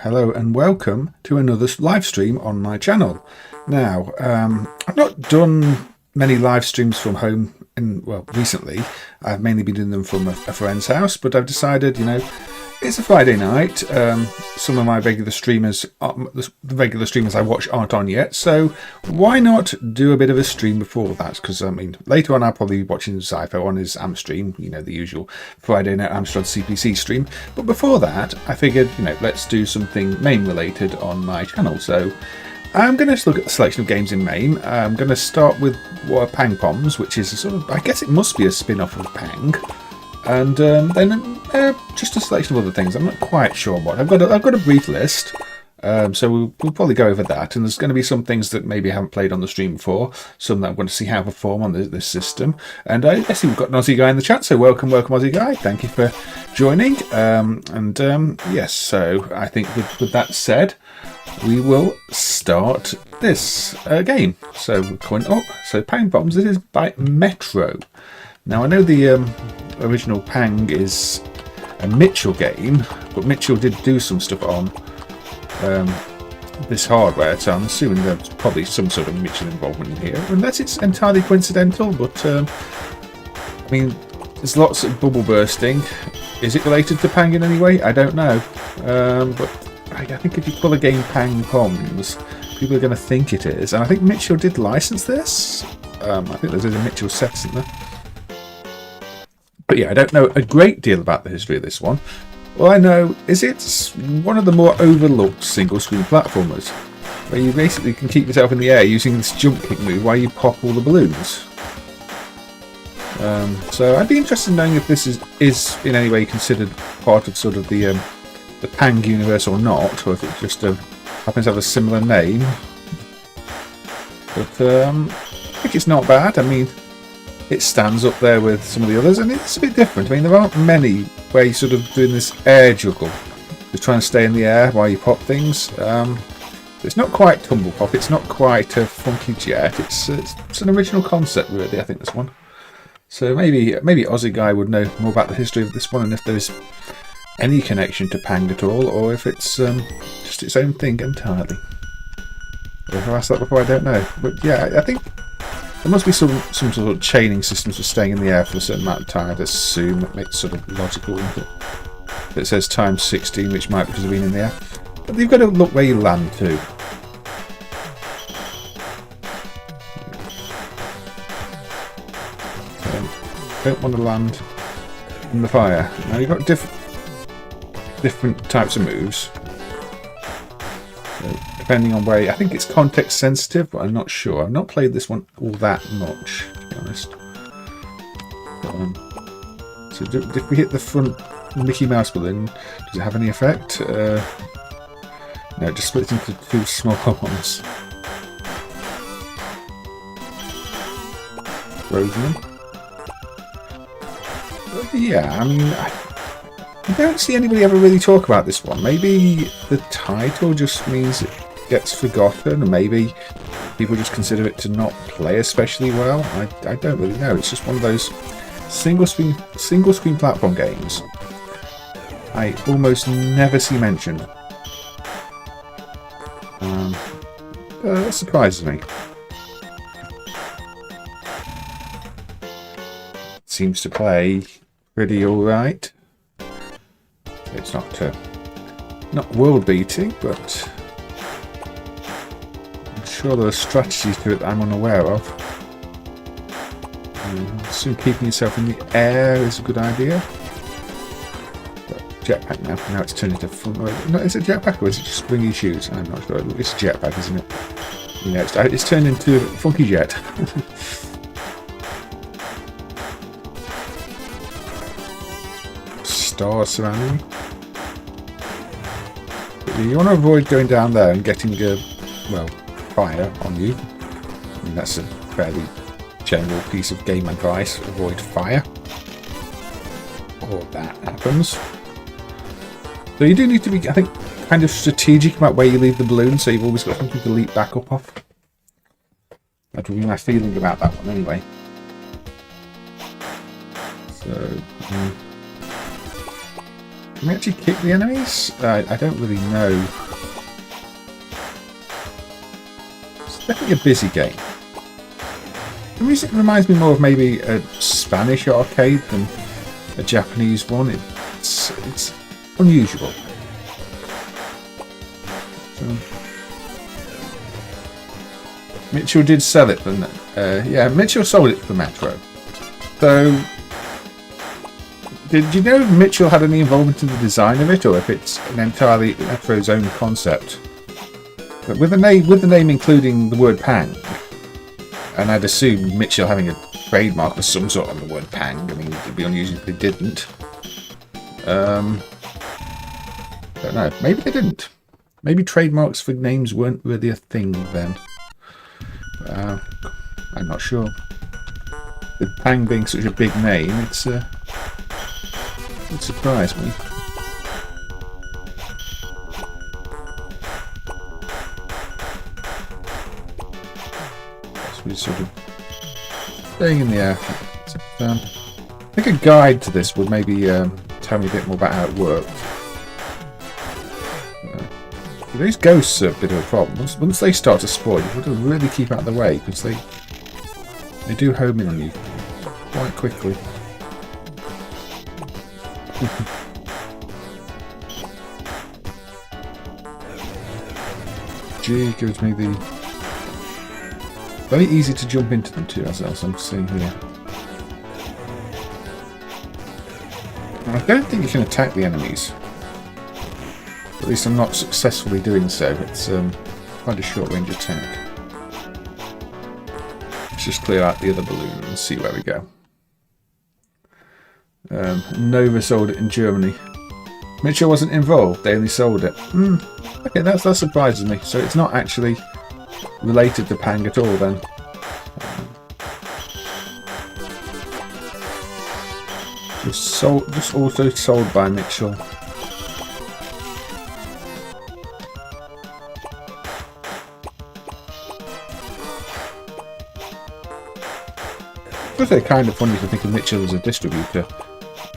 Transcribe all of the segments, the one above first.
Hello and welcome to another live stream on my channel. Now, I've not done many live streams from home recently. I've mainly been doing them from a friend's house, but I've decided, it's a Friday night. Some of my regular streamers, the regular streamers I watch aren't on yet, so why not do a bit of a stream before that? Because, later on I'll probably be watching Zypho on his Amstream, the usual Friday night Amstrad CPC stream. But before that, I figured, let's do something MAME related on my channel. So I'm going to look at the selection of games in MAME. I'm going to start with Pang Poms, which is a sort of, I guess it must be a spin-off of Pang. And then just a selection of other things. I'm not quite sure what. I've got a brief list, so we'll probably go over that. And there's going to be some things that maybe I haven't played on the stream before, some that I'm going to see how perform on this system. And I see we've got an Aussie guy in the chat, so welcome Aussie guy. Thank you for joining. Yes, so I think with that said, we will start this game. So coming up, so Pang Bombs. This is by Metro. Now I know the original Pang is a Mitchell game, but Mitchell did do some stuff on this hardware, so I'm assuming there's probably some sort of Mitchell involvement in here, unless it's entirely coincidental. But there's lots of bubble bursting. Is it related to Pang in any way? I don't know, but I think if you call a game Pang Poms, people are going to think it is, and I think Mitchell did license this. I think there's a Mitchell set, isn't there? But yeah, I don't know a great deal about the history of this one. All I know is it's one of the more overlooked single-screen platformers, where you basically can keep yourself in the air using this jump kick move while you pop all the balloons. So I'd be interested in knowing if this is in any way considered part of sort of the Pang universe or not, or if it just happens to have a similar name. But I think it's not bad. It stands up there with some of the others, and it's a bit different. There aren't many where you're sort of doing this air juggle. You're trying to stay in the air while you pop things. It's not quite Tumble Pop. It's not quite a Funky Jet. It's an original concept, really, I think, this one. So maybe Aussie Guy would know more about the history of this one, and if there's any connection to Pang at all, or if it's just its own thing entirely. If I asked that before, I don't know. But yeah, I think there must be some sort of chaining systems for staying in the air for a certain amount of time. I'd assume it makes sort of logical, isn't it? It says times 16, which might be because of being in the air. But you've got to look where you land too. Don't want to land in the fire. Now you've got different types of moves. So depending on where, I think it's context sensitive, but I'm not sure. I've not played this one all that much, to be honest. So if we hit the front Mickey Mouse balloon, does it have any effect? No, it just splits into two smaller ones. Frozen. Yeah, I don't see anybody ever really talk about this one. Maybe the title just means it gets forgotten, or maybe people just consider it to not play especially well. I don't really know. It's just one of those single screen platform games I almost never see mentioned. That surprises me. It seems to play pretty alright. It's not world beating, but I'm sure there are strategies to it that I'm unaware of. I assume keeping yourself in the air is a good idea. But jetpack now. Now it's turned into full. No, is it jetpack or is it just springy shoes? I'm not sure. It's jetpack, isn't it? Yeah, it's turned into a funky jet. Stars surrounding me. You want to avoid going down there and getting well, fire on you. I mean, that's a fairly general piece of game advice. Avoid fire. Or that happens. So you do need to be, I think, kind of strategic about where you leave the balloon, so you've always got something to leap back up off. That would be my feeling about that one anyway. So, can we actually kick the enemies? I don't really know. It's definitely a busy game. The music reminds me more of maybe a Spanish arcade than a Japanese one. It's unusual. So, Mitchell did sell it for yeah, Mitchell sold it for Metro. So, did you know if Mitchell had any involvement in the design of it, or if it's an entirely Metro's own concept? But with the name including the word Pang, and I'd assume Mitchell having a trademark of some sort on the word Pang. I mean, it'd be unusual if they didn't. Don't know. Maybe they didn't. Maybe trademarks for names weren't really a thing then. I'm not sure. With Pang being such a big name, it surprised me. So we're sort of staying in the air. I think a guide to this would maybe tell me a bit more about how it worked. These ghosts are a bit of a problem. Once they start to spawn, you've got to really keep out of the way, because they do home in on you quite quickly. G gives me the... Very easy to jump into them too, as I'm seeing here. And I don't think you can attack the enemies. At least I'm not successfully doing so. It's quite a short range attack. Let's just clear out the other balloon and see where we go. Nova sold it in Germany. Mitchell wasn't involved, they only sold it. Okay, that surprises me. So it's not actually related to Pang at all then. Just also sold by Mitchell. It's kind of funny to think of Mitchell as a distributor,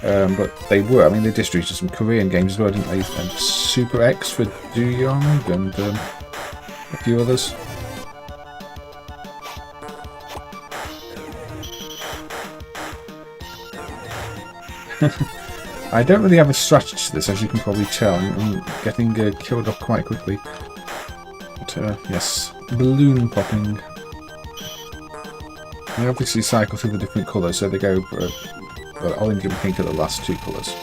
but they were. I mean, they distributed some Korean games as well, didn't they? And Super X for Duyong and a few others. I don't really have a strategy to this, as you can probably tell. I'm getting killed off quite quickly. But yes, balloon popping. They obviously cycle through the different colours, so they go for orange and pink are the last two colours.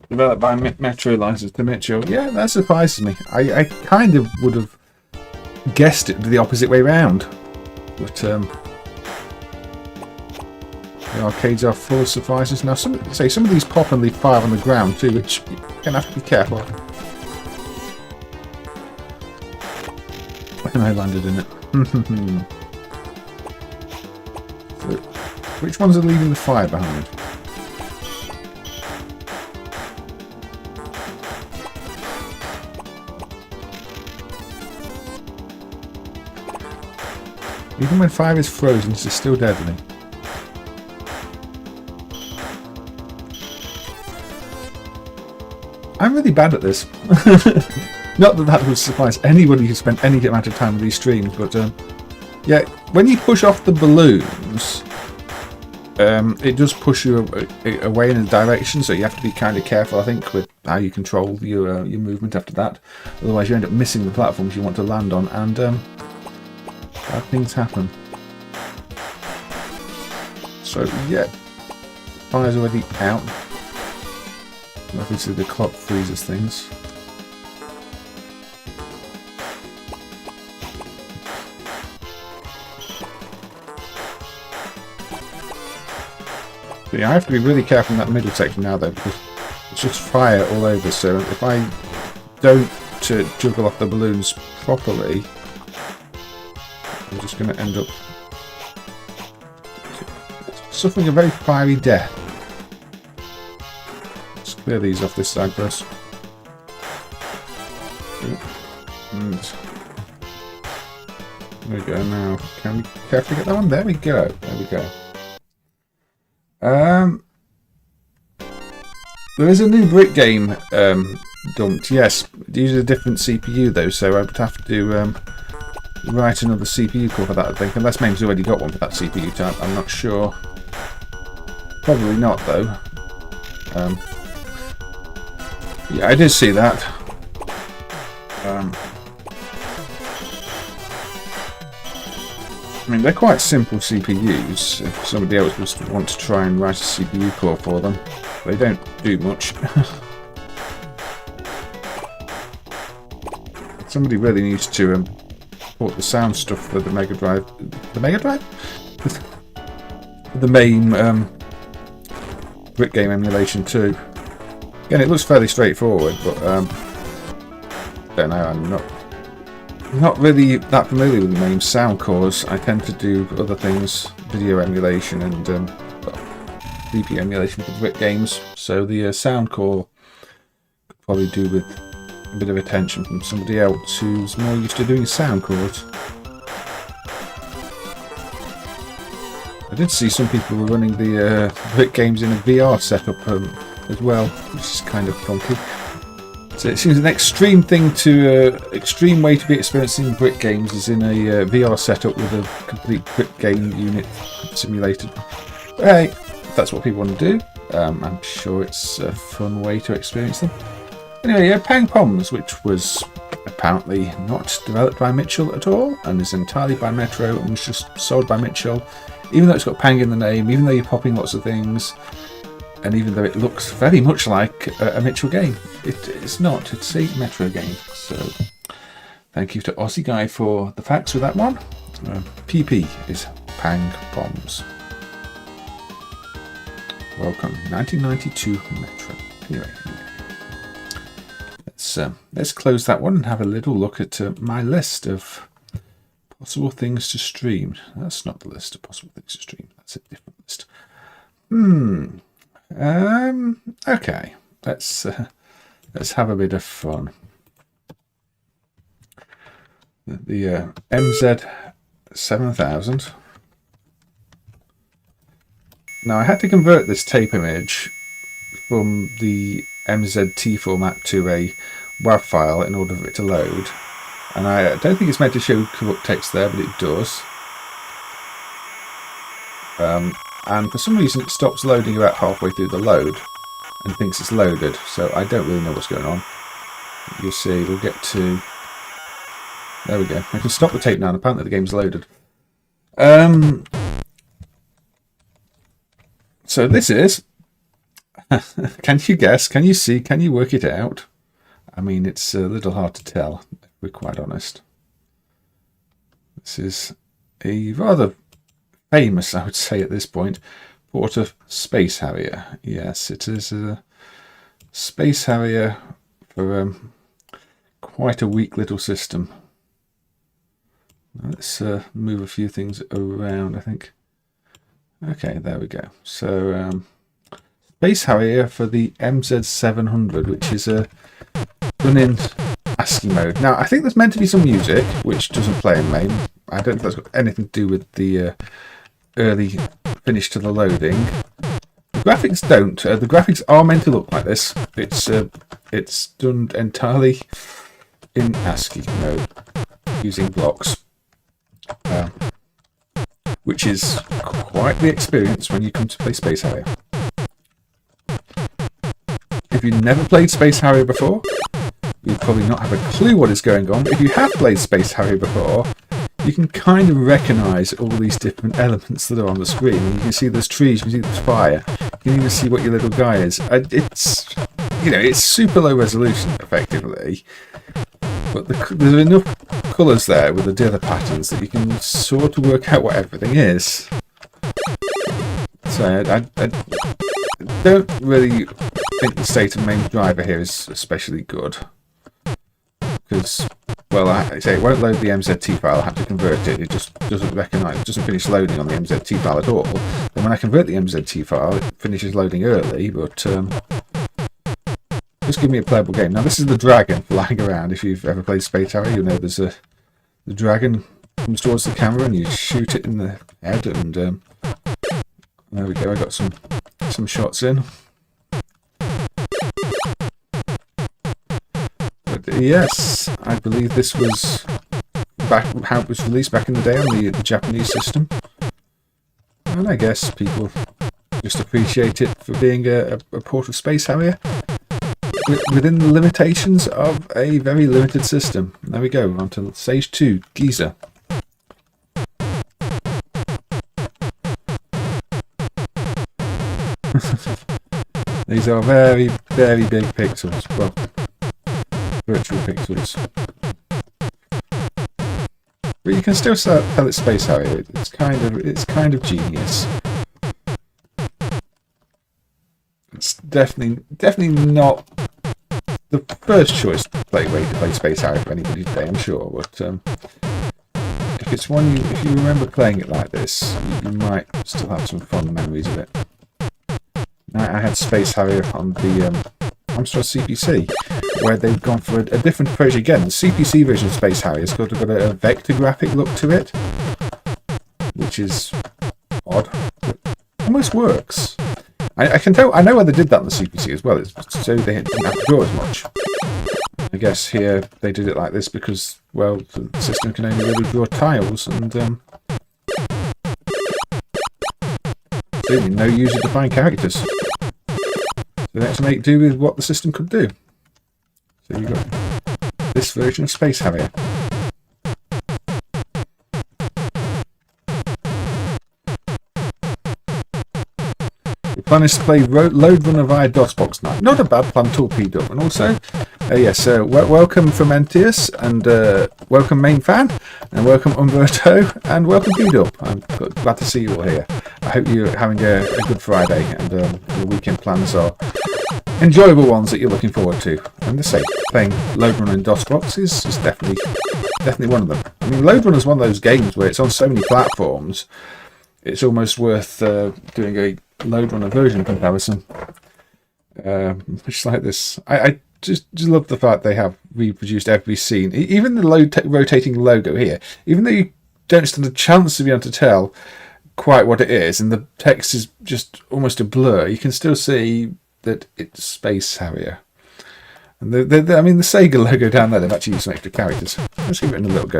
Developed by Metro, licensed to Mitchell. Yeah, that surprises me. I kind of would have guessed it the opposite way round. But the arcades are full of surprises. Now, some of these pop and leave fire on the ground too, which you're going to have to be careful of. And I landed in it. Which ones are leaving the fire behind? Even when fire is frozen, it's still deadly. I'm really bad at this. Not that would surprise anybody who spent any amount of time with these streams, but yeah, when you push off the balloons, it does push you away in a direction, so you have to be kind of careful, I think, with how you control your movement after that. Otherwise you end up missing the platforms you want to land on, and bad things happen. So yeah, fire's already out. Obviously the clock freezes things. But yeah, I have to be really careful in that middle section now though, because it's just fire all over, so if I don't juggle off the balloons properly, I'm just going to end up suffering a very fiery death. Let's clear these off this side first. And there we go. Now, can we carefully get that one? There we go. There we go. There is a new brick game dumped. Yes, these are a different CPU though, so I would have to write another CPU core for that, I think, unless MAME's already got one for that CPU type. I'm not sure. Probably not though. Yeah, I did see that. I mean, they're quite simple CPUs. If somebody else was to want to try and write a CPU core for them, they don't do much. Somebody really needs to port the sound stuff for the Mega Drive. The Mega Drive? The MAME brick game emulation too. Again, it looks fairly straightforward, but don't know. I'm not really that familiar with the MAME sound cores. I tend to do other things, video emulation and DP emulation for brick games. So the sound core could probably do with a bit of attention from somebody else who's more used to doing sound cores. I did see some people were running the brick games in a VR setup as well, which is kind of funky. So it seems an extreme way to be experiencing brick games is in a VR setup with a complete brick game unit simulated. But hey, if that's what people want to do, I'm sure it's a fun way to experience them. Anyway, Pang Poms, which was apparently not developed by Mitchell at all, and is entirely by Metro, and was just sold by Mitchell, even though it's got Pang in the name, even though you're popping lots of things, and even though it looks very much like a Mitchell game. It's not, it's a Metro game. So thank you to Aussie Guy for the facts with that one. PP is Pang Poms. Welcome, 1992 Metro. Anyway, let's close that one and have a little look at my list of possible things to stream. That's not the list of possible things to stream. That's a different list. Okay, let's have a bit of fun. The MZ-7000. Now I had to convert this tape image from the MZT format to a WAV file in order for it to load, and I don't think it's meant to show corrupt text there, but it does. And for some reason it stops loading about halfway through the load and thinks it's loaded, so I don't really know what's going on. You'll see, we'll get to... There we go. I can stop the tape now, and apparently the game's loaded. So this is... Can you guess? Can you see? Can you work it out? I mean, it's a little hard to tell, if we're quite honest. This is a rather famous, I would say at this point, Porta Space Harrier. Yes, it is a Space Harrier for quite a weak little system. Let's move a few things around, I think. Okay, there we go. So, Space Harrier for the MZ-700, which is done in ASCII mode. Now, I think there's meant to be some music, which doesn't play in MAME. I don't think that's got anything to do with the early finish to the loading. The graphics don't. The graphics are meant to look like this. It's done entirely in ASCII mode, using blocks. Which is quite the experience when you come to play Space Harrier. If you've never played Space Harrier before, you'll probably not have a clue what is going on. But if you have played Space Harrier before, you can kind of recognise all these different elements that are on the screen. You can see there's trees, you can see there's fire, you can even see what your little guy is. you know, it's super low resolution, effectively. But there's enough colours there with the other patterns that you can sort of work out what everything is. So I don't really think the state of MAME driver here is especially good. Because, well, I say it won't load the MZT file, I have to convert it. It just doesn't recognise, it doesn't finish loading on the MZT file at all. Then when I convert the MZT file, it finishes loading early, but just give me a playable game. Now this is the dragon flying around. If you've ever played Space Harrier, you'll know there's the dragon comes towards the camera and you shoot it in the head, and there we go, I got some shots in. But yes, I believe this was back how it was released back in the day on the Japanese system. And I guess people just appreciate it for being a port of Space Harrier within the limitations of a very limited system. There we go, on to stage 2, Giza. These are very, very big pixels, well, virtual pixels. But you can still tell it's Space Harrier. It's kind of genius. It's definitely not the first choice way to play Space Harrier for anybody today, I'm sure. But if it's one if you remember playing it like this, you might still have some fond memories of it. I had Space Harrier on the Amstrad CPC, where they've gone for a different approach again. The CPC version of Space Harrier has got a vector graphic look to it, which is odd, but almost works. I can tell. I know why they did that on the CPC as well. It's so they didn't have to draw as much. I guess here they did it like this because, well, the system can only really draw tiles, and certainly no user-defined characters. So they had to make do with what the system could do. So you got this version of Space Harrier. The plan is to play Load Runner via DOSBox tonight. Not a bad plan at all, P-Dub. And also, yes, welcome Fermentius, and welcome Main Fan, and welcome Umberto, and welcome P-Dub. I'm glad to see you all here. I hope you're having a good Friday, and your weekend plans are enjoyable ones that you're looking forward to. And to say, playing Load Runner in DOSBox is definitely one of them. I mean, Load Runner is one of those games where it's on so many platforms, it's almost worth doing a Load Runner version comparison. Just like this. I just love the fact they have reproduced every scene. Even the rotating logo here, even though you don't stand a chance of being able to tell quite what it is, and the text is just almost a blur, you can still see that it's Space Harrier. And I mean, the Sega logo down there, they've actually used some extra characters. Let's give it a little go.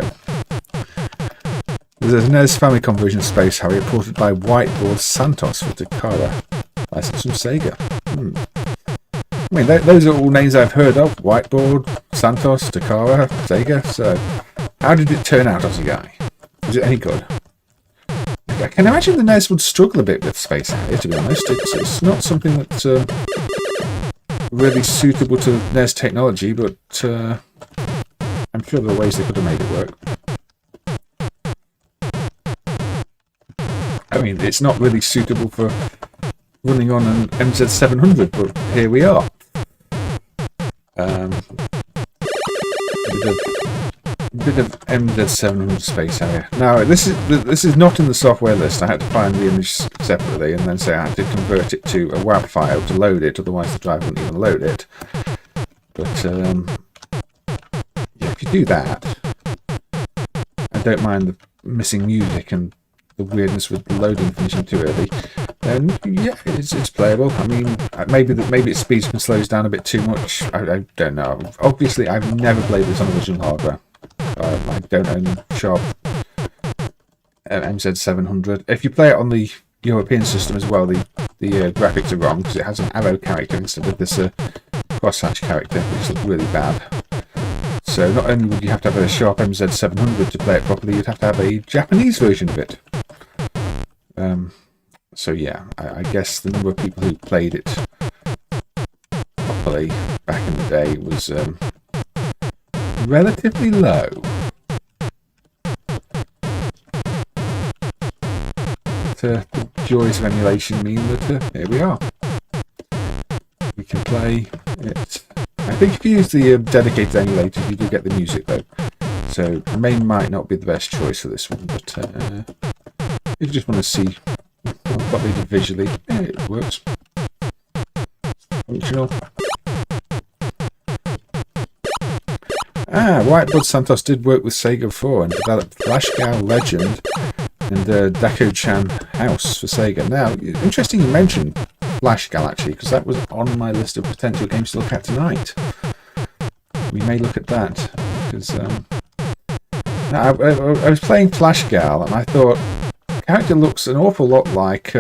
There's a SNES Famicom version of Space Harrier ported by Whiteboard Santos for Takara. License from Sega. I mean, those are all names I've heard of. Whiteboard, Santos, Takara, Sega. So, how did it turn out as a guy? Was it any good? I can imagine the NES would struggle a bit with Space Harrier, to be honest. It's not something that's really suitable to NES technology, but I'm sure there are ways they could have made it work. I mean, it's not really suitable for running on an MZ-700, but here we are. A bit of MZ-700 Space Harrier. Now, this is not in the software list. I had to find the image separately, and then say I had to convert it to a WAV file to load it, otherwise the drive wouldn't even load it. But yeah, if you do that, I don't mind the missing music and the weirdness with the loading finishing too early, then yeah, it's playable. I mean, maybe it speeds and slows down a bit too much. I don't know. Obviously, I've never played this on original hardware. I don't own Sharp MZ-700. If you play it on the European system as well, the graphics are wrong because it has an arrow character instead of this crosshatch character, which looks really bad. So not only would you have to have a Sharp MZ-700 to play it properly, you'd have to have a Japanese version of it. So yeah, I guess the number of people who played it properly generally, back in the day, was relatively low. The joys of emulation mean that here we are. We can play it. I think if you use the dedicated emulator, you do get the music though. So MAME might not be the best choice for this one, but if you just want to see what they did visually, yeah, it works. Functional. Whiteblood Santos did work with Sega before and developed Flashgal Legend and Daikaiju House for Sega. Now, interesting you mentioned Flashgal actually, because that was on my list of potential games to look at tonight. We may look at that, because I was playing Flashgal and I thought the character looks an awful lot like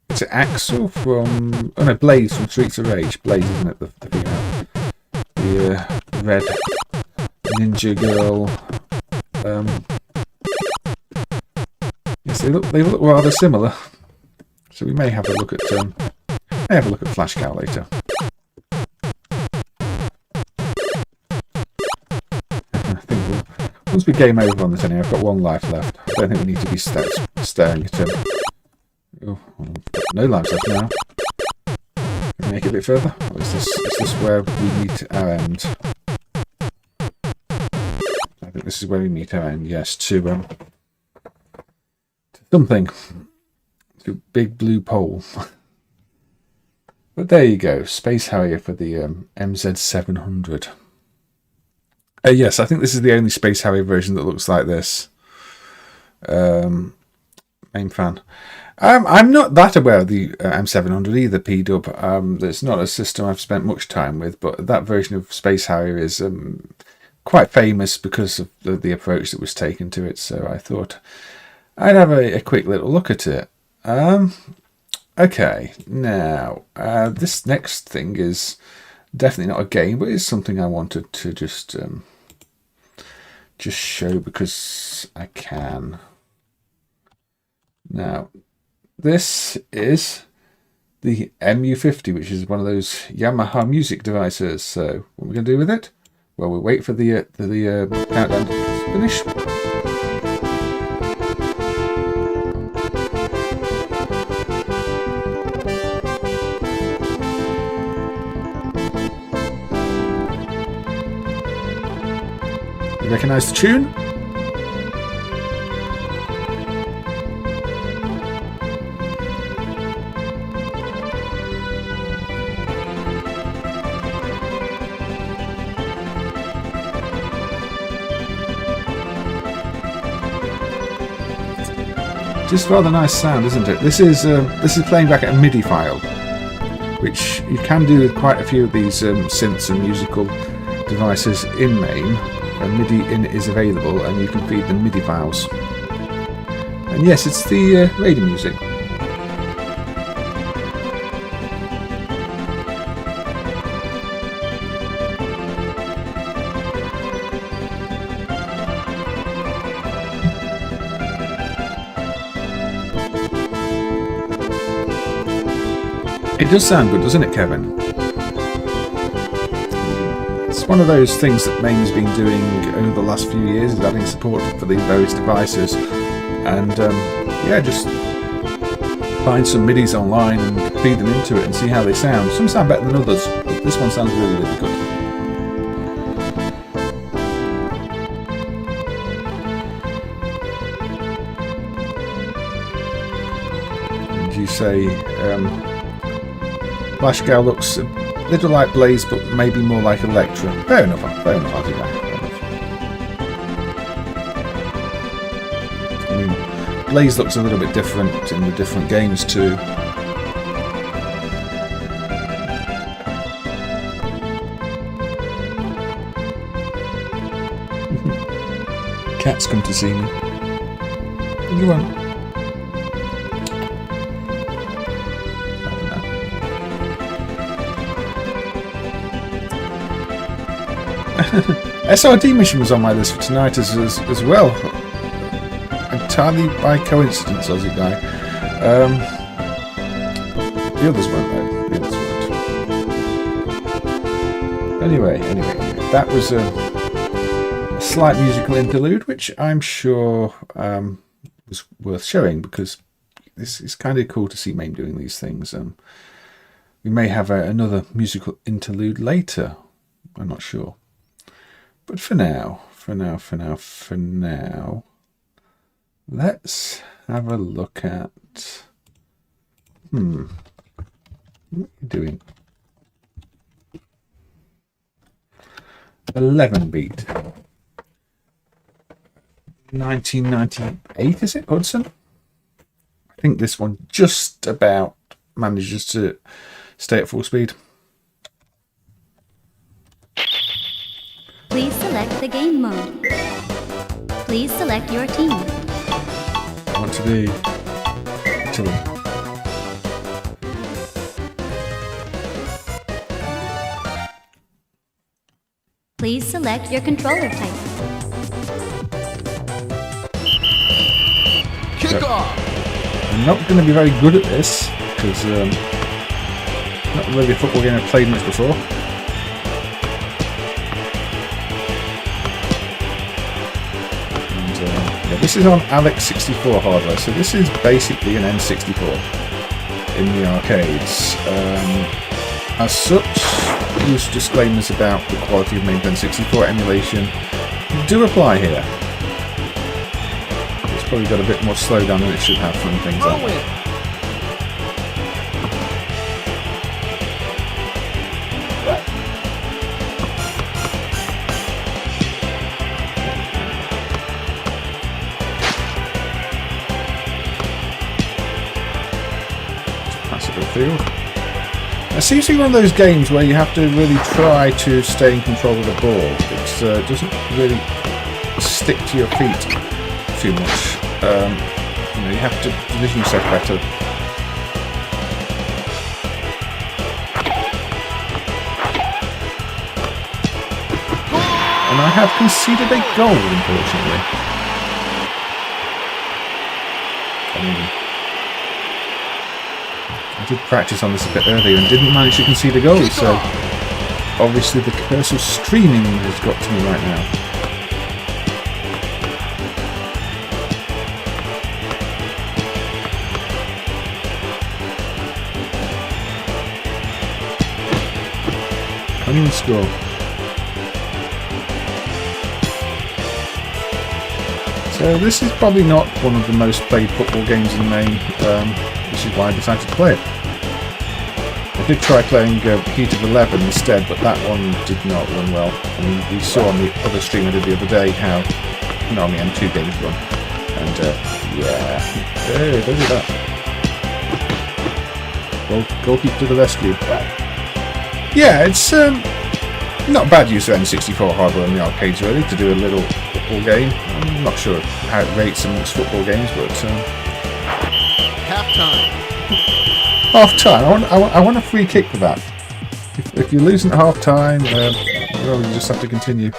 it's Axel from Blaze from Streets of Rage. Blaze, isn't it? The female, the red ninja girl. Yes, they look rather similar. So we may have a look at Flashgal later. I think once we game over on this anyway, I've got one life left. I don't think we need to be staring at him. Oh, no lives left now. Can we make it a bit further? Or is this where we meet our end? I think this is where we meet our end. Yes, to something. To a big blue pole. But there you go. Space Harrier for the MZ-700. Yes, I think this is the only Space Harrier version that looks like this. MAME fan. I'm not that aware of the M700 either, P-Dub. It's not a system I've spent much time with, but that version of Space Harrier is quite famous because of the approach that was taken to it, so I thought I'd have a quick little look at it. Okay, now, this next thing is definitely not a game, but it's something I wanted to just show because I can. Now, this is the MU50, which is one of those Yamaha music devices. So, what are we going to do with it? Well, we'll wait for the countdown to finish. You recognise the tune? Just rather nice sound, isn't it? This is playing back at a MIDI file, which you can do with quite a few of these synths and musical devices in MAME. A MIDI in is available, and you can feed them MIDI files. And yes, it's the radio music. It does sound good, doesn't it, Kevin? It's one of those things that MAME's been doing over the last few years, is adding support for these various devices. And yeah, just find some MIDIs online and feed them into it and see how they sound. Some sound better than others, but this one sounds really, really good. And you say Flashgal looks a little like Blaze, but maybe more like Electra. Fair enough, I'll do that. I mean, Blaze looks a little bit different in the different games too. Cats come to see me. What do you want? SRD mission was on my list for tonight as well. Entirely by coincidence, Aussie guy. The others weren't though. The others weren't. Anyway, that was a slight musical interlude, which I'm sure was worth showing, because this is kind of cool to see MAME doing these things. We may have another musical interlude later. I'm not sure. But for now, let's have a look at... What are you doing? 11-beat. 1998, is it, Hudson? I think this one just about manages to stay at full speed. Please select the game mode. Please select your team. I want to be Italy. Please select your controller type. Kick off! I'm not going to be very good at this, because not really a football game I've played much before. And yeah, this is on Alex 64 hardware, so this is basically an N64 in the arcades. As such, use disclaimers about the quality of MAME N64 emulation do apply here. It's probably got a bit more slowdown than it should have from things like that. Passive field. It seems to be one of those games where you have to really try to stay in control of the ball. It doesn't really stick to your feet too much. You have to position yourself better. And I have conceded a goal, unfortunately. I did practice on this a bit earlier and didn't manage to concede a goal, so obviously the curse of streaming has got to me right now. Can't even score. So this is probably not one of the most played football games in MAME, which is why I decided to play it. I did try playing Heat of 11 instead, but that one did not run well. I mean, we saw on the other stream I did the other day how Konami M2 games run. And yeah, hey, don't do that. Well, goalkeeper to the rescue. Yeah, it's not bad use of N64 hardware in the arcades really to do a little football game. I'm not sure how it rates amongst football games, but half-time. Half-time. I want a free kick for that. If you're losing at half-time, well, you just have to continue.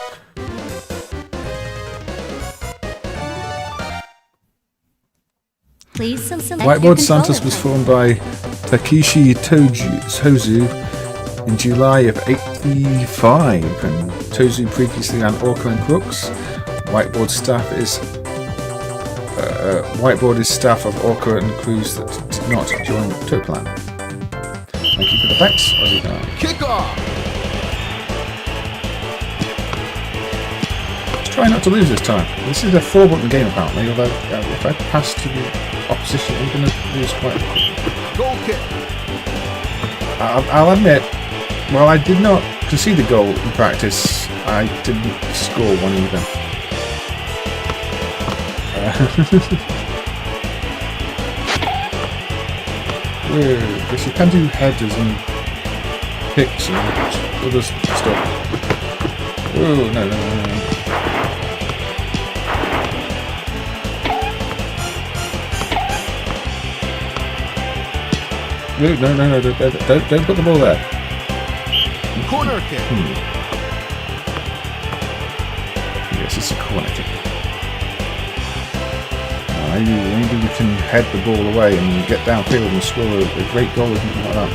Please select Whiteboard Santos was formed by Takeshi Tozu in July of '85, and Tozu previously ran Orca and Crooks. Whiteboard staff is Whiteboard is staff of Orca and crews that did not join Toplan. Thank you for the thanks. Kick off! Let's try not to lose this time. This is a 4-button game apparently, although if I pass to the opposition I'm going to lose quite quickly. Goal kick! I'll admit, while I did not concede a goal in practice, I didn't score one either. Because you can do headers and kicks and other stuff. Oh, no. No, don't put the ball there. Corner kick. Yes, it's a corner kick. Maybe we can head the ball away and get downfield and score a great goal or something like that.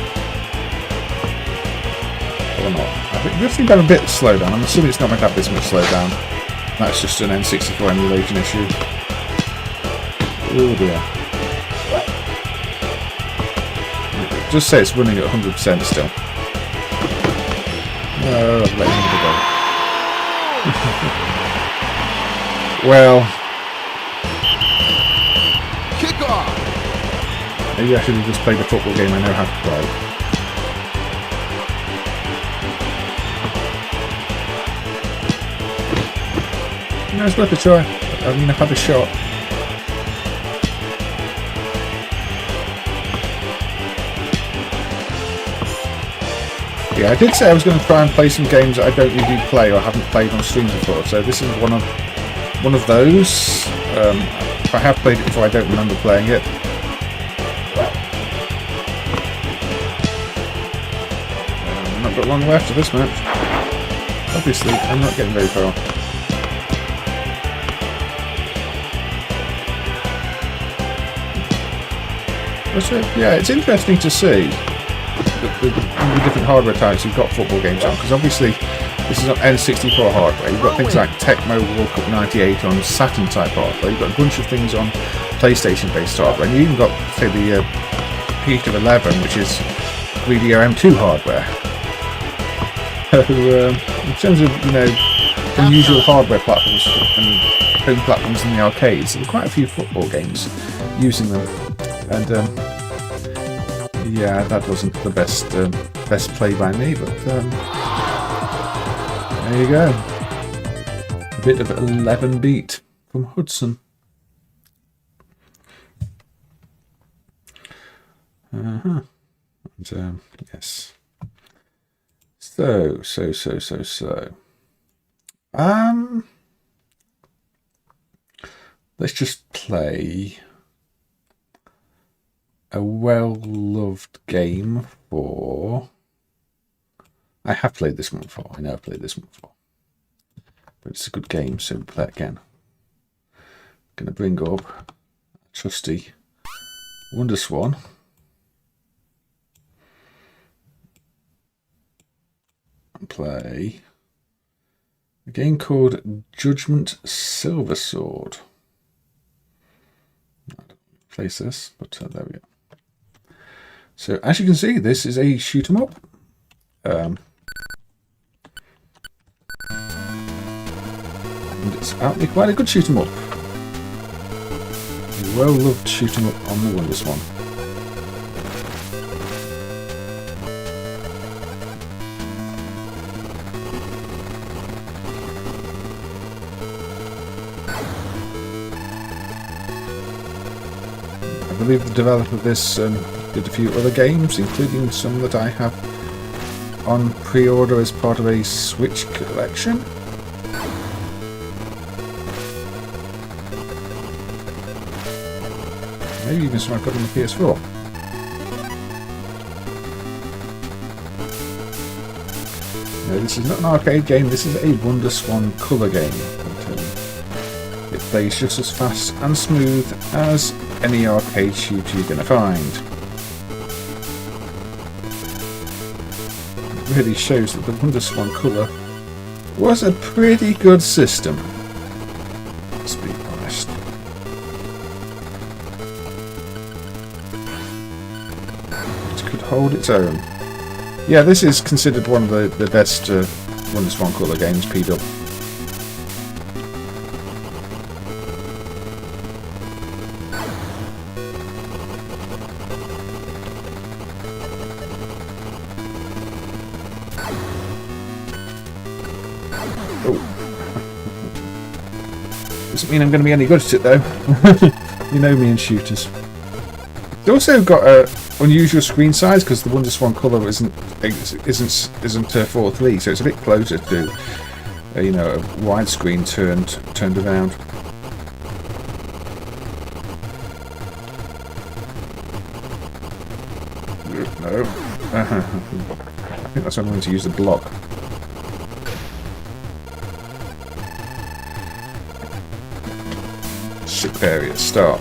Or not. I It does seem to have a bit of slowdown. I'm assuming it's not going to have this much slowdown. That's just an N64 emulation issue. Oh dear. Just say it's running at 100% still. No, I've let him go. Well, Kick off. maybe I should have just played the football game I know how to play. No, it's worth a try. I mean, I've had a shot. Yeah, I did say I was going to try and play some games that I don't usually play or haven't played on stream before, so this is one of those. If I have played it before, I don't remember playing it. I've not got long left of this match. Obviously, I'm not getting very far. But, yeah, it's interesting to see the different hardware types you've got football games on, because obviously this is on N64 hardware. You've got things like Tecmo World Cup 98 on Saturn type hardware. You've got a bunch of things on PlayStation based hardware, and you even got, say, the PSR-11, which is 3D M2 hardware. So in terms of, you know, unusual hardware platforms and home platforms in the arcades, there are quite a few football games using them, and yeah, that wasn't the best play by me, but there you go. A bit of 11 beat from Hudson. And, yes. So. Let's just play a well-loved game for... I have played this one before. I know I've played this one before. But it's a good game, so we'll play it again. I'm going to bring up a trusty WonderSwan. And play a game called Judgement Silversword. I don't place this, but there we go. So as you can see, this is a shoot 'em up. And it's apparently quite a good shoot 'em up. A well-loved shoot 'em up on the WonderSwan. I believe the developer of this did a few other games, including some that I have on pre-order as part of a Switch collection. Maybe even some I've got on the PS4. No, this is not an arcade game, this is a WonderSwan colour game. But, it plays just as fast and smooth as any arcade shooter you're going to find. It really shows that the WonderSwan colour was a pretty good system. Let's be honest. It could hold its own. Yeah, this is considered one of the best WonderSwan colour games, P-Dub. Doesn't mean I'm going to be any good at it though. You know me and shooters. It's also got unusual screen size because the WonderSwan colour isn't 4:3, so it's a bit closer to you know, a widescreen turned around. No, I think that's why I'm going to use the block. Ship area start.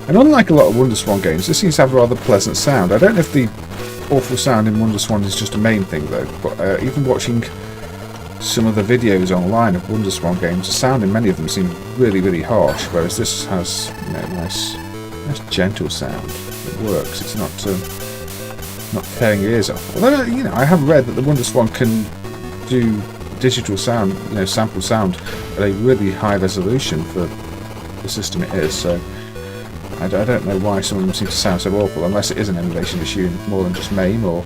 And unlike a lot of WonderSwan games, this seems to have a rather pleasant sound. I don't know if the awful sound in WonderSwan is just a MAME thing though, but even watching some of the videos online of WonderSwan games, the sound in many of them seems really, really harsh, whereas this has, you know, nice gentle sound. It works. It's not tearing your ears off. Although, you know, I have read that the WonderSwan can do digital sound, you know, sample sound at a really high resolution for the system it is. So I don't know why some of them seem to sound so awful, unless it is an emulation issue more than just MAME, or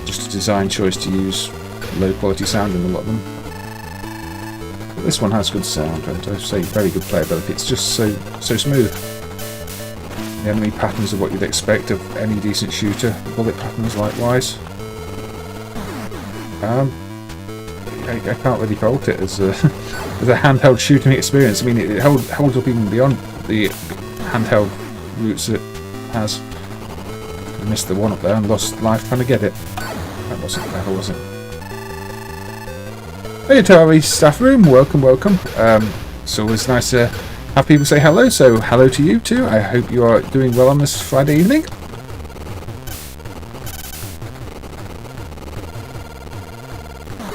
just a design choice to use low quality sound in a lot of them. But this one has good sound, and I say very good playability. It's just so smooth. The enemy patterns are what you'd expect of any decent shooter. The bullet patterns likewise. I can't really fault it as a handheld shooting experience. I mean, it holds up even beyond the handheld roots it has. I missed the one up there and lost life trying to get it. That wasn't clever, was it? Hey Atari staff room, welcome. It's always nice to have people say hello, so hello to you too. I hope you are doing well on this Friday evening.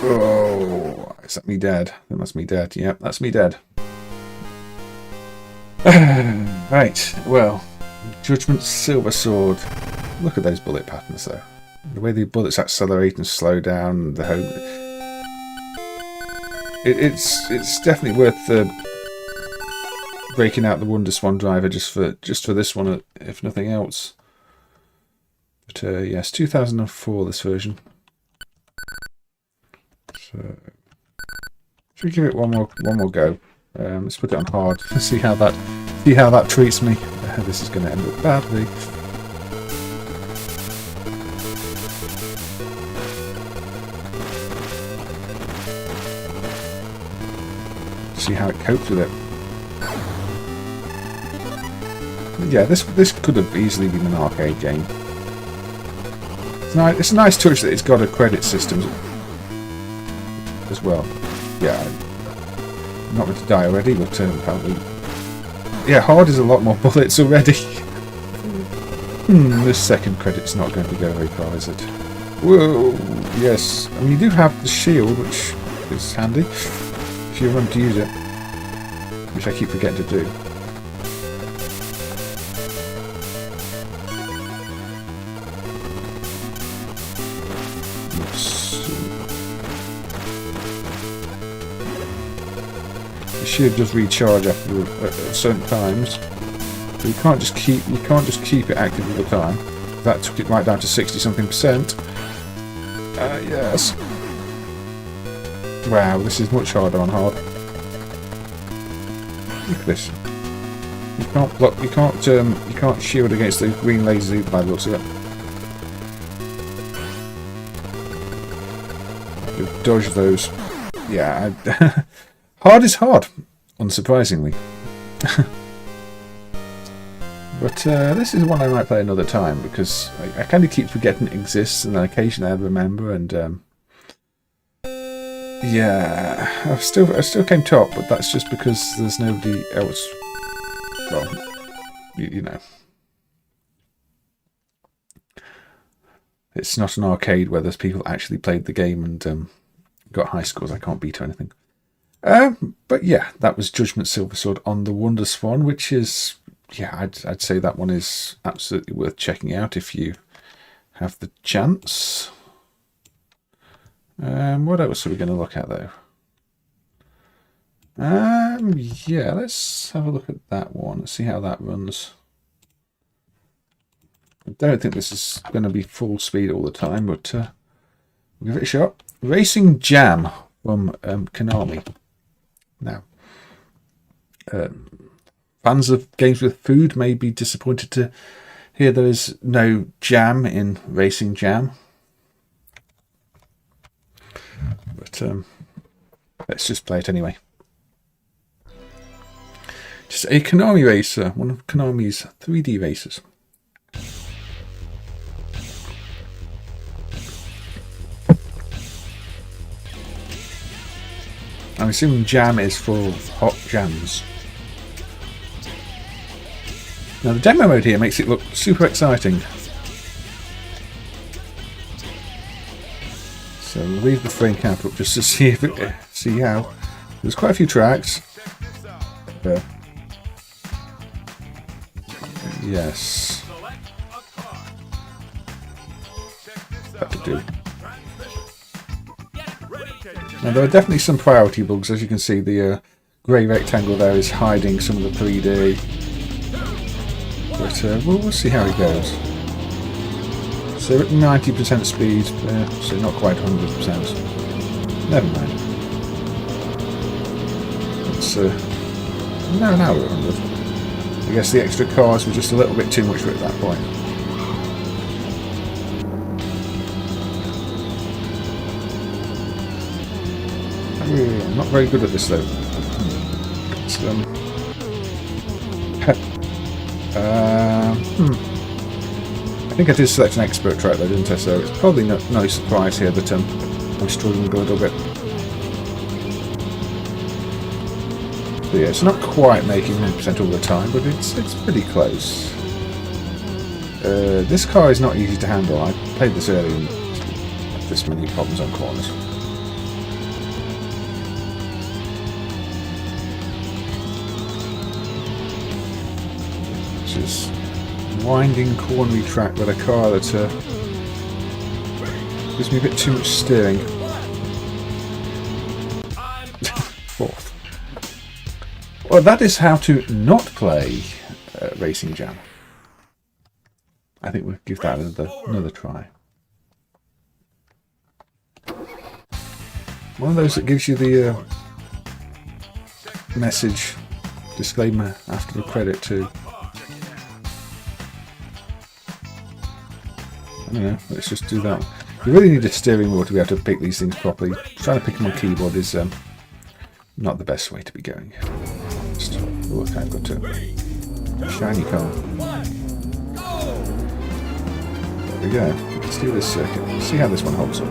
Oh, is that me dead? That's me dead. Yep, that's me dead. Right, well, Judgement Silversword. Look at those bullet patterns though. The way the bullets accelerate and slow down, the home. It's definitely worth breaking out the WonderSwan driver just for this one, if nothing else. But yes, 2004 this version. So should we give it one more go? Let's put it on hard. see how that treats me. This is going to end up badly. See how it copes with it. Yeah, this could have easily been an arcade game. It's a nice touch that it's got a credit system as well. Yeah, I'm not going to die already, but apparently, yeah, hard is a lot more bullets already. This second credit's not going to go very far, is it? Whoa, yes. I mean, you do have the shield, which is handy if you remember to use it, which I keep forgetting to do. The shield does recharge after certain times. But you can't just keep it active all the time. That took it right down to 60-something%. Yes. Wow, this is much harder on hard. Look at this. You can't block. You can't shield against the green lasers either, by the looks of it. You dodge those. Yeah, hard is hard, unsurprisingly. But this is one I might play another time, because I kind of keep forgetting it exists, and then occasionally I remember, and yeah, I still came top, but that's just because there's nobody else. Well, you know, it's not an arcade where there's people actually played the game and got high scores I can't beat or anything. But yeah, that was Judgement Silversword on the WonderSwan, which is, yeah, I'd say that one is absolutely worth checking out if you have the chance. What else are we going to look at though? Yeah, let's have a look at that one. Let's see how that runs. I don't think this is going to be full speed all the time, but we'll give it a shot. Racing Jam from Konami. Now, fans of games with food may be disappointed to hear there is no jam in Racing Jam. But let's just play it anyway. Just a Konami racer, one of Konami's 3D racers. I'm assuming jam is for hot jams. Now the demo mode here makes it look super exciting. So we'll leave the frame count up just to see if it, see how. There's quite a few tracks. Yes. That'll do. Now there are definitely some priority bugs, as you can see. The grey rectangle there is hiding some of the 3D. But we'll see how it goes. So at 90% speed, so not quite 100%. Never mind. It's now we're at 100. I guess the extra cars were just a little bit too much for it at that point. I'm not very good at this though. It's, I think I did select an expert track though, didn't I? So it's probably no surprise here that I'm struggling a little bit. So yeah, it's not quite making 100% all the time, but it's pretty close. This car is not easy to handle. I played this earlier and this many problems on corners. It's just winding, cornery track with a car that gives me a bit too much steering. Fourth. Well, that is how to not play Racing Jam. I think we'll give that another try. One of those that gives you the message disclaimer after the credit too. I don't know, let's just do that. You really need a steering wheel to be able to pick these things properly. Trying to pick them on keyboard is not the best way to be going. Oh, I've got to shiny car. There we go. Let's do this circuit. Let's see how this one holds up.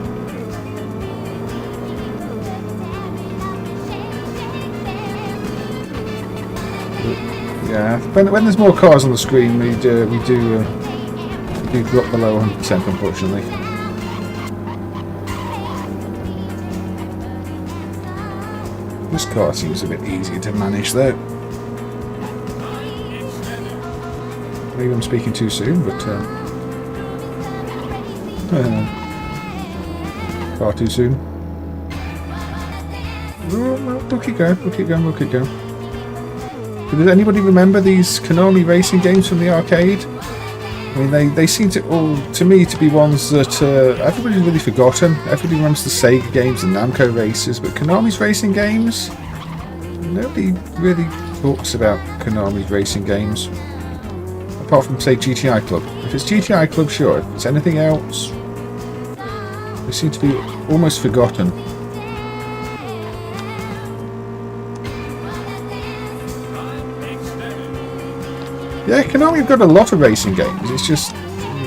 Yeah, when there's more cars on the screen, we do drop below 100%, unfortunately. This car seems a bit easier to manage though. Maybe I'm speaking too soon, but far too soon. We'll keep going, we'll keep going, we'll keep going. Does anybody remember these Konami racing games from the arcade? I mean, they seem to all, to me, to be ones that everybody's really forgotten. Everybody remembers the Sega games and Namco races, but Konami's racing games, nobody really talks about Konami's racing games. Apart from, say, GTI Club. If it's GTI Club, sure. If it's anything else, they seem to be almost forgotten. Yeah, Konami have got a lot of racing games. It's just,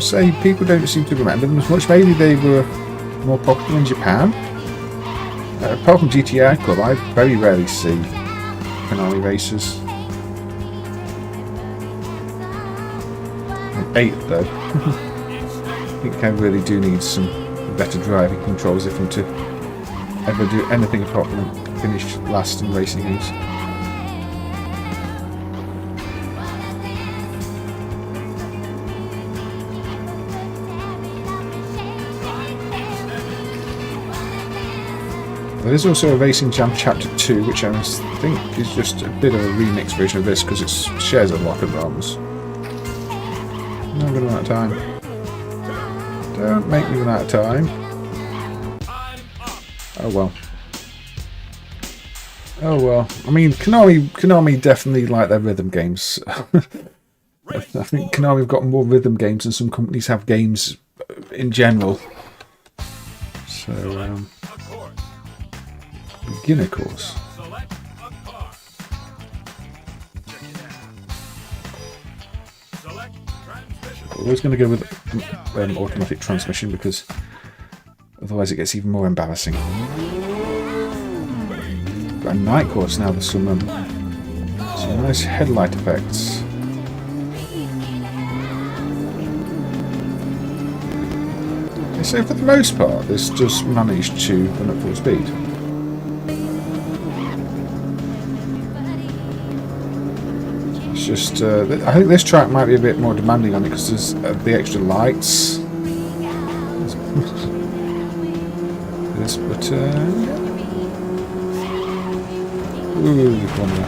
say, people don't seem to remember them as much. Maybe they were more popular in Japan. Apart from GTI Club, I very rarely see Konami races. 8 though. I think I really do need some better driving controls if I'm to ever do anything apart from finish last in racing games. There is also a Racing Jam Chapter 2, which I think is just a bit of a remix version of this because it shares a lot of ROMs. No, I'm going to run out of time. Don't make me run out of time. Oh well. Oh well. I mean, Konami definitely like their rhythm games. I think Konami have got more rhythm games than some companies have games in general. So, beginner course. Always going to go with automatic transmission because otherwise it gets even more embarrassing. Got a night course now. There's some nice headlight effects. So for the most part, this just managed to run at full speed. It's just, I think this track might be a bit more demanding on it because there's the extra lights. This, but yeah. Ooh, come on.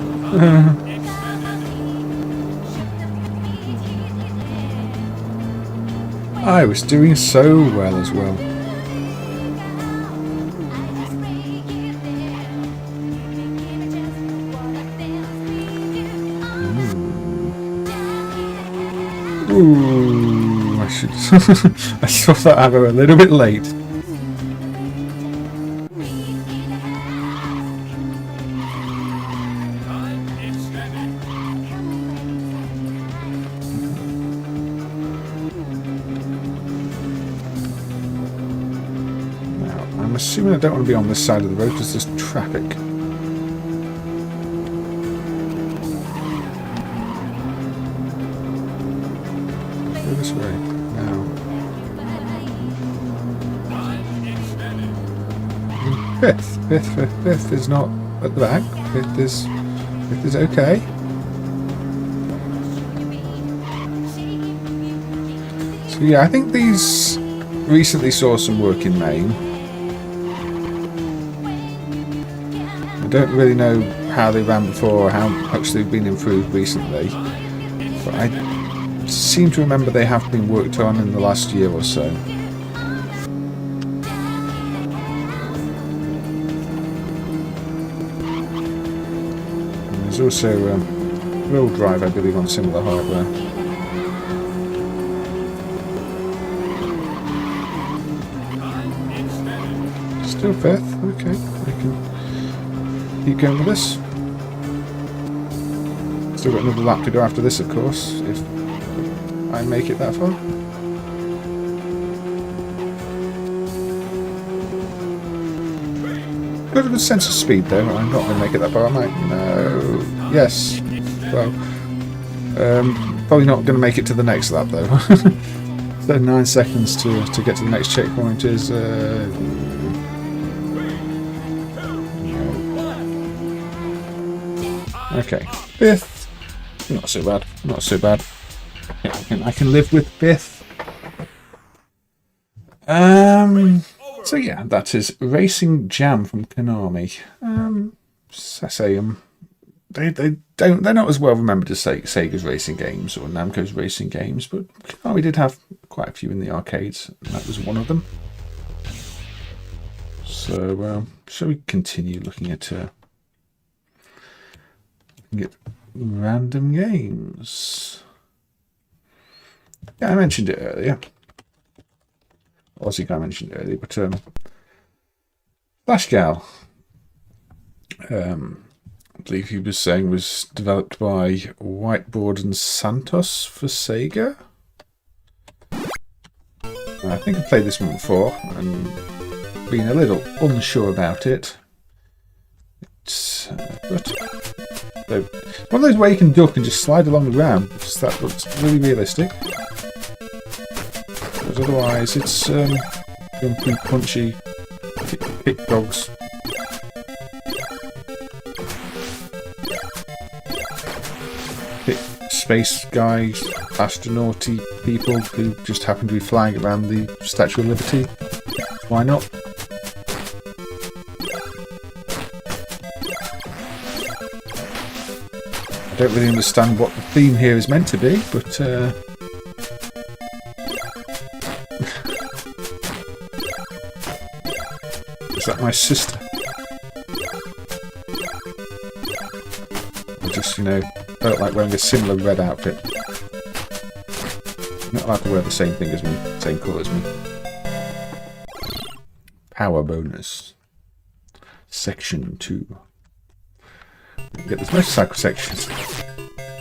I was doing so well as well. Ooh, I should. I saw that arrow a little bit late. I'm assuming I don't want to be on this side of the road because there's traffic. Go this way now. Fifth is not at the back. Fifth is okay. So yeah, I think these recently saw some work in MAME. I don't really know how they ran before or how much they've been improved recently, but I seem to remember they have been worked on in the last year or so. And there's also wheel drive, I believe, on similar hardware. Still fifth, okay. I can keep going with this. Still got another lap to go after this, of course, if I make it that far. Got a good sense of speed though. I'm not going to make it that far, am I? No. Yes. Well, probably not going to make it to the next lap though. So 9 seconds to get to the next checkpoint is. Okay, fifth. Not so bad. Not so bad. Yeah, I can live with fifth. So yeah, that is Racing Jam from Konami. I say they're not as well remembered as Sega's racing games or Namco's racing games, but Konami did have quite a few in the arcades, and that was one of them. So shall we continue looking at random games? Yeah, I mentioned it earlier. I think I mentioned it earlier, but Flashgal, I believe he was saying, was developed by Whiteboard and Santos for Sega. I think I've played this one before and been a little unsure about it. But one of those where you can duck and just slide along the ground, because that looks really realistic. Because otherwise it's jumpy, punchy, kick dogs. Kick space guys, astronauty people who just happen to be flying around the Statue of Liberty. Why not? I don't really understand what the theme here is meant to be, but is that my sister? I just, felt like wearing a similar red outfit. I'm not allowed to wear the same thing as me, same colour as me. Power bonus. Section 2. Get this motorcycle section.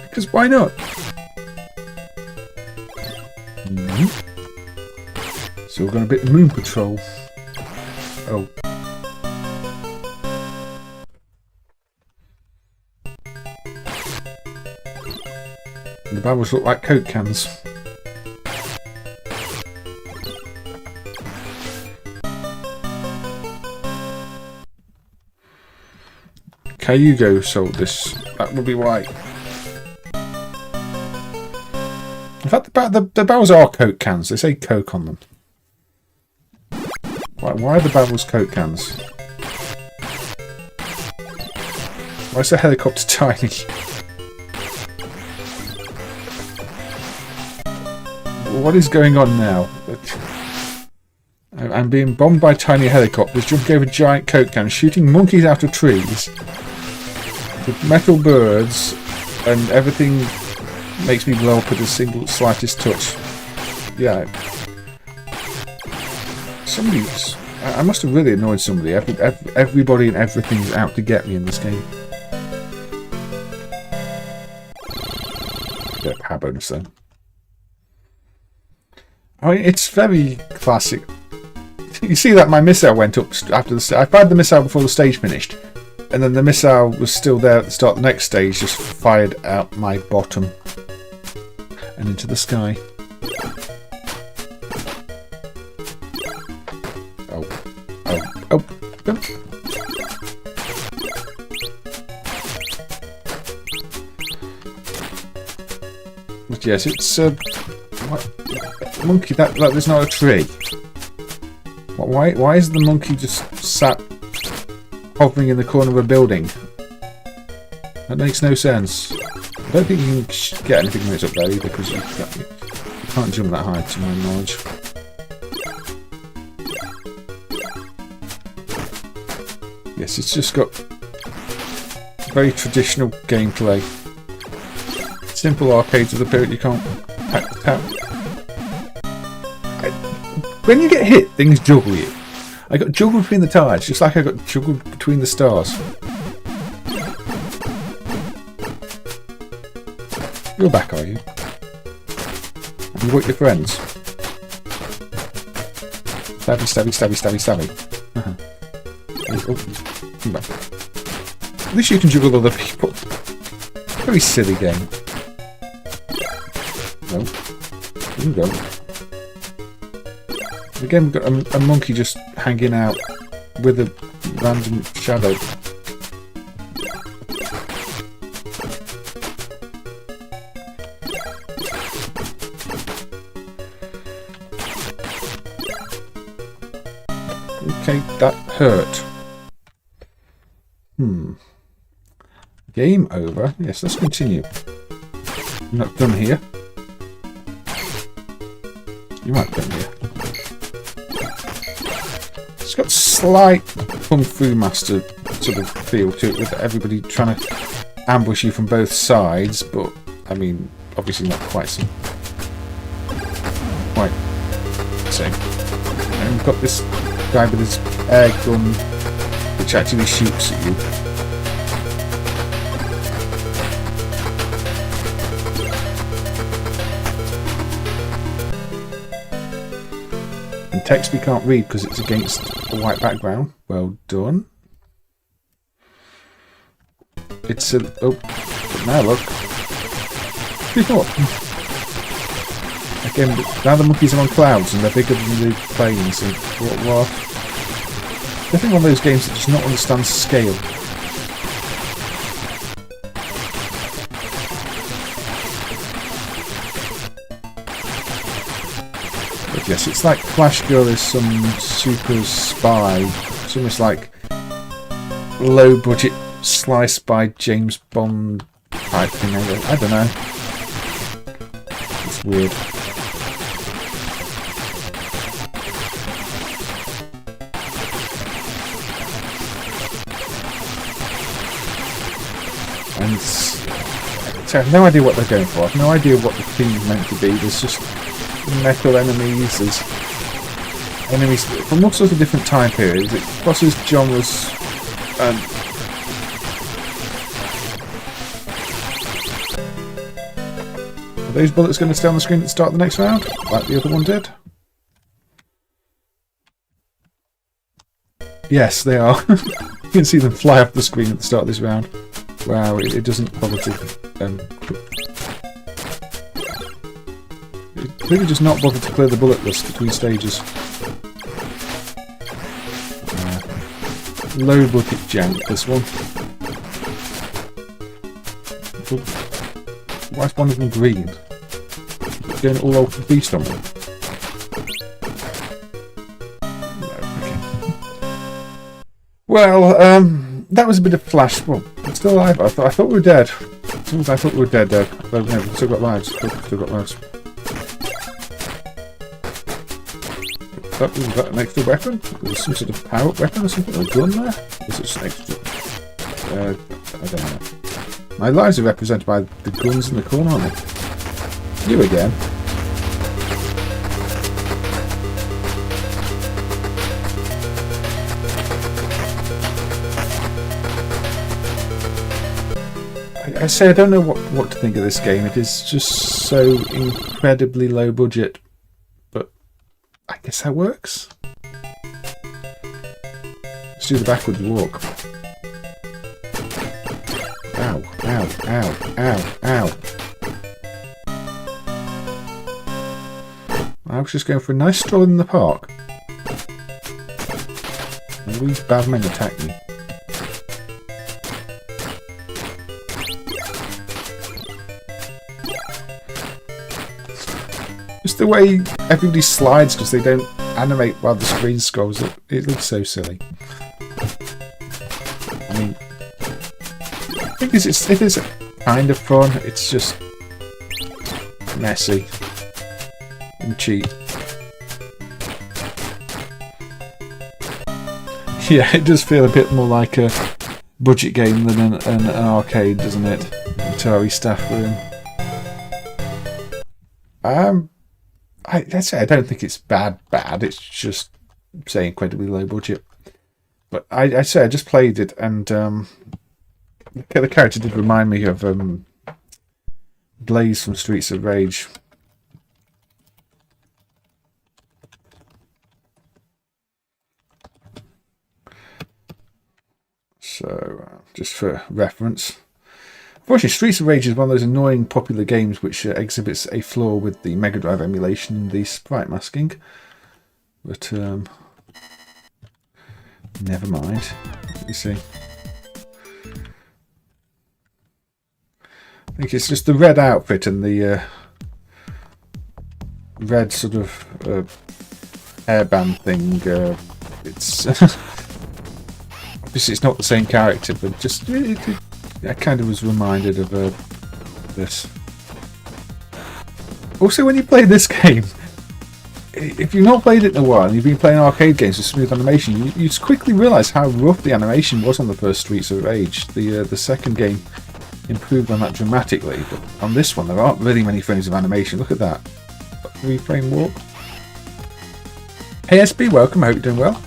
Because why not? So we're going a bit of Moon Patrol. Oh. The barrels look like Coke cans. Daikaiju sold this. That would be why. In fact, the barrels are Coke cans. They say Coke on them. Why are the barrels Coke cans? Why is the helicopter tiny? What is going on now? I'm being bombed by tiny helicopters, jumping over giant Coke cans, shooting monkeys out of trees, with metal birds, and everything makes me blow up at the single slightest touch. Yeah. Somebody's... I must have really annoyed somebody. Everybody and everything's out to get me in this game. Get a power bonus then. I mean, it's very classic. You see that my missile went up after the... I fired the missile before the stage finished. And then the missile was still there at the start of the next stage, just fired out my bottom. And into the sky. Oh. But yes, it's what? Monkey. That there's not a tree. Why is the monkey just sat hovering in the corner of a building? That makes no sense. I don't think you can get anything when it's up there either, because you can't jump that high, to my knowledge. Yes, it's just got very traditional gameplay. Simple arcades of the period you can't hack the tap. When you get hit, things juggle you. I got juggled between the tires, just like I got juggled between the stars. You're back, are you? Have you got your friends? Stabby. Oh, come back. At least you can juggle other people. Very silly game. No. You go. Again, we've got a monkey just hanging out with a random shadow. Okay, that hurt. Game over. Yes, let's continue. I'm not done here. You might be done here. It's got slight Kung Fu Master sort of feel to it, with everybody trying to ambush you from both sides, but I mean, obviously not quite so. Quite the same. And we've got this guy with his air gun, which actually shoots at you. And text we can't read because it's against a white background. Well done. It's a... oh, but now look. What? Again, now the monkeys are on clouds and they're bigger than the planes. And what? Definitely one of those games that does not understand scale. But yes, it's like Flashgal is some super spy. It's almost like low budget slice by James Bond type thing. I don't know. It's weird. And I have no idea what they're going for. I have no idea what the theme's meant to be. There's just metal enemies. There's enemies from all sorts of different time periods. It crosses genres. Are those bullets going to stay on the screen at the start of the next round, like the other one did? Yes, they are. You can see them fly off the screen at the start of this round. Wow, it doesn't bother to... it really does not bother to clear the bullet list between stages. Low budget jank, this one. Why is one of them green? It's going all over the beast on me. No, okay. Well, that was a bit of flash. Well, I'm still alive. I thought we were dead. As soon as I thought we were dead, no, we've still got lives. Still got lives. Oh, we've got an extra weapon? There's some sort of power-up weapon or something, or gun there? Is it just an extra? I don't know. My lives are represented by the guns in the corner, aren't they? You again. I say I don't know what to think of this game. It is just so incredibly low budget. But I guess that works. Let's do the backwards walk. Ow, ow, ow, ow, ow. I was just going for a nice stroll in the park. And these bad men attack me. Just the way everybody slides because they don't animate while the screen scrolls up. It looks so silly. I mean, I think it is kind of fun. It's just messy and cheap. Yeah, it does feel a bit more like a budget game than an arcade, doesn't it? Atari staff room. I'd say I don't think it's bad. It's just, say, incredibly low budget. But I say I just played it, and the character did remind me of Blaze from Streets of Rage. So, just for reference. Unfortunately, Streets of Rage is one of those annoying popular games which exhibits a flaw with the Mega Drive emulation and the sprite masking. But, never mind. Let me see. I think it's just the red outfit and the red sort of hairband thing. It's obviously it's not the same character, but just I kind of was reminded of this. Also, when you play this game, if you've not played it in a while and you've been playing arcade games with smooth animation, you just quickly realise how rough the animation was on the first Streets of Rage. The second game improved on that dramatically, but on this one there aren't really many frames of animation. Look at that. 3-frame warp. Hey SB, welcome, I hope you're doing well.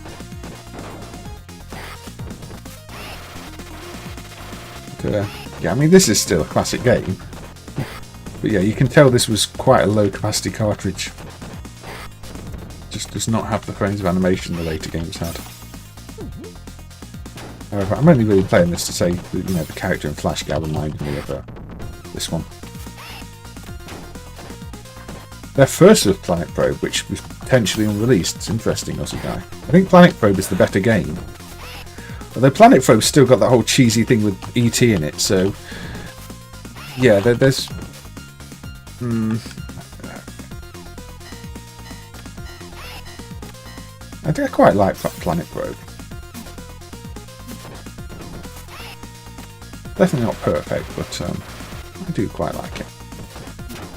Yeah, I mean this is still a classic game. But yeah, you can tell this was quite a low capacity cartridge. Just does not have the frames of animation the later games had. However, I'm only really playing this to say that, you know, the character in Flashgal reminded me of this one. Their first was Planet Probe, which was potentially unreleased. It's interesting, Aussie guy. I think Planet Probe is the better game. Although Planet Probe's still got that whole cheesy thing with E.T. in it, so yeah, there's I think I quite like Planet Probe. Definitely not perfect, but I do quite like it.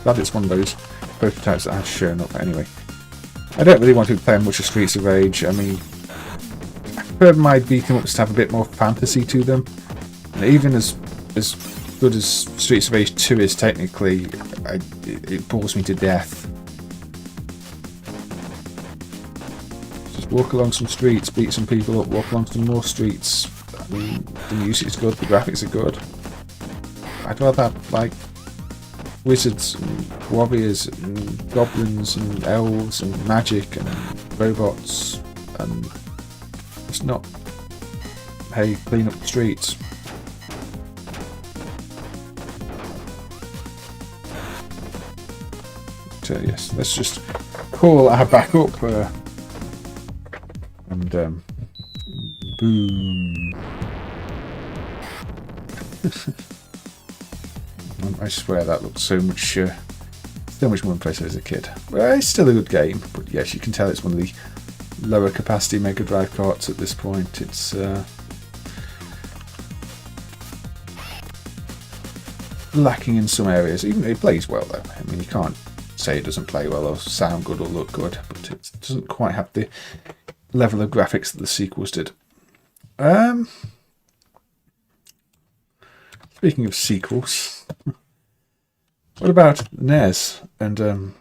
Glad it's one of those prototypes that has shown up anyway. I don't really want to play much of Streets of Rage. I mean, I prefer my beat-em-ups to have a bit more fantasy to them. And even as good as Streets of Rage 2 is technically, it bores me to death. Just walk along some streets, beat some people up, walk along some more streets. I mean, the music's good, the graphics are good. I'd rather have, like, wizards and warriors and goblins and elves and magic and robots and it's not, hey, clean up the streets. So yes, let's just call our backup and boom. I swear that looked so much more impressive as a kid. Well, it's still a good game, but yes, you can tell it's one of the lower capacity Mega Drive carts at this point. It's lacking in some areas, even though it plays well though. I mean, you can't say it doesn't play well or sound good or look good, but it doesn't quite have the level of graphics that the sequels did. Speaking of sequels, what about NES and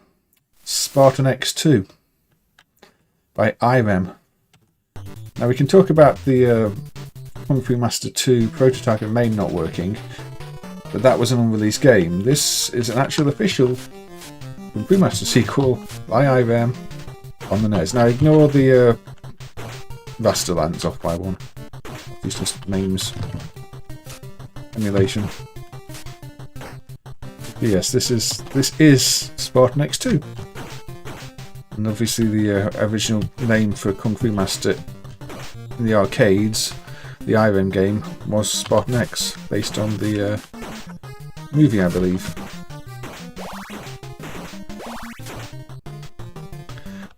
Spartan X2 by IREM? Now we can talk about the Kung Fu Master 2 prototype and MAME not working, but that was an unreleased game. This is an actual official Kung Fu Master sequel by IREM on the NES. Now ignore the Rasterlands off by one. These just names. Emulation. Yes, this is Spartan X2, and obviously the original name for Kung Fu Master in the arcades, the IREM game, was Spartan X, based on the movie, I believe.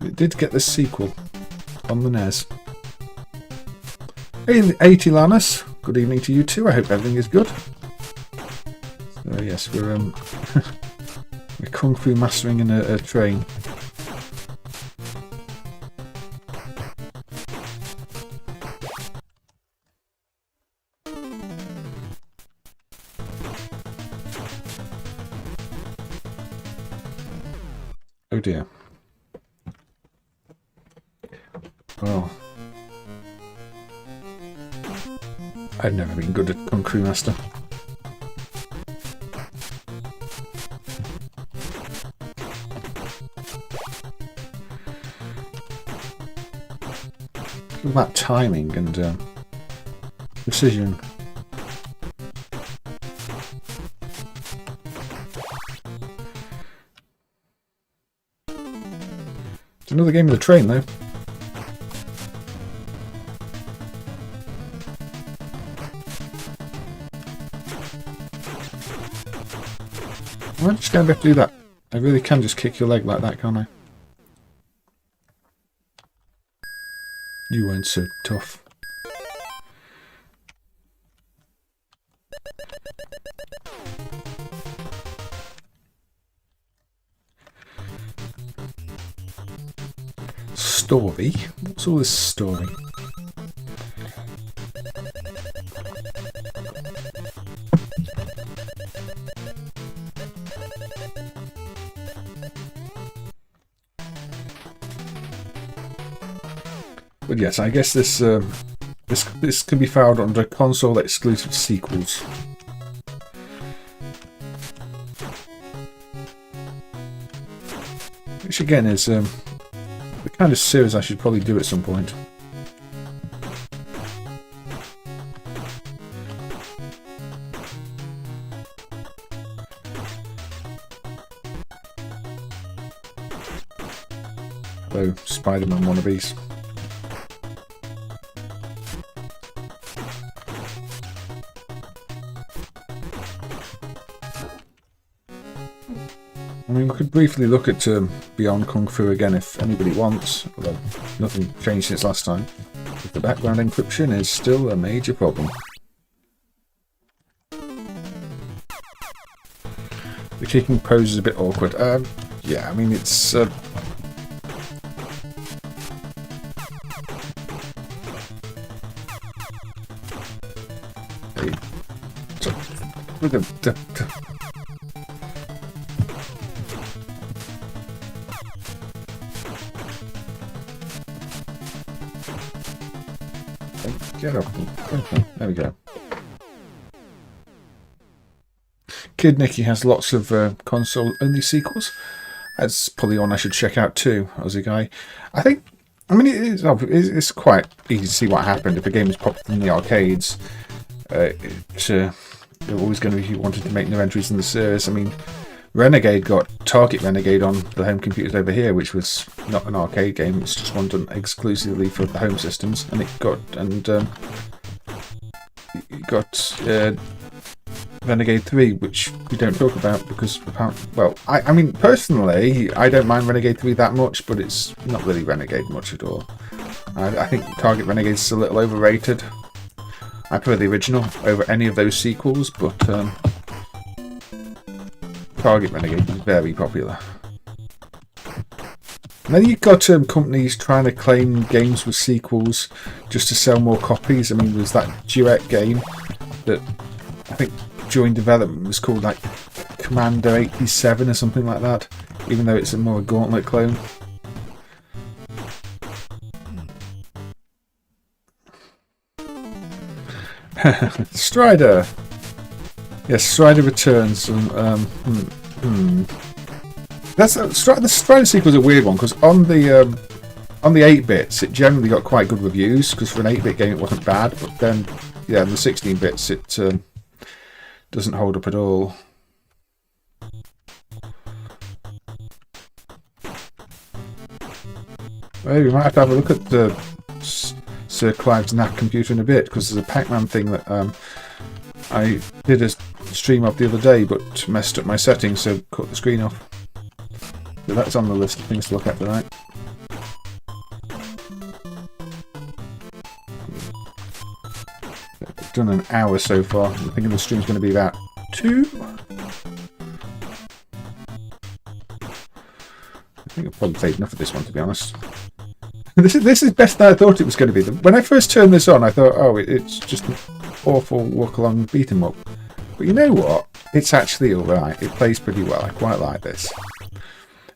It did get the sequel on the NES. Hey, Tilanus. Good evening to you too. I hope everything is good. So yes, we're we're Kung Fu mastering in a train. Oh dear. Well, I've never been good at Kung Fu Master. It's all about timing and precision. It's another game of the train, though. I'm just going to have to do that. I really can just kick your leg like that, can't I? You weren't so tough. Story? What's all this story? But yes, I guess this can be filed under console exclusive sequels. Which again is the kind of series I should probably do at some point. Hello, Spider-Man wannabes. I mean, we could briefly look at Beyond Kung Fu again if anybody wants, although nothing changed since last time. But the background encryption is still a major problem. The kicking pose is a bit awkward. Yeah, I mean, it's... Get up. There we go. Kid Nicky has lots of console-only sequels. That's probably one I should check out too, as a guy. I mean, it's quite easy to see what happened. If a game is popular in the arcades, they're always going to be wanting to make new entries in the series. I mean, Renegade got Target Renegade on the home computers over here, which was not an arcade game. It's just one done exclusively for the home systems, and it got Renegade 3, which we don't talk about because, well, I mean, personally, I don't mind Renegade 3 that much, but it's not really Renegade much at all. I think Target Renegade's a little overrated. I prefer the original over any of those sequels, but Target Renegade is very popular. And then you've got companies trying to claim games with sequels just to sell more copies. I mean, there's that Duet game that I think during development was called like Commander 87 or something like that, even though it's a more Gauntlet clone. Strider. Yes, Strider returns. That's the Strider sequel is a weird one because on the 8-bits it generally got quite good reviews because for an 8-bit game it wasn't bad, but then yeah, in the 16-bits it doesn't hold up at all. Maybe we might have to have a look at the Sir Clive's NAC computer in a bit because there's a Pac-Man thing that I did a stream of the other day but messed up my settings, so cut the screen off. So that's on the list of things to look at tonight. I've done an hour so far. I'm thinking the stream's going to be about 2. I think I've probably played enough of this one, to be honest. This is best than I thought it was going to be. When I first turned this on, I thought, oh, it's just an awful walk-along beat 'em up. But you know what? It's actually alright. It plays pretty well. I quite like this.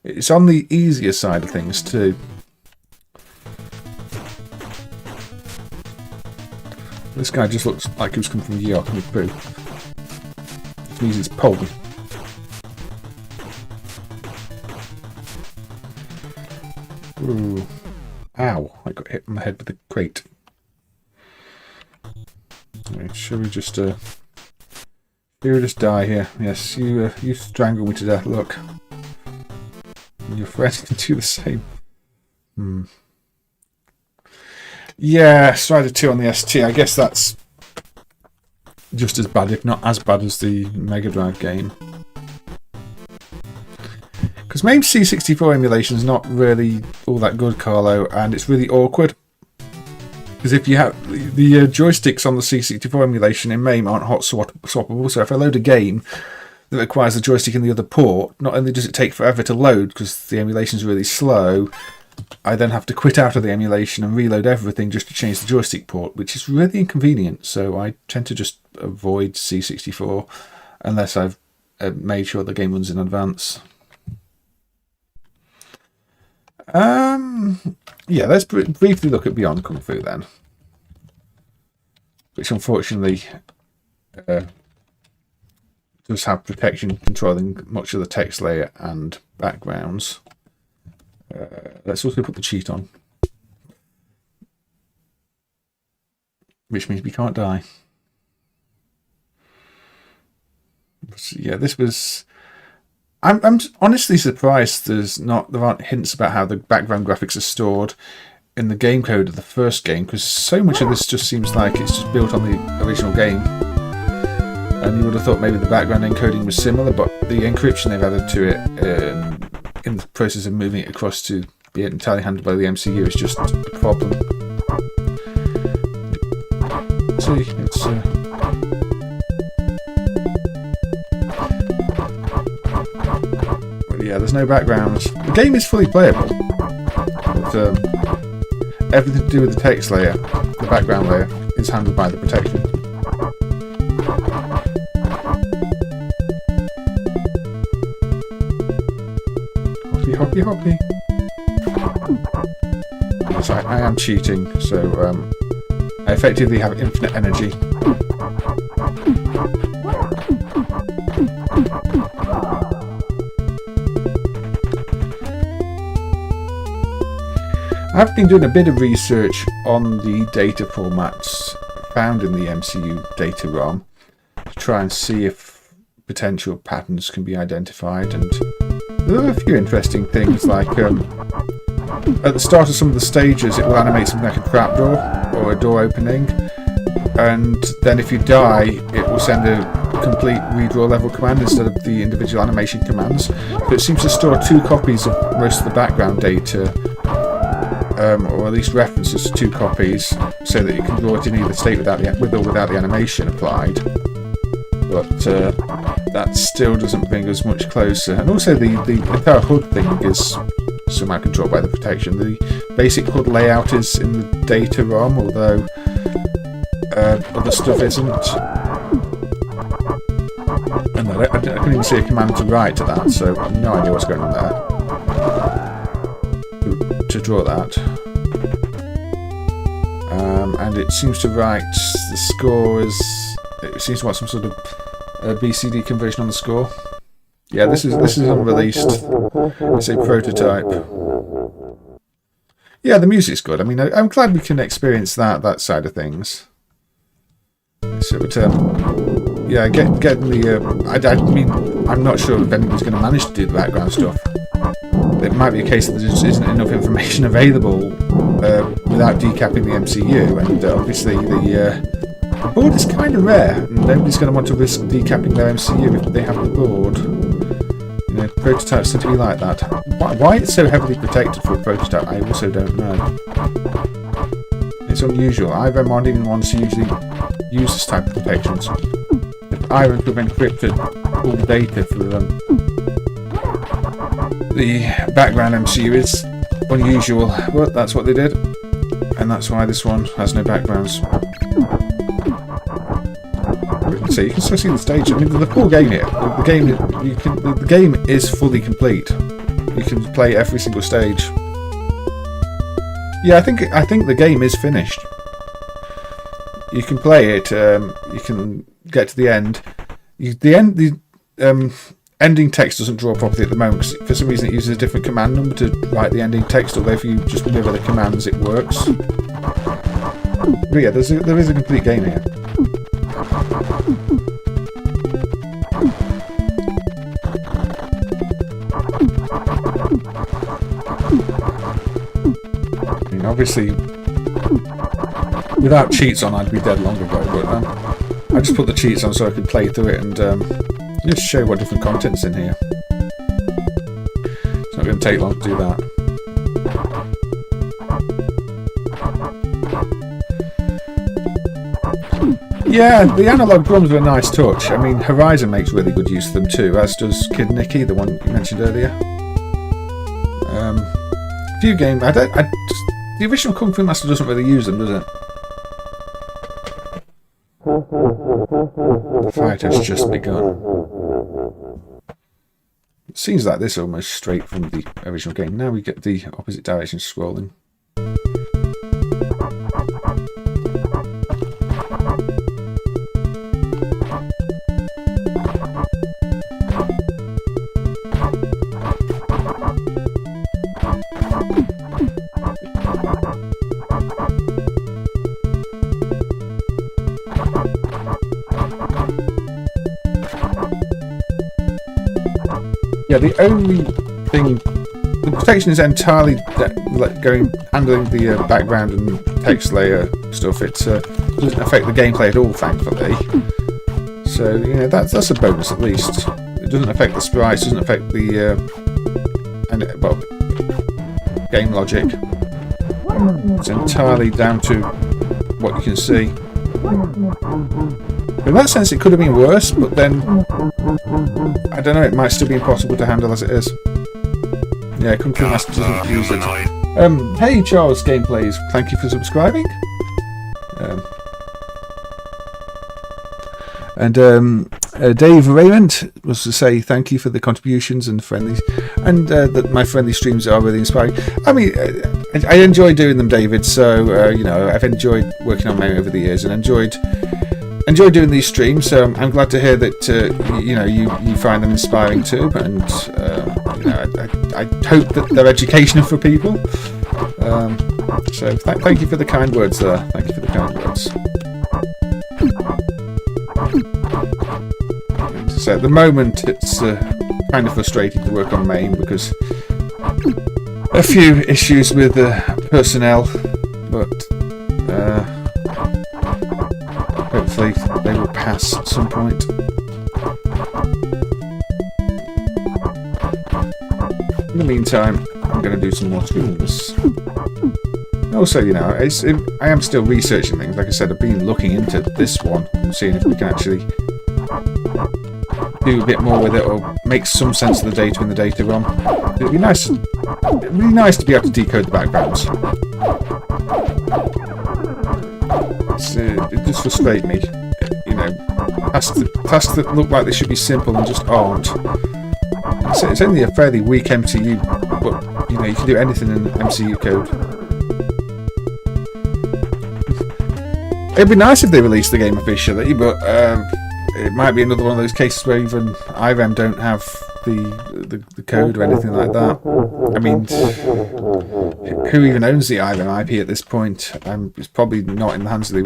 It's on the easier side of things too. This guy just looks like he was coming from New York with poo. Which means it's pole. Ooh. Ow. I got hit on the head with a crate. Right, shall we just die here? Yes, you strangle me to death, look. And your friends can do the same. Yeah, Strider 2 on the ST. I guess that's just as bad, if not as bad as the Mega Drive game. Because MAME C64 emulation is not really all that good, Carlo, and it's really awkward. Because if you have the joysticks on the C64 emulation in MAME aren't hot swappable, so if I load a game that requires the joystick in the other port, not only does it take forever to load because the emulation is really slow, I then have to quit out of the emulation and reload everything just to change the joystick port, which is really inconvenient. So I tend to just avoid C64 unless I've made sure the game runs in advance. Yeah, let's briefly look at Beyond Kung Fu then, which unfortunately does have protection controlling much of the text layer and backgrounds. Let's also put the cheat on, which means we can't die. So, yeah, this was. I'm honestly surprised there aren't hints about how the background graphics are stored in the game code of the first game, because so much of this just seems like it's just built on the original game. And you would have thought maybe the background encoding was similar, but the encryption they've added to it in the process of moving it across to be entirely handled by the MCU is just a problem. Let's see, it's yeah, there's no backgrounds. The game is fully playable, but everything to do with the text layer, the background layer, is handled by the protection. Hoppy hoppy. Yes, I am cheating, so I effectively have infinite energy. I've been doing a bit of research on the data formats found in the MCU data ROM to try and see if potential patterns can be identified, and there are a few interesting things, like at the start of some of the stages it will animate something like a trapdoor or a door opening, and then if you die it will send a complete redraw level command instead of the individual animation commands. But it seems to store 2 copies of most of the background data, or at least references to 2 copies, so that you can draw it in either state with or without the animation applied. But that still doesn't bring us much closer. And also the entire HUD thing is somehow controlled by the protection. The basic HUD layout is in the data ROM, although other stuff isn't. And I can't even see a command to write to that, so I have no idea what's going on there to draw that. And it seems to write the score as it seems to want some sort of BCD conversion on the score. Yeah, this is unreleased. It's a prototype. Yeah, the music's good. I mean, I'm glad we can experience that side of things. So, but yeah, getting the. I mean, I'm not sure if anybody's going to manage to do the background stuff. It might be a case that there just isn't enough information available without decapping the MCU, and obviously the board is kind of rare, and nobody's going to want to risk decapping their MCU if they have the board. You know, prototypes tend to be like that. Why it's so heavily protected for a prototype, I also don't know. It's unusual. IRM modding ones usually use this type of protections. If IRM could have encrypted all the data for the background MCU is unusual, but that's what they did, and that's why this one has no backgrounds. So you can still see the stage. I mean, the full game here. The game is fully complete. You can play every single stage. Yeah, I think the game is finished. You can play it. You can get to the end. The ending text doesn't draw properly at the moment because for some reason it uses a different command number to write the ending text. Although if you just mirror the commands, it works. But yeah, there is a complete game here. I mean, obviously, without cheats on, I'd be dead long ago. But I just put the cheats on so I could play through it and just show what different content's in here. It's not going to take long to do that. Yeah, the analog drums are a nice touch. I mean, Horizon makes really good use of them too, as does Kid Nicky, the one you mentioned earlier. Few games, the original Kung Fu Master doesn't really use them, does it? The fight has just begun. Scenes like this are almost straight from the original game. Now we get the opposite direction scrolling. Yeah, the only thing, the protection is entirely handling the background and text layer stuff. It doesn't affect the gameplay at all, thankfully. So you know that's a bonus at least. It doesn't affect the sprites, doesn't affect the game logic. It's entirely down to what you can see. In that sense, it could have been worse, but then I don't know. It might still be impossible to handle as it is. Yeah, Kung Fu Master doesn't use it. Hey, Charles Gameplays, thank you for subscribing. Dave Raymond was to say thank you for the contributions and friendlies, and that my friendly streams are really inspiring. I mean, I enjoy doing them, David. So you know, I've enjoyed working on MAME over the years and enjoyed doing these streams. So I'm glad to hear that you know you find them inspiring too, and you know, I hope that they're educational for people. So thank you for the kind words there. Thank you for the kind words. So at the moment it's kind of frustrating to work on MAME because a few issues with personnel, but hopefully they will pass at some point. In the meantime, I'm going to do some more streams. Also, you know, I am still researching things. Like I said, I've been looking into this one and seeing if we can actually do a bit more with it or make some sense of the data in the data ROM. It'd be nice, really nice to be able to decode the backgrounds. It does frustrate me, you know, tasks that look like they should be simple and just aren't. It's only a fairly weak MCU, but you know, you can do anything in MCU code. It'd be nice if they released the game officially, but it might be another one of those cases where even IREM don't have the code or anything like that. I mean, who even owns the IREM IP at this point? It's probably not in the hands of the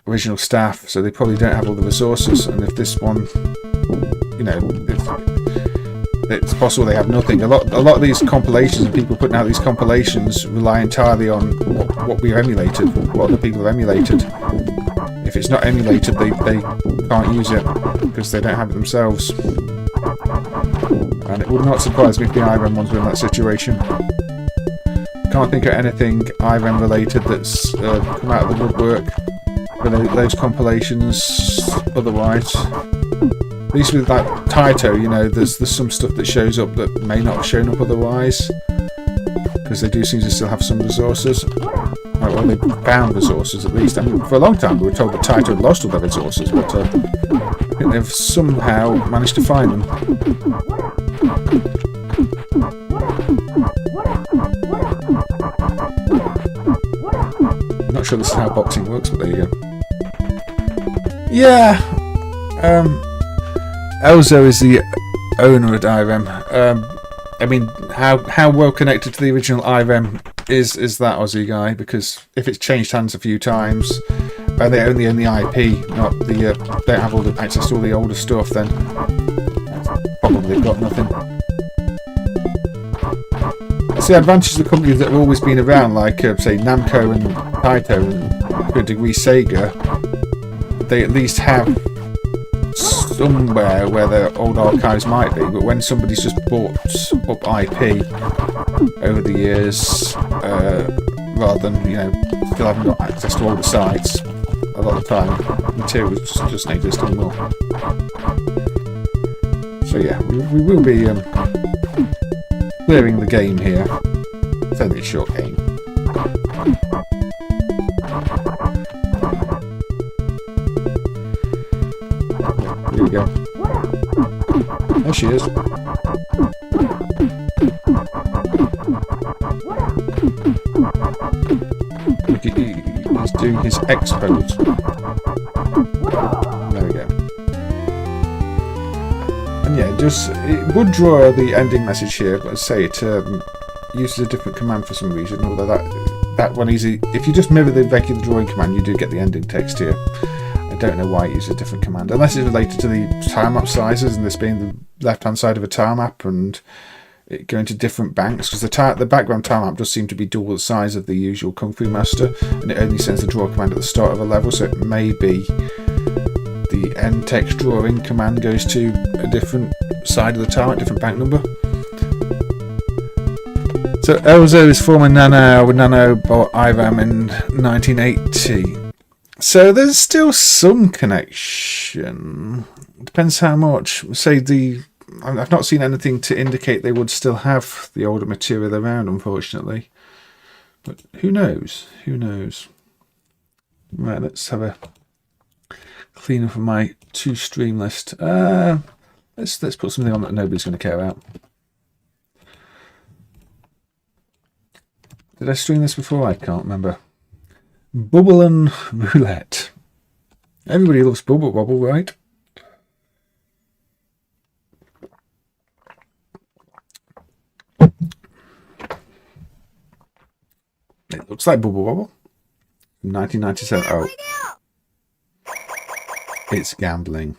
original staff, so they probably don't have all the resources. And if this one, you know, it's possible they have nothing. A lot of these compilations and people putting out these compilations rely entirely on what we've emulated, what other people have emulated. If it's not emulated, they can't use it because they don't have it themselves. And it would not surprise me if the IREM ones were in that situation. Can't think of anything IREM related that's come out of the woodwork for those compilations otherwise. At least with like Taito, you know, there's some stuff that shows up that may not have shown up otherwise, because they do seem to still have some resources. Well, they found resources at least. I mean, for a long time we were told that Taito had lost all their resources, but I think they've somehow managed to find them. I'm not sure this is how boxing works, but there you go. Yeah. Elzo is the owner at IREM. I mean, how well connected to the original IREM is that Aussie guy? Because if it's changed hands a few times, and they only own the IP, not the don't have all the access to all the older stuff, then probably got nothing. It's the advantage of the companies that have always been around, like say Namco and Taito, and to a degree Sega. They at least have somewhere where their old archives might be, but when somebody's just bought up IP over the years, rather than, you know, still haven't got access to all the sites, a lot of the time materials just don't exist anymore. So yeah, we will be clearing the game here. It's only a short game. Here we go. There she is. He's doing his X pose. There we go. And yeah, it would draw the ending message here, but I say it uses a different command for some reason. Although that one easy. If you just mirror the regular drawing command, you do get the ending text here. I don't know why it uses a different command, unless it's related to the tile map sizes, and this being the left-hand side of a tile map, and it going to different banks, because the background tile map does seem to be double the size of the usual Kung Fu Master, and it only sends the draw command at the start of a level, so it may be the end text drawing command goes to a different side of the tile, a different bank number. So Elzo is former Nano bought IRAM in 1980. So there's still some connection. Depends how much. Say I've not seen anything to indicate they would still have the older material around, unfortunately. But who knows? Who knows? Right, let's have a clean up of my to-stream list. Let's put something on that nobody's going to care about. Did I stream this before? I can't remember. Bubble and Roulette. Everybody loves Bubble Bobble, right? It looks like Bubble Bobble. 1997. Oh. It's gambling.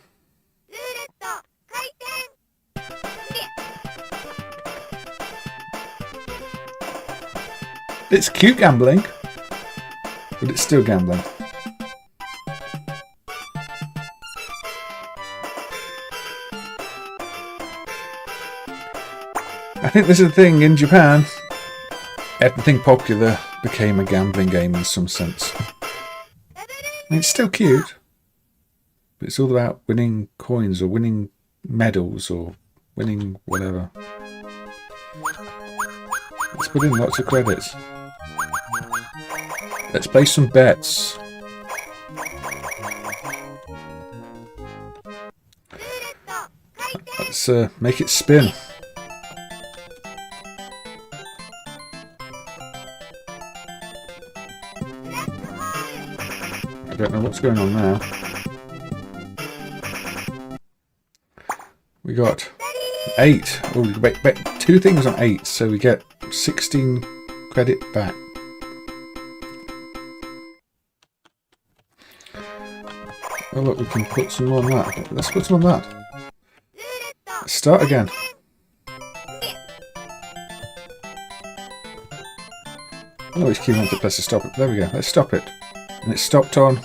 It's cute gambling, but it's still gambling. I think this is the thing in Japan. Everything popular became a gambling game in some sense. And it's still cute, but it's all about winning coins or winning medals or winning whatever. Let's put in lots of credits. Let's place some bets. Let's make it spin. I don't know what's going on now. We got 8. Oh, we bet 2 things on 8, so we get 16 credit back. Oh look, we can put some more on that. Let's put some on that. Let's start again. Oh, which key to press to stop it. There we go. Let's stop it. And it stopped on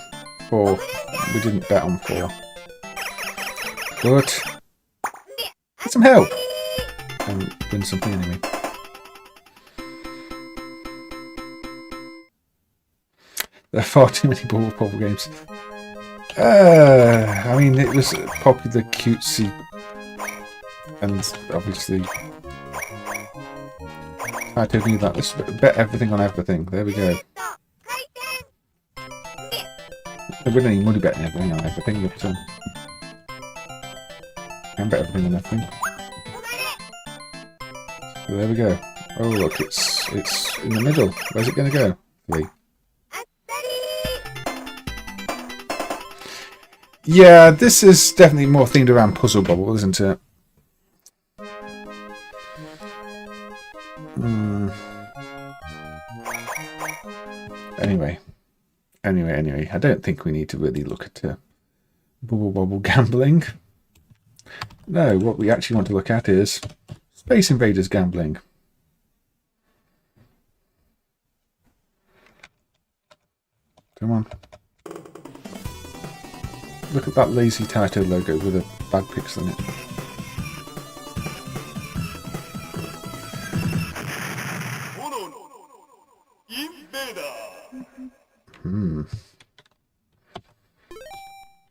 4. We didn't bet on 4. But get some help and win something anyway. There are far too many bubble games. I mean, it was popular, cutesy, and obviously I don't need that. Let's bet everything on everything. There we go. We're winning money betting everything on everything. But, and bet everything on everything. So there we go. Oh look, it's in the middle. Where's it going to go? 3. Yeah, this is definitely more themed around Puzzle Bobble, isn't it? Anyway, I don't think we need to really look at Bubble Bobble gambling. No, what we actually want to look at is Space Invaders gambling. Come on. Look at that lazy Taito logo with a bad pixel in it.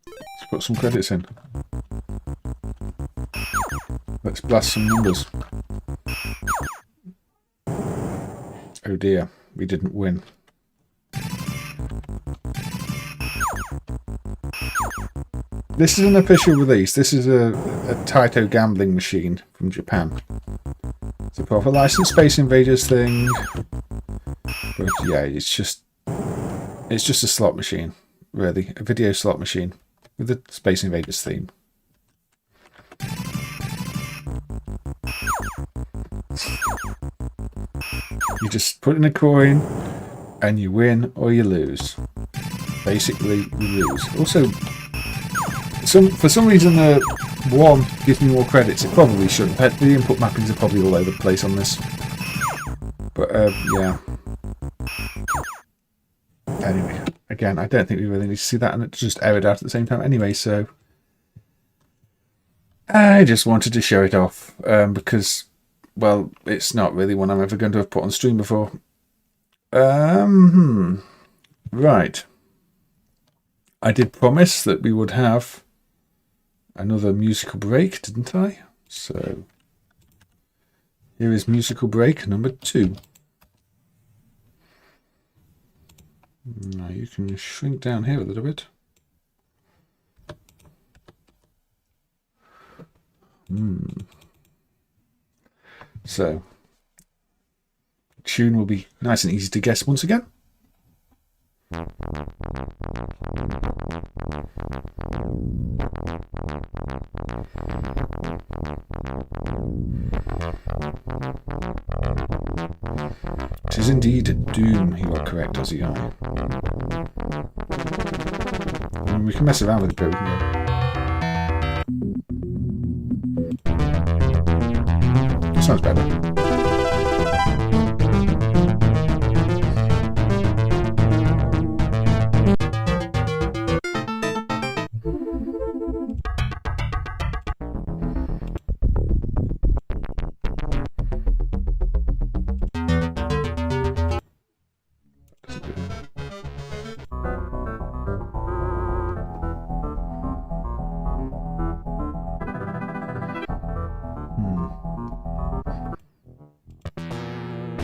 Let's put some credits in. Let's blast some numbers. Oh dear, we didn't win. This is an official release. This is a Taito gambling machine from Japan. It's a proper licensed Space Invaders thing. But yeah, it's just a slot machine, really. A video slot machine with a Space Invaders theme. You just put in a coin and you win or you lose. Basically, you lose. Also, for some reason, 1 gives me more credits. It probably shouldn't. The input mappings are probably all over the place on this. But, yeah. Anyway, again, I don't think we really need to see that, and it just aired out at the same time anyway, so I just wanted to show it off, because, well, it's not really one I'm ever going to have put on stream before. Right. I did promise that we would have another musical break, didn't I? So here is musical break number 2. Now you can shrink down here a little bit. So tune will be nice and easy to guess once again. It is indeed Doom, you are correct, Ozzy Eye. I mean, we can mess around with it, but we can go. That sounds better.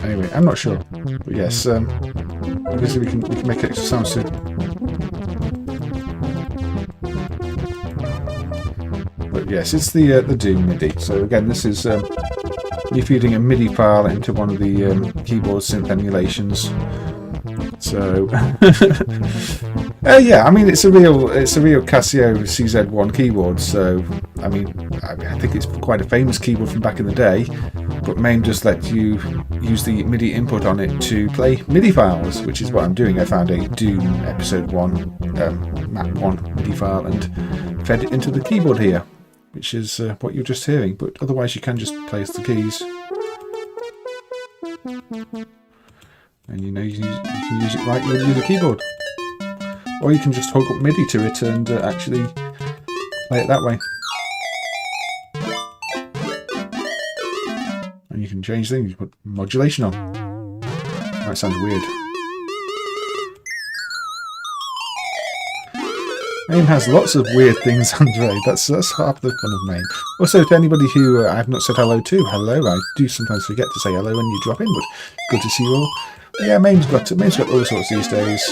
Anyway, I'm not sure. But yes, obviously we can make extra sounds too. But yes, it's the Doom MIDI. So again, this is me feeding a MIDI file into one of the keyboard synth emulations. So yeah, I mean it's a real Casio CZ-1 keyboard. So I mean I think it's quite a famous keyboard from back in the day. But MAME just lets you use the MIDI input on it to play MIDI files, which is what I'm doing. I found a Doom Episode 1 Map 1 MIDI file and fed it into the keyboard here, which is what you're just hearing. But otherwise you can just place the keys. And you know you can use it right with the keyboard. Or you can just hook up MIDI to it and actually play it that way. And you can change things, you put modulation on. That sounds weird. MAME has lots of weird things, Andre. That's half the fun of MAME. Also, to anybody who I have not said hello to, hello. I do sometimes forget to say hello when you drop in, but good to see you all. Yeah, MAME's got all sorts these days.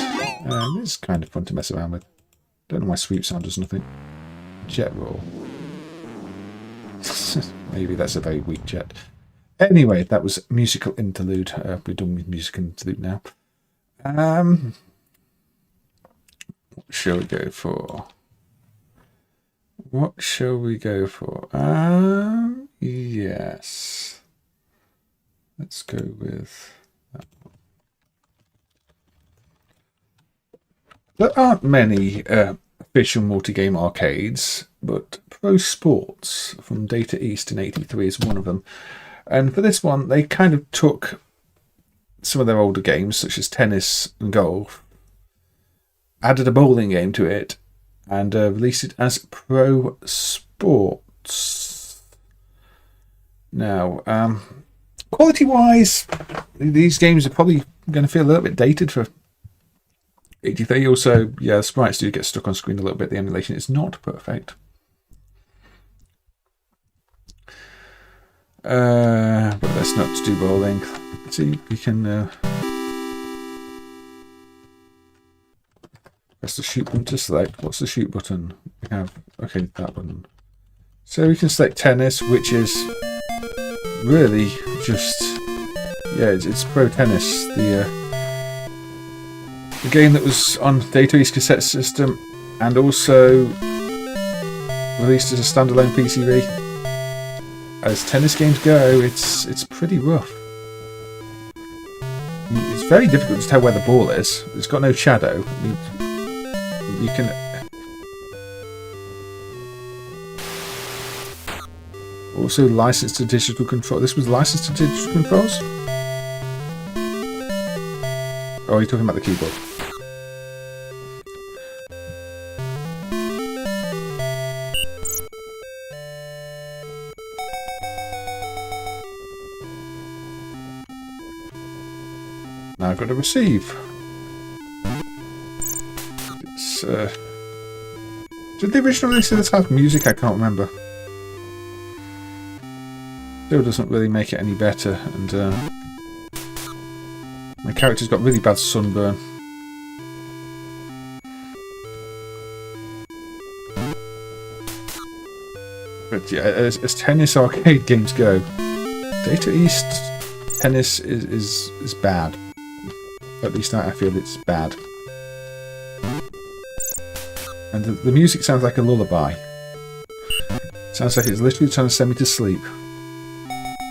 It's kind of fun to mess around with. Don't know why sweep sound does nothing. Jet roll. Maybe that's a very weak jet. Anyway, that was musical interlude. We're done with musical interlude now. What shall we go for? What shall we go for? Yes. Let's go with that one. There aren't many official multi-game arcades, but Pro Sports from Data East in '83 is one of them. And for this one, they kind of took some of their older games, such as tennis and golf, added a bowling game to it, and released it as Pro Sports. Now, quality-wise, these games are probably going to feel a little bit dated for '83. Also, yeah, the sprites do get stuck on screen a little bit. The emulation is not perfect. But let's not do bowling. Let's see, we can press the shoot button to select. What's the shoot button? We have, okay, that button. So we can select tennis, which is really just, yeah, it's Pro Tennis, the game that was on Data East cassette system and also released as a standalone PCB. As tennis games go, it's pretty rough. It's very difficult to tell where the ball is. It's got no shadow. You can... Also licensed to digital control. This was licensed to digital controls? Oh, are you talking about the keyboard? Now I've got to receive. It's did the original release of this have music? I can't remember. Still doesn't really make it any better, and my character's got really bad sunburn. But yeah, as tennis arcade games go, Data East tennis is bad. At least I feel it's bad. And the music sounds like a lullaby. Sounds like it's literally trying to send me to sleep.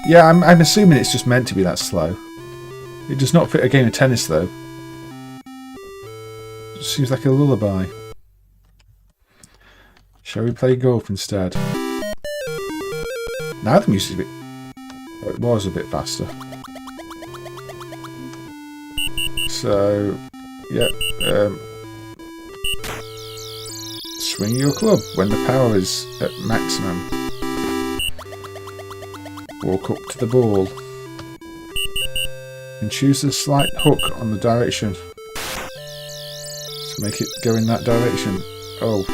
Yeah, I'm assuming it's just meant to be that slow. It does not fit a game of tennis, though. It just seems like a lullaby. Shall we play golf instead? Now the music's a bit... Oh, it was a bit faster. So, yeah. Swing your club when the power is at maximum. Walk up to the ball. And choose the slight hook on the direction. to make it go in that direction. Oh,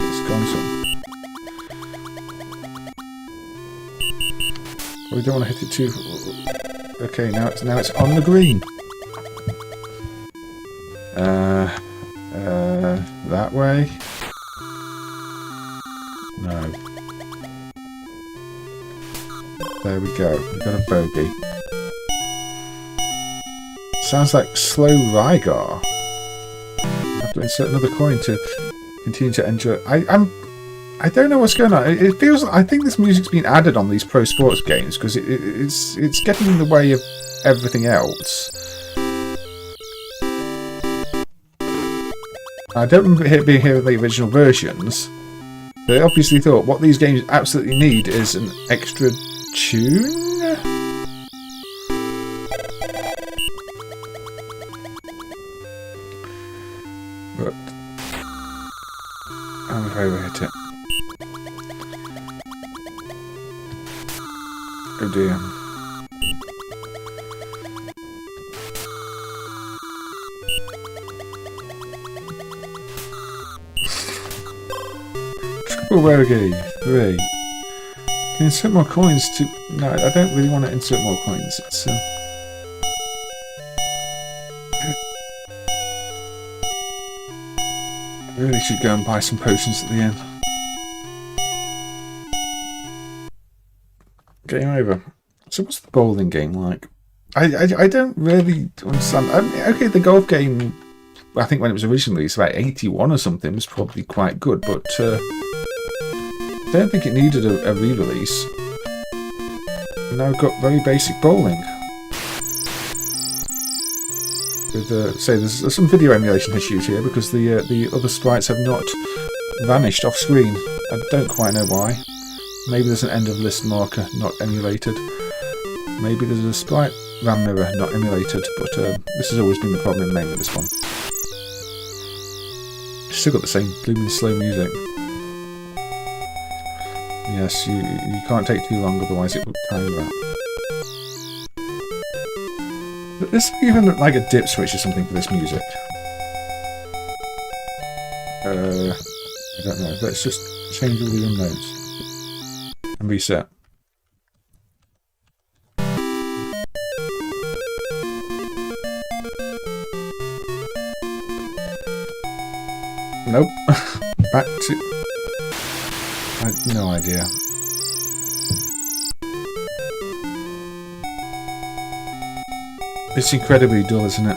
it's gone some. We don't want to hit it too. Okay, now it's on the green. That way. No. There we go. We got a bogey. Sounds like slow Rygar. I have to insert another coin to continue to enjoy. I don't know what's going on. It feels. I think this music's been added on these pro sports games because it's getting in the way of everything else. I don't remember it being here in the original versions. They obviously thought what these games absolutely need is an extra tune. But I'm afraid we hit it. Oh dear. Triple bogey. 3. Can insert more coins to... No, I don't really want to insert more coins. It's... I really should go and buy some potions at the end. Game over. So what's the bowling game like? I don't really understand. I mean, okay, the golf game, I think when it was originally released, about 81 or something, was probably quite good, but I don't think it needed a re-release. Now we've got very basic bowling. With, say, there's some video emulation issues here because the other sprites have not vanished off screen. I don't quite know why. Maybe there's an end of list marker not emulated. Maybe there's a sprite RAM mirror not emulated, but this has always been the problem in MAME with this one. Still got the same blooming slow music. Yes, you can't take too long, otherwise it will tire you out. But this even look like a dip switch or something for this music. I don't know. Let's just change all the unknowns and reset. Nope. Back to... I had no idea. It's incredibly dull, isn't it?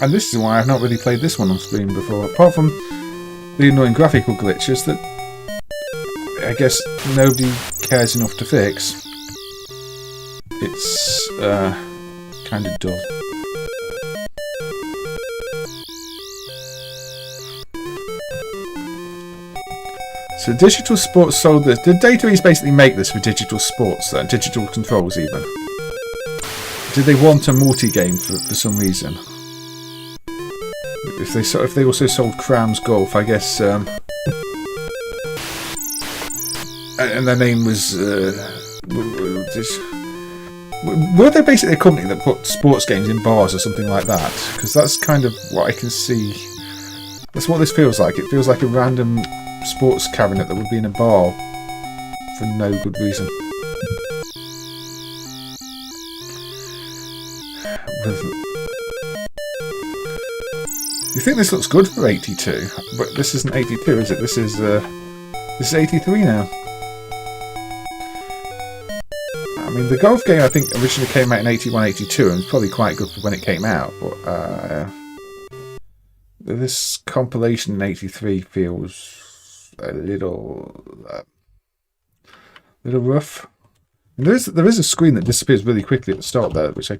And this is why I've not really played this one on screen before, apart from the annoying graphical glitches that I guess nobody cares enough to fix. It's kind of dull. So Digital Sports sold this. Did Data East basically make this for Digital Sports then? Digital Controls even? Did they want a multi-game for some reason? If they also sold Crams Golf, I guess, and their name was, were they basically a company that put sports games in bars or something like that? Because that's kind of what I can see. That's what this feels like. It feels like a random sports cabinet that would be in a bar for no good reason. You think this looks good for 82, but this isn't 82, is it? This is 83 now. I mean, the golf game I think originally came out in 81, 82, and was probably quite good for when it came out, but this compilation in 83 feels a little rough. And there is a screen that disappears really quickly at the start there, which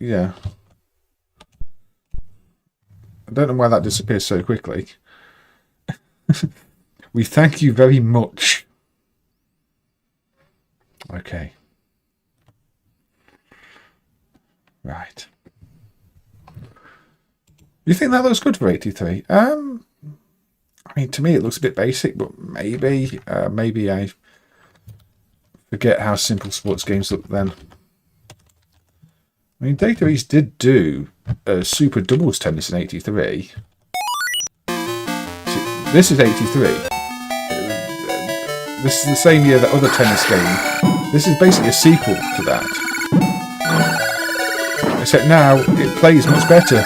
yeah. I don't know why that disappears so quickly. We thank you very much. Okay. Right. You think that looks good for 83? I mean, to me it looks a bit basic, but maybe I forget how simple sports games look then. I mean, Daikaiju did do Super Doubles Tennis in '83. This is '83. This is the same year that other tennis game. This is basically a sequel to that. Except now it plays much better.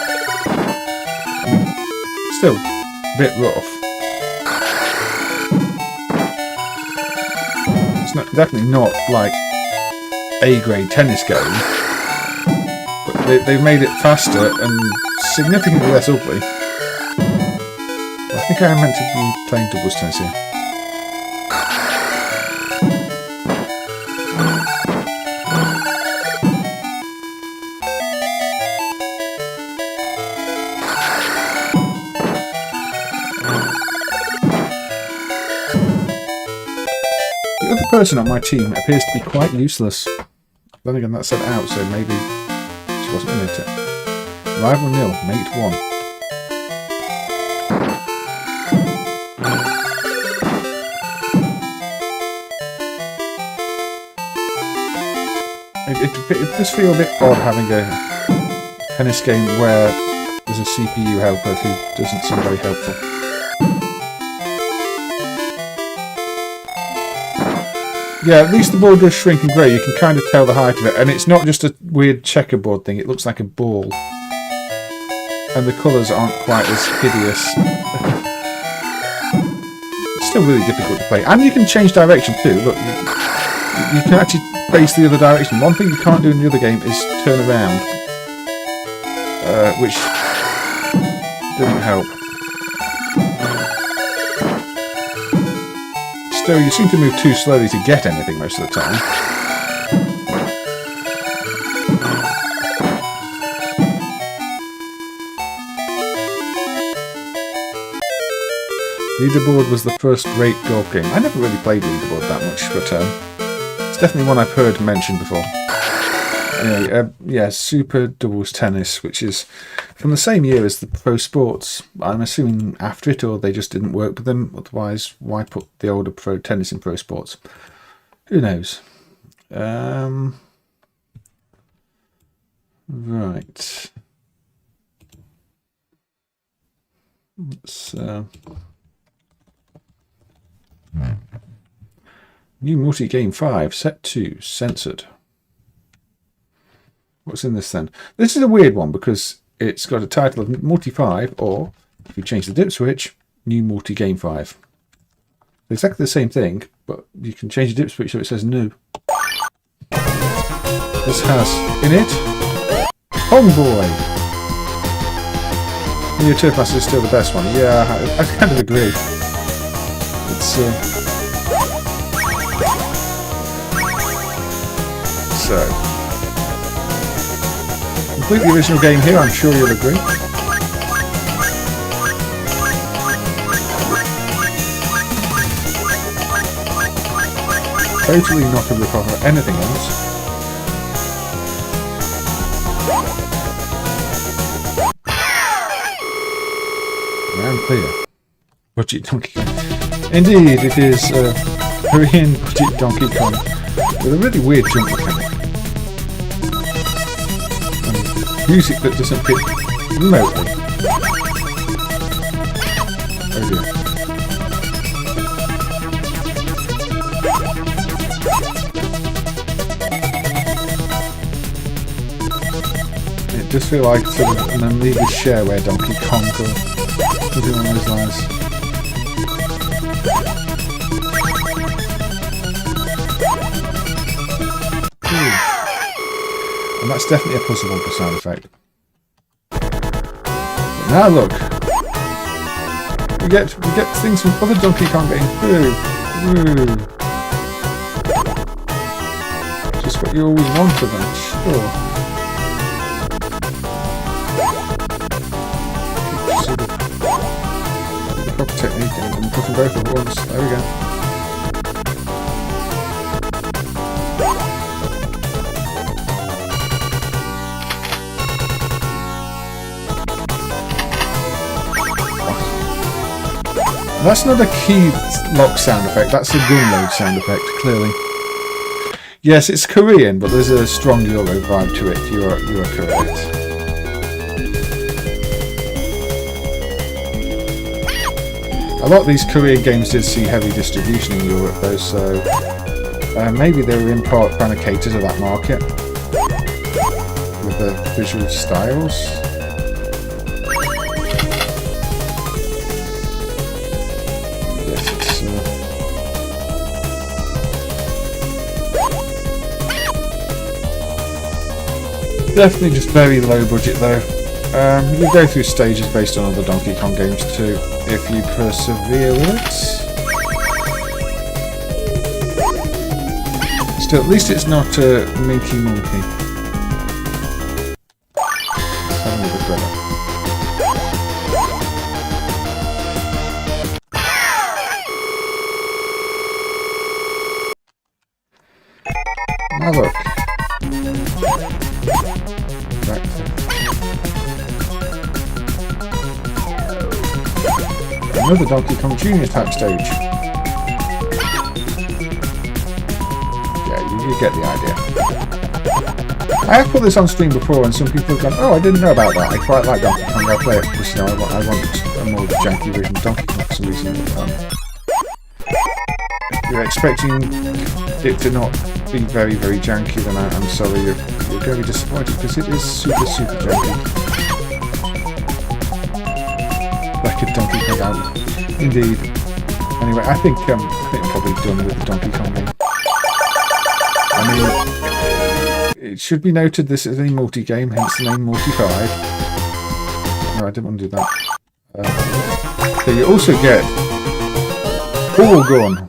Still a bit rough. It's definitely not like A-grade tennis game. But they've made it faster and significantly less ugly. I think I am meant to be playing doubles tennis here. The other person on my team appears to be quite useless. Then again, that's set out, so maybe she wasn't in it. Rival nil, mate 1. It does feel a bit odd having a tennis game where there's a CPU helper who doesn't seem very helpful. Yeah, at least the board does shrink and grow. You can kind of tell the height of it, and it's not just a weird checkerboard thing. It looks like a ball, and the colours aren't quite as hideous. It's still really difficult to play, and you can change direction too. Look, you can actually face the other direction. One thing you can't do in the other game is turn around, which doesn't help. Still, you seem to move too slowly to get anything most of the time. Leaderboard was the first great golf game. I never really played Leaderboard that much, but it's definitely one I've heard mentioned before. Anyway, yeah, Super Doubles Tennis, which is from the same year as the Pro Sports. I'm assuming after it, or they just didn't work with them. Otherwise, why put the older Pro Tennis in Pro Sports? Who knows? Right. Let's... New multi-game 5, set 2, censored. What's in this then? This is a weird one because it's got a title of Multi 5, or if you change the dip switch, New Multi-Game 5. Exactly the same thing, but you can change the dip switch so it says new. This has in it Homeboy. New Turfmaster is still the best one. Yeah, I kind of agree. It's so. Completely original game here, I'm sure you'll agree. Totally not a rip-off of anything else. Round clear. Budget Donkey Kong. Indeed, it is Korean Budget Donkey Kong with a really weird jump mechanic. Music that doesn't fit remotely. Oh dear. It does feel like sort of an Amiga shareware Donkey Kong or something along those lines. And that's definitely a puzzle bumper sound effect. But now look, we get things from other Donkey Kong games too. Just what you always want of them, sure. The proper technique and put them both at once. There we go. That's not a key lock sound effect, that's a gun load sound effect, clearly. Yes, it's Korean, but there's a strong Euro vibe to it. You are correct. A lot of these Korean games did see heavy distribution in Europe though, so maybe they were in part fabricators of that market with the visual styles. Yes, it's definitely just very low budget though. You go through stages based on other Donkey Kong games too, if you persevere with it. Still, at least it's not a Minky Monkey. Let's have another brother. Now look. Back to another Donkey Kong Jr. type stage. Yeah, you get the idea. I have put this on stream before and some people have gone, oh, I didn't know about that. I quite like Donkey Kong, I'll play it because I want a more janky version of Donkey Kong for some reason. If you're expecting it to not be very, very janky, then I'm sorry, you're going to be disappointed because it is super, super janky. Like a Donkey Kong album. Indeed. Anyway, I think I'm probably done with the Donkey Kong game. I mean, it should be noted this is a multi-game, hence the name Multi-5. No, I didn't want to do that. So you also get Ball Gun.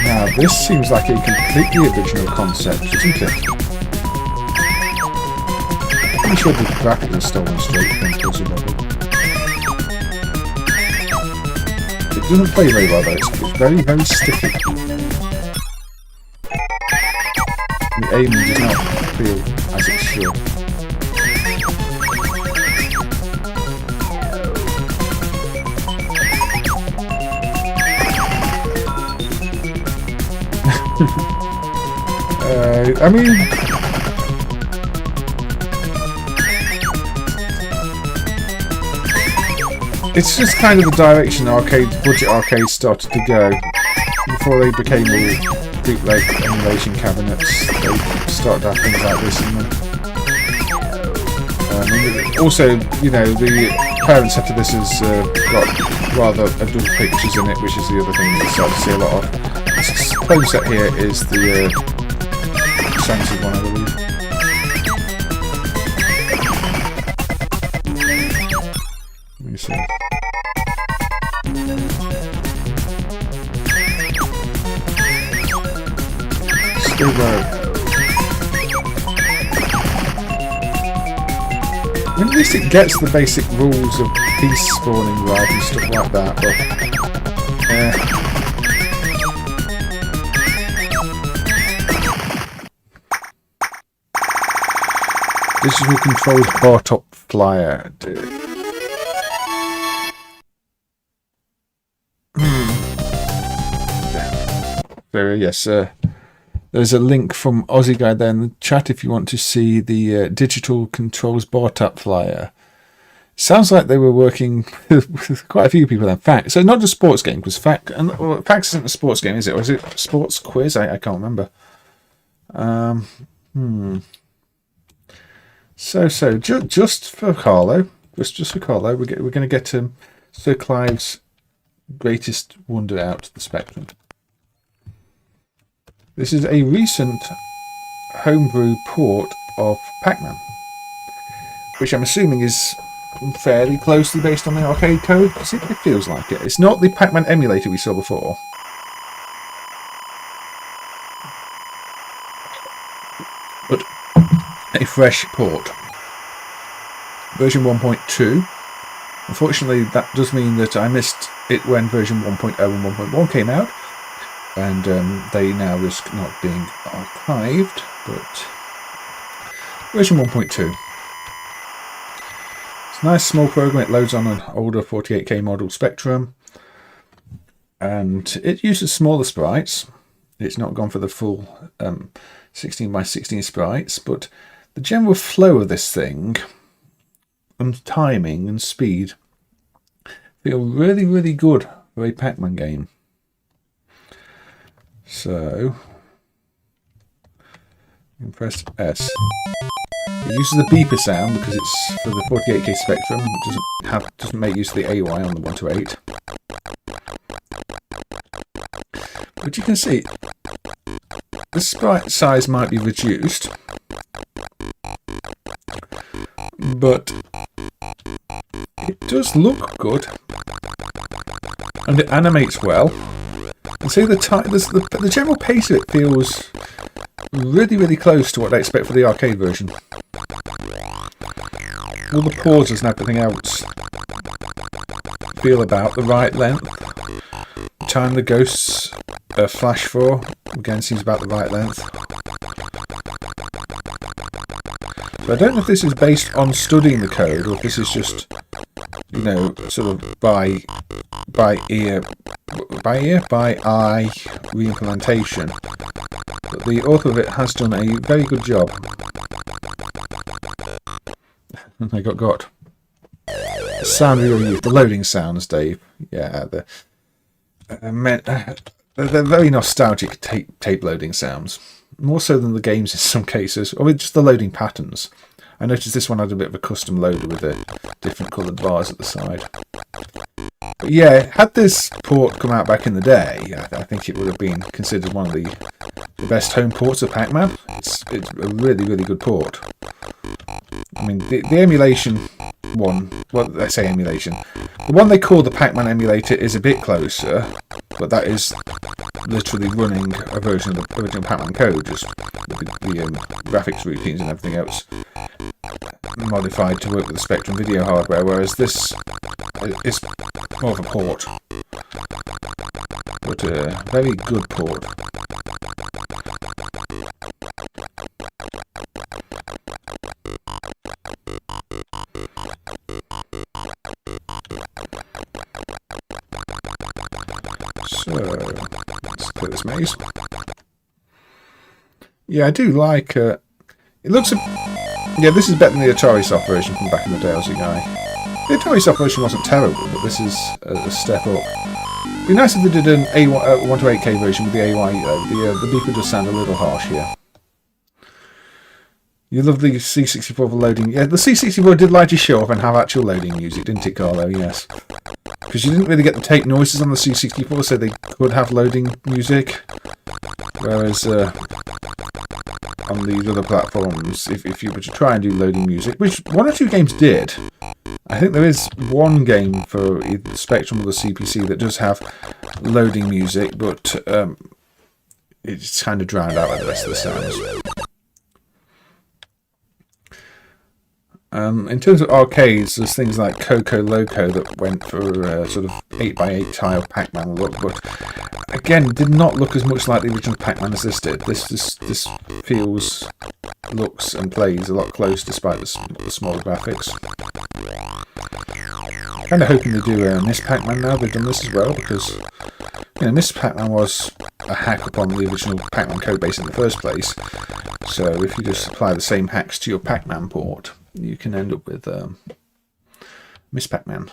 Now, this seems like a completely original concept, isn't it? I'm sure the graphic is stolen straight from Puzzle Level. It doesn't play very well though, it's very, very sticky. The aiming does not feel as it should. I mean, it's just kind of the direction budget arcades started to go. Before they became all bootleg emulation cabinets, they started to have things like this in them. Also, you know, the parent set of this has got rather adult pictures in it, which is the other thing you start to see a lot of. This clone set here is the censored one, I believe. Let me see. Still low. I mean, at least it gets the basic rules of piece spawning right and stuff like that, but Digital controls bar top flyer. There, yes, there's a link from Aussie Guy there in the chat if you want to see the digital controls bar top flyer. Sounds like they were working with quite a few people then. Fact, so not just sports game, because Fact isn't a sports game, is it? Or is it a sports quiz? I can't remember. So just for Carlo, just for Carlo, we're going to get Sir Clive's greatest wonder out to the spectrum. This is a recent homebrew port of Pac-Man, which I'm assuming is fairly closely based on the arcade code. It feels like it. It's not the Pac-Man emulator we saw before. But a fresh port. Version 1.2. Unfortunately, that does mean that I missed it when version 1.0 and 1.1 came out. And they now risk not being archived, but version 1.2. It's a nice small program. It loads on an older 48K model Spectrum, and it uses smaller sprites. It's not gone for the full 16 by 16 sprites, but the general flow of this thing and timing and speed feel really, really good for a Pac-Man game. So you can press S. It uses the beeper sound because it's for the 48K Spectrum. It doesn't make use of the AY on the 128. But you can see the sprite size might be reduced, but it does look good, and it animates well. And so the general pace of it feels really, really close to what I expect for the arcade version. All the pauses and everything else feel about the right length. The time the ghosts flash for, again, seems about the right length. So I don't know if this is based on studying the code, or if this is just, you know, sort of by eye re-implementation. But the author of it has done a very good job. I got. The sound of your youth, the loading sounds, Dave. Yeah, they're very nostalgic tape loading sounds. More so than the games in some cases, or just the loading patterns. I noticed this one had a bit of a custom loader with the different coloured bars at the side. But yeah, had this port come out back in the day, I think it would have been considered one of the best home ports of Pac-Man. It's a really, really good port. I mean, the emulation one, well, I say emulation, the one they call the Pac-Man emulator is a bit closer, but that is literally running a version of the original Pac-Man code, just with the graphics routines and everything else modified to work with the Spectrum video hardware, whereas this is more of a port, but a very good port. So, let's clear this maze. Yeah, I do like it. Looks yeah, this is better than the Atari Soft version from back in the day, Aussie guy. The Atari Soft version wasn't terrible, but this is a step up. It'd be nice if they did an 128K version with the AY. The beeper does sound a little harsh here. You love the C64 for loading. Yeah, the C64 did like to show off and have actual loading music, didn't it, Carlo? Yes. Because you didn't really get the tape noises on the C64, so they could have loading music. Whereas on these other platforms, if you were to try and do loading music, which one or two games did, I think there is one game for either the Spectrum or the CPC that does have loading music, but it's kind of drowned out by the rest of the sounds. In terms of arcades, there's things like Coco Loco that went for sort of 8x8 tile Pac-Man look, but again, did not look as much like the original Pac-Man as this did. This feels, looks and plays a lot closer despite the smaller graphics. Kind of hoping they do Miss Pac-Man now. They've done this as well, because you know, Miss Pac-Man was a hack upon the original Pac-Man codebase in the first place. So if you just apply the same hacks to your Pac-Man port, you can end up with Miss Pac-Man.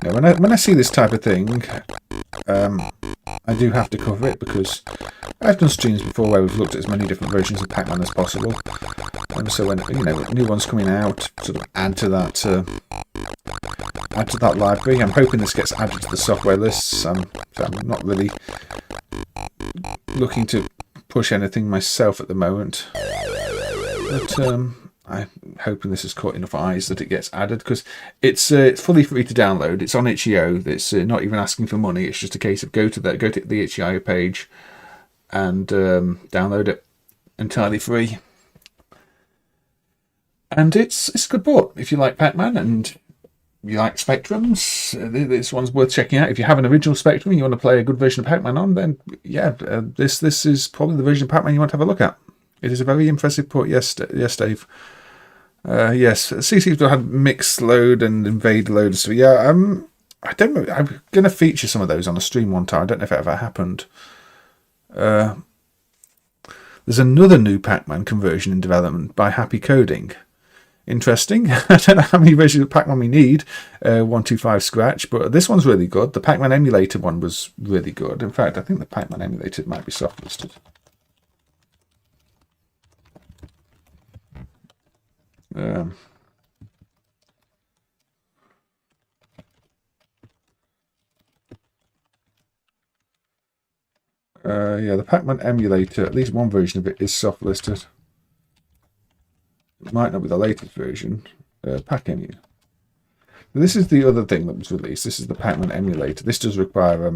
No, when I see this type of thing, I do have to cover it, because I've done streams before where we've looked at as many different versions of Pac-Man as possible. And so when new ones coming out, sort of add to that library. I'm hoping this gets added to the software lists. So I'm not really looking to push anything myself at the moment, but I'm hoping this has caught enough eyes that it gets added, because it's fully free to download. It's on itch.io. It's not even asking for money. It's just a case of go to the itch.io page and download it entirely free. And it's a good port if you like Pac-Man and you like Spectrums. This one's worth checking out. If you have an original Spectrum and you want to play a good version of Pac-Man on, then yeah, this is probably the version of Pac-Man you want to have a look at. It is a very impressive port. Yes, yes, Dave. Yes, CC had mixed load and Invader load. So yeah, I don't know. I'm going to feature some of those on a stream one time. I don't know if it ever happened. There's another new Pac-Man conversion in development by Happy Coding. Interesting. I don't know how many versions of Pac-Man we need. 125 scratch, but this one's really good. The Pac-Man Emulator one was really good. In fact, I think the Pac-Man Emulator might be soft listed. Yeah, the Pac-Man Emulator, at least one version of it is soft listed. It might not be the latest version. Pac-Emu. This is the other thing that was released. This is the Pac-Man Emulator. This does require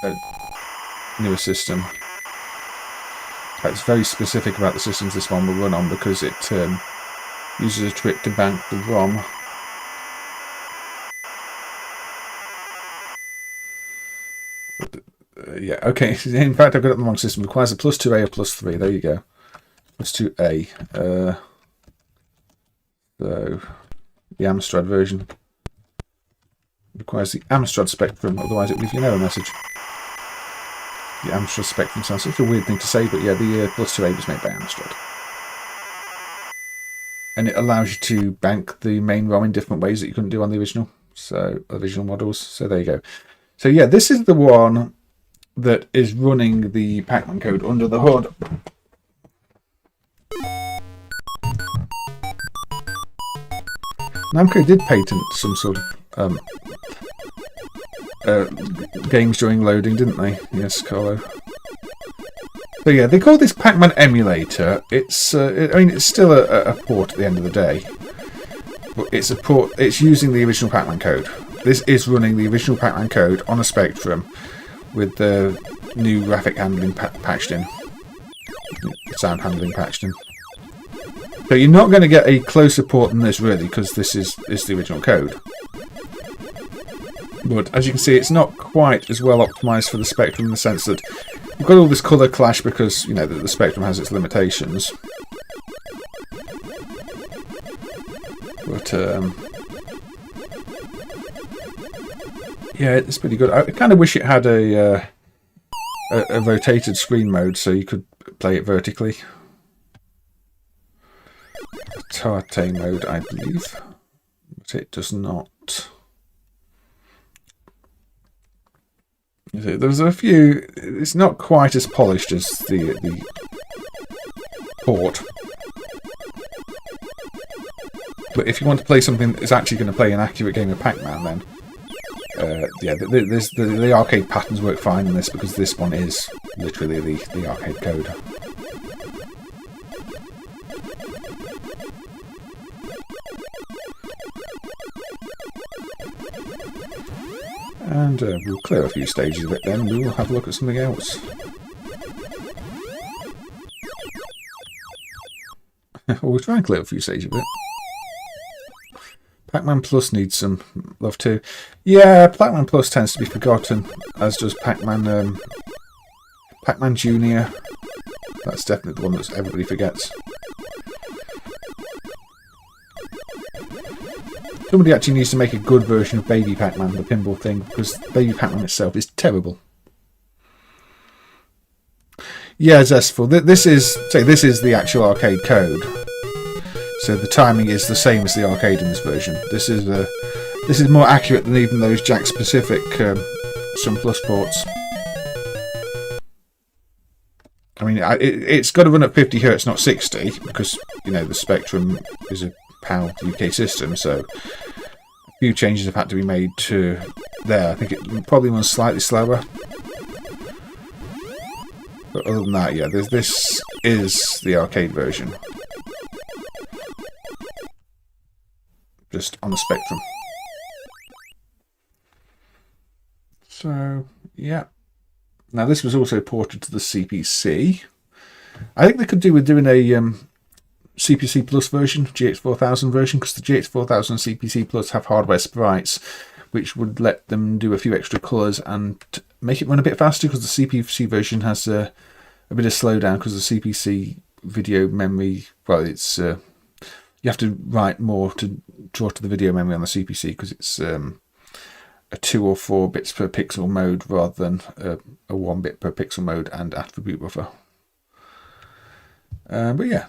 a newer system. It's very specific about the systems this one will run on because it uses a trick to bank the ROM. Yeah, okay. In fact, I've got it on the wrong system. It requires a +2A or +3. There you go. +2A. So, the Amstrad version requires the Amstrad Spectrum, otherwise it will leave you an error message. The Amstrad Spectrum sounds such a weird thing to say, but yeah, the +2A was made by Amstrad. And it allows you to bank the main ROM in different ways that you couldn't do on the original. So, original models. So there you go. So yeah, this is the one that is running the Pac-Man code under the hood. Namco did patent some sort of games during loading, didn't they? Yes, Carlo. So yeah, they call this Pac-Man Emulator. It's, I mean, it's still a port at the end of the day, but it's a port. It's using the original Pac-Man code. This is running the original Pac-Man code on a Spectrum with the new graphic handling patched in, sound handling patched in. So you're not going to get a closer port than this, really, because this is the original code. But as you can see, it's not quite as well optimized for the Spectrum in the sense that you've got all this color clash because, you know, the Spectrum has its limitations. But yeah, it's pretty good. I kind of wish it had a rotated screen mode so you could play it vertically. Tate mode, I believe, but it does not. There's a few. It's not quite as polished as the port, but if you want to play something that's actually going to play an accurate game of Pac-Man, then yeah, the arcade patterns work fine in this because this one is literally the arcade code. And we'll clear a few stages of it then, we will have a look at something else. We'll try and clear a few stages of it. Pac-Man Plus needs some love too. Yeah, Pac-Man Plus tends to be forgotten, as does Pac-Man Pac-Man Junior. That's definitely the one that everybody forgets. Somebody actually needs to make a good version of Baby Pac-Man, the pinball thing, because Baby Pac-Man itself is terrible. Yeah, Zestful. This is the actual arcade code, so the timing is the same as the arcade in this version. This is more accurate than even those Jack-specific Sun Plus ports. I mean, it's got to run at 50 Hz, not 60, because you know the Spectrum is a PAL UK system, so a few changes have had to be made to there. I think it probably runs slightly slower, but other than that, yeah, this is the arcade version, just on the Spectrum. So yeah, now this was also ported to the CPC. I think they could do with doing a CPC Plus version, GX4000 version, because the GX4000 and CPC Plus have hardware sprites, which would let them do a few extra colours and make it run a bit faster, because the CPC version has a bit of slowdown because the CPC video memory, well, it's you have to write more to draw to the video memory on the CPC because it's a 2 or 4 bits per pixel mode rather than a 1 bit per pixel mode and attribute buffer. But yeah,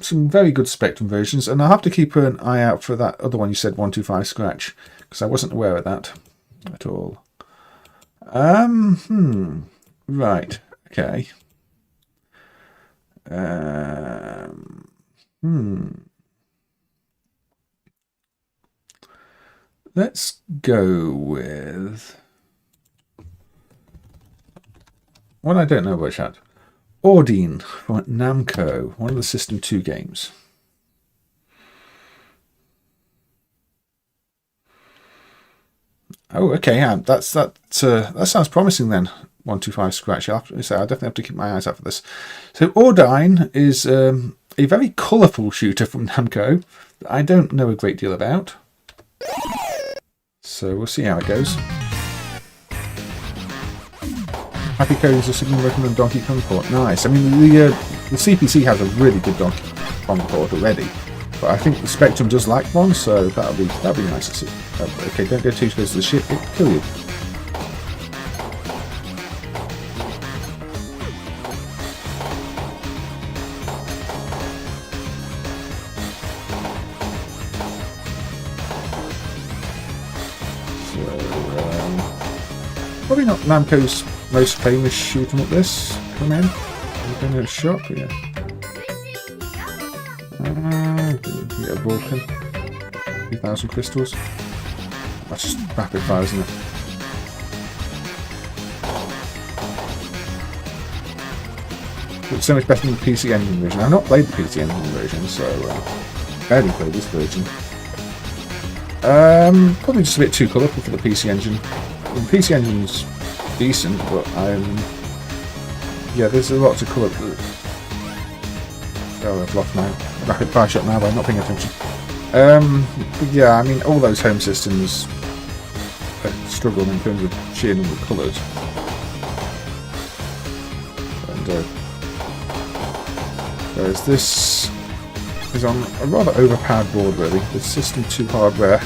some very good Spectrum versions, and I'll have to keep an eye out for that other one you said, 125 Scratch, because I wasn't aware of that at all. Right, okay. Let's go with one I don't know about, chat. Ordyne from Namco, one of the System 2 games. Oh, okay, yeah, that sounds promising then. 125 Scratch. I definitely have to keep my eyes out for this. So Ordyne is a very colourful shooter from Namco that I don't know a great deal about. So we'll see how it goes. Happy Cody's a signal working on Donkey Kong port. Nice. I mean, the CPC has a really good Donkey Kong port already, but I think the Spectrum does like one, so that'll be nice to see. Okay, don't go too close to the ship; it'll kill you. Probably not Namco's most famous shoot 'em up this. Come in. We're going to a shop, yeah. Get a Vulcan. 3,000 crystals. That's just rapid fire, isn't it? It's so much better than the PC Engine version. I've not played the PC Engine version, so barely played this version. Probably just a bit too colourful for the PC Engine. The PC Engine's decent, but yeah, there's a lot to colour. Oh, I've lost my rapid fire shot now by not paying attention. But yeah, I mean, all those home systems struggle in terms of sheer number of colours. And whereas this is on a rather overpowered board, really. The System 2 hardware,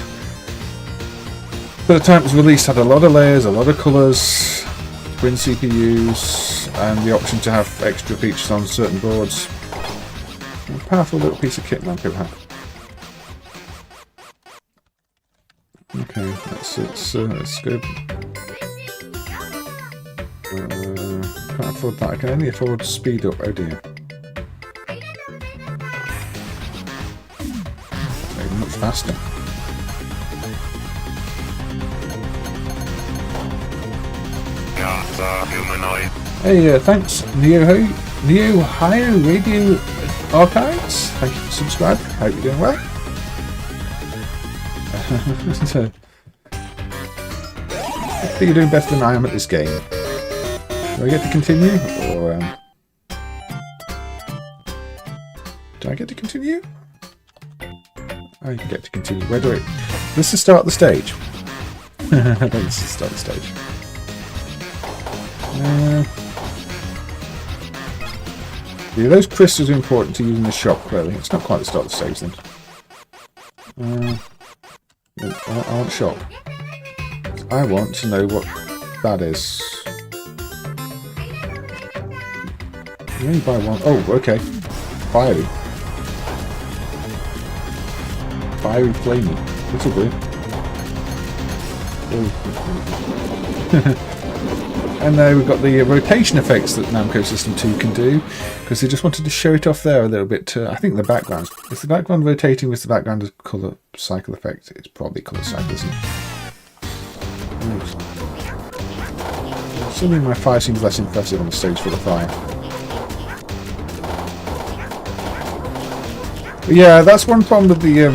by the time it was released, had a lot of layers, a lot of colours, twin CPUs, and the option to have extra features on certain boards. A powerful little piece of kit Namco had. Okay, let's go. Can't afford that. I can only afford speed up. Oh dear. Maybe much faster. Hey, thanks, Neo Hio Radio Archives. Thank you for subscribing. Hope you're doing well. So, I think you're doing better than I am at this game. Do I get to continue? Or, do I get to continue? I get to continue. Where do I... This is start the stage. This is start the stage. Yeah, those crystals are important to use in the shop, clearly. It's not quite the start of the stage then. I want shop. I want to know what that is. You only buy one. Oh, okay. Fiery. Fiery flaming. This'll do. And there we've got the rotation effects that Namco System 2 can do, because they just wanted to show it off there a little bit. I think the background, is the background rotating with the background as colour cycle effect? It's probably colour cycle, isn't it? Assuming my fire seems less impressive on the stage full of fire. But yeah, that's one problem with the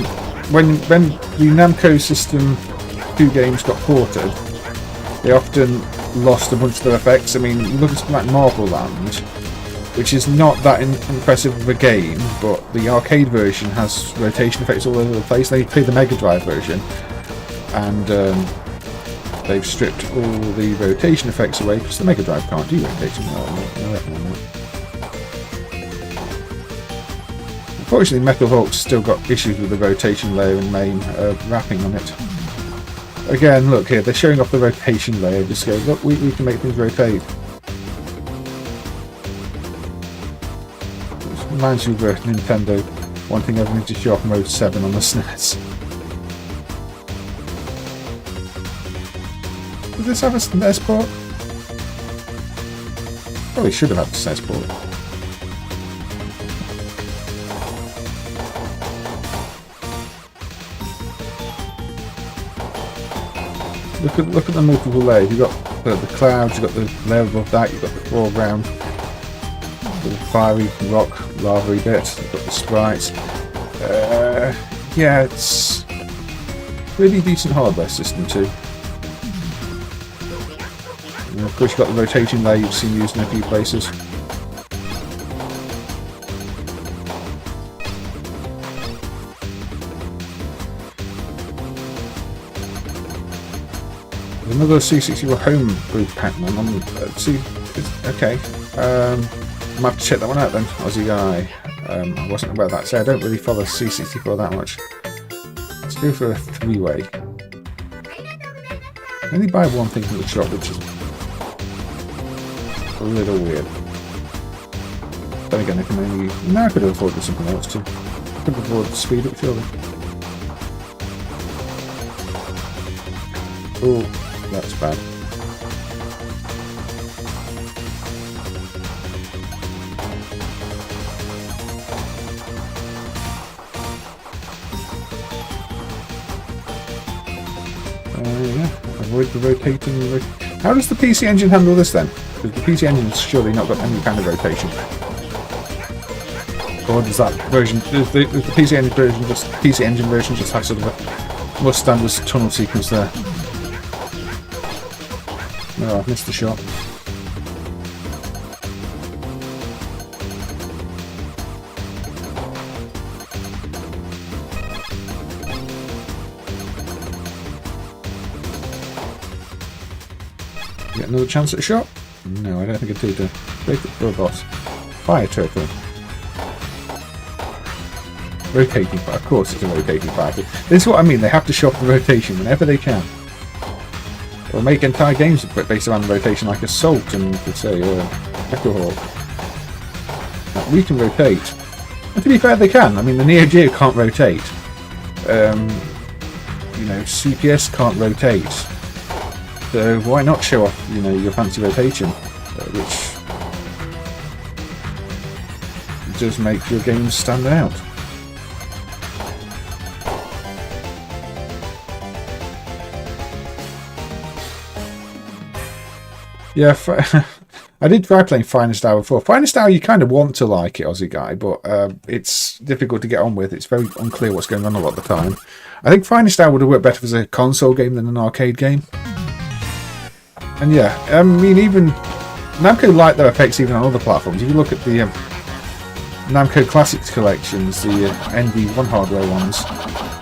when the Namco System 2 games got ported, they often lost a bunch of their effects. I mean, you look at something like Marble Land, which is not that impressive of a game, but the arcade version has rotation effects all over the place. They play the Mega Drive version, and they've stripped all the rotation effects away because the Mega Drive can't do rotation. Unfortunately, Metal Hawk's still got issues with the rotation layer and MAME wrapping on it. Again, look here, they're showing off the rotation layer. Just go, look, we can make things rotate. This reminds you of Nintendo wanting everything to show off Mode 7 on the SNES. Does this have a SNES port? Probably should have had a SNES port. Look at the multiple layers. You've got the clouds, you've got the layer above that, you've got the foreground, the fiery rock, lava bit, you've got the sprites. Yeah, it's really decent hardware system too. And of course you've got the rotation layer you've seen used in a few places. Another C64 homebrew Pac-Man on the okay. I might have to check that one out then, Aussie guy. I wasn't about that. So I don't really follow C64 that much. Let's go for a 3-way. I only buy one thing from the shop, which is a little weird. Then again, I can only. No, I could have afforded something else too. I could have afforded to speed up, surely. Oh. That's bad. Yeah, avoid the rotating. How does the PC Engine handle this then? Because the PC Engine's surely not got any kind of rotation. Or does that version, does the PC Engine version just have sort of a more standard tunnel sequence there? No, I've missed the shot. Get another chance at a shot? No, I don't think I did. Break it for a boss. Fire turtle. Rotating fire. Of course it's a rotating fire. This is what I mean, they have to show off the rotation whenever they can. Or make entire games based around the rotation, like Assault and, let's say, Echo Hawk. Like, we can rotate. And to be fair, they can. I mean, the Neo Geo can't rotate. You know, CPS can't rotate. So why not show off, you know, your fancy rotation, which does make your games stand out. Yeah, I did try playing Finest Hour before. Finest Hour, you kind of want to like it, Aussie guy, but it's difficult to get on with. It's very unclear what's going on a lot of the time. I think Finest Hour would have worked better as a console game than an arcade game. And yeah, I mean, even Namco like their effects even on other platforms. If you look at the Namco Classics collections, the NV1 hardware ones,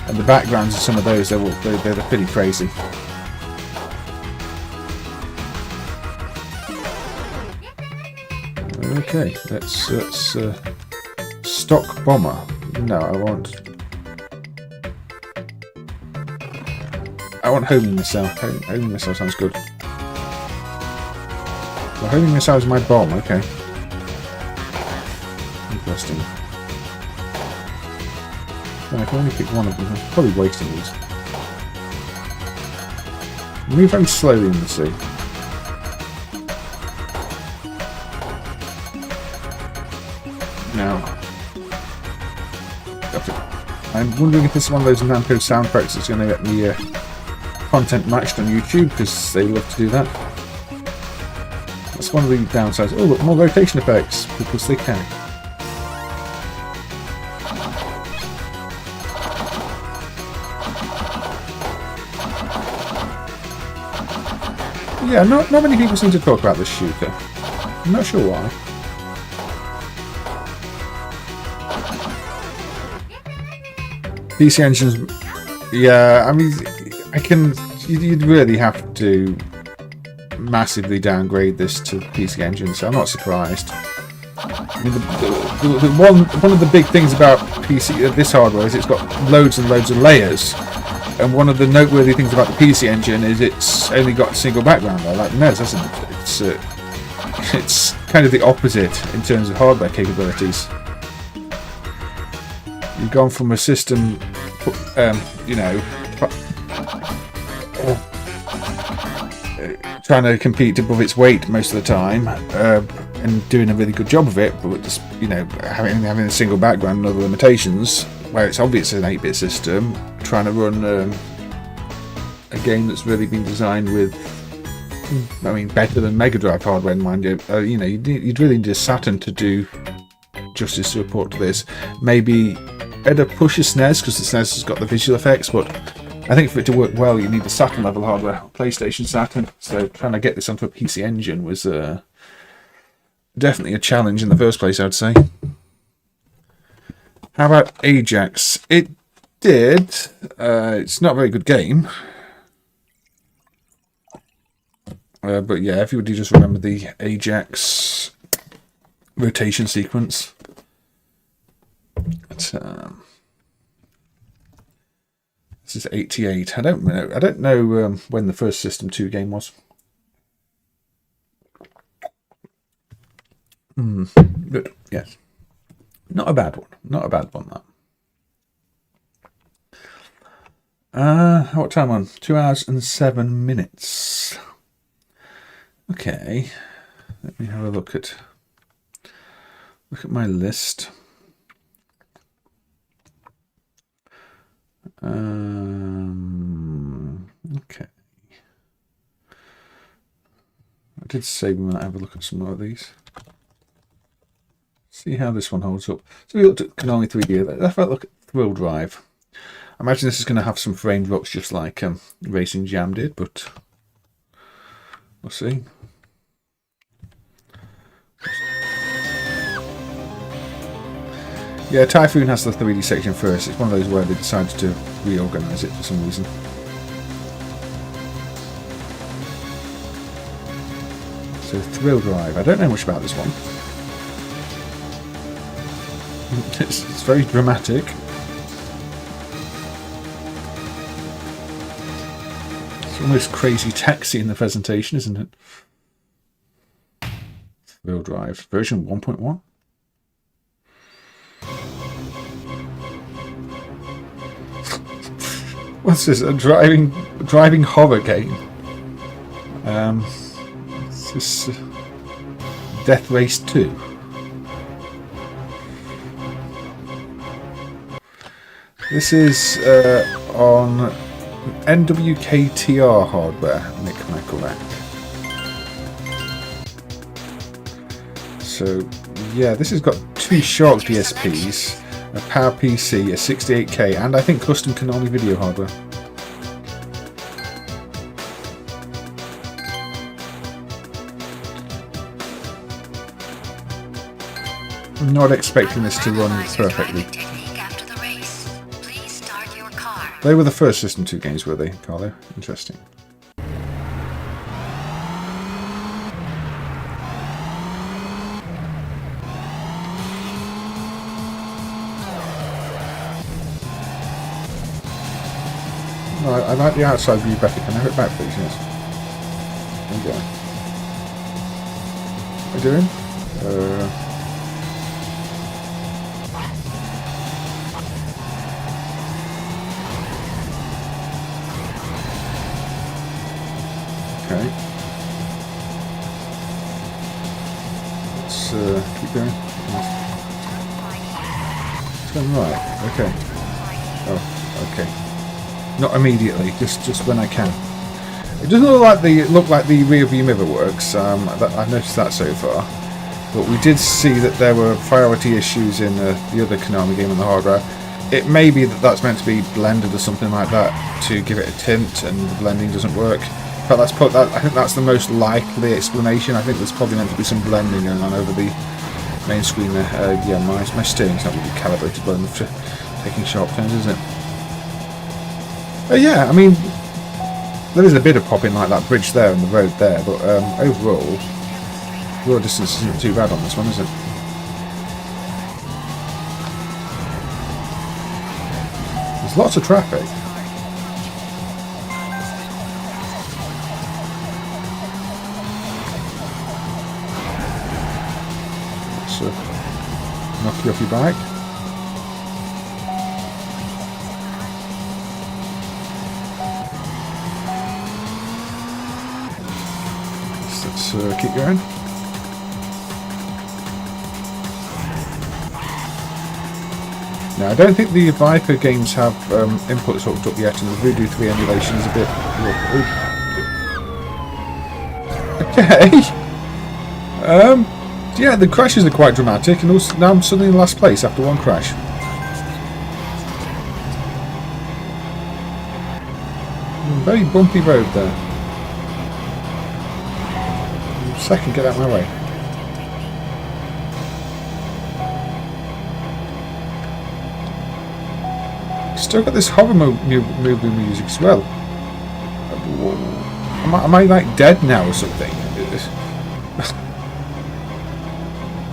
and the backgrounds of some of those, they're pretty crazy. Okay, let's stock bomber. No, I want homing missile. Homing missile sounds good. So homing missile is my bomb. Okay, interesting. Well, I can only pick one of them. I'm probably wasting these. Move very slowly in the sea. Now, I'm wondering if this is one of those Namco soundtracks that's going to get me content matched on YouTube, because they love to do that. That's one of the downsides. Oh look, more rotation effects, because they can. Yeah, not many people seem to talk about this shooter. I'm not sure why. PC Engine's, yeah, I mean, I can you'd really have to massively downgrade this to PC Engine, so I'm not surprised. I mean, one of the big things about this hardware is it's got loads and loads of layers, and one of the noteworthy things about the PC Engine is it's only got a single background there, like the NES, hasn't it? It's kind of the opposite in terms of hardware capabilities. You've gone from a system, you know, trying to compete above its weight most of the time, and doing a really good job of it, but just, you know, having a single background and other limitations, where it's obvious it's an 8-bit system, trying to run a game that's really been designed with, I mean, better than Mega Drive hardware in mind. You know, you'd really need a Saturn to do justice to a port to this. Maybe better push a SNES, because the SNES has got the visual effects, but I think for it to work well, you need the Saturn level hardware, PlayStation Saturn. So trying to get this onto a PC Engine was definitely a challenge in the first place, I'd say. How about Ajax? It did. It's not a very good game. But yeah, everybody just remember the Ajax rotation sequence. But, this is 88. I don't know when the first System 2 game was. Good. Yes. Not a bad one. Not a bad one, that. What time on? 2 hours and 7 minutes. Okay. Let me have a look at my list. Okay. I did say we might have a look at some more of these. See how this one holds up. So we looked at Konami 3D. Let's have a look at Thrill Drive. I imagine this is going to have some frame drops just like Racing Jam did, but we'll see. Yeah, Typhoon has the 3D section first. It's one of those where they decided to reorganise it for some reason. So Thrill Drive. I don't know much about this one. It's very dramatic. It's almost Crazy Taxi in the presentation, isn't it? Thrill Drive. Version 1.1. What's this? A driving horror game? Is this Death Race 2? This is on NWKTR hardware, Nick Michaelak. So yeah, this has got 2 Shark DSPs. A Power PC, a 68K, and I think custom Konami video hardware. I'm not expecting this to run perfectly. They were the first System 2 games, were they, Carlo? Interesting. No, I like the outside view better. Can I have it back, please? Yes. There you go. What are you doing? Okay. Let's keep going. Turn right. Okay. Oh, okay. Not immediately, just when I can. It doesn't look like the rear view mirror works. I've noticed that so far. But we did see that there were priority issues in the other Konami game on the hardware. It may be that that's meant to be blended or something like that to give it a tint, and the blending doesn't work. But I think that's the most likely explanation. I think there's probably meant to be some blending going on over the main screen there. Yeah, my steering's not really calibrated well enough for taking sharp turns, is it? Yeah, I mean, There is a bit of popping like that bridge there and the road there, but overall, the road distance isn't too bad on this one, is it? There's lots of traffic. So, knock you off your bike. Let's keep going. Now, I don't think the Viper games have inputs hooked up yet, and the Voodoo 3 emulation is a bit... Okay. Yeah, the crashes are quite dramatic, and also now I'm suddenly in last place after one crash. Very bumpy road there. Second, get out of my way. Still got this horror movie music as well. Am I like dead now or something?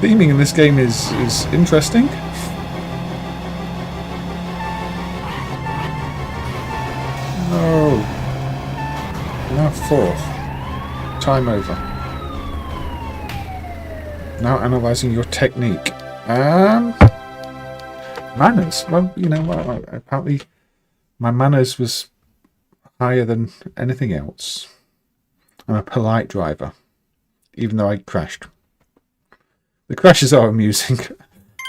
Theming in this game is interesting. No. Now fourth. Time over. Now analysing your technique. Manners. Well, you know, apparently my manners was higher than anything else. I'm a polite driver, even though I crashed. The crashes are amusing.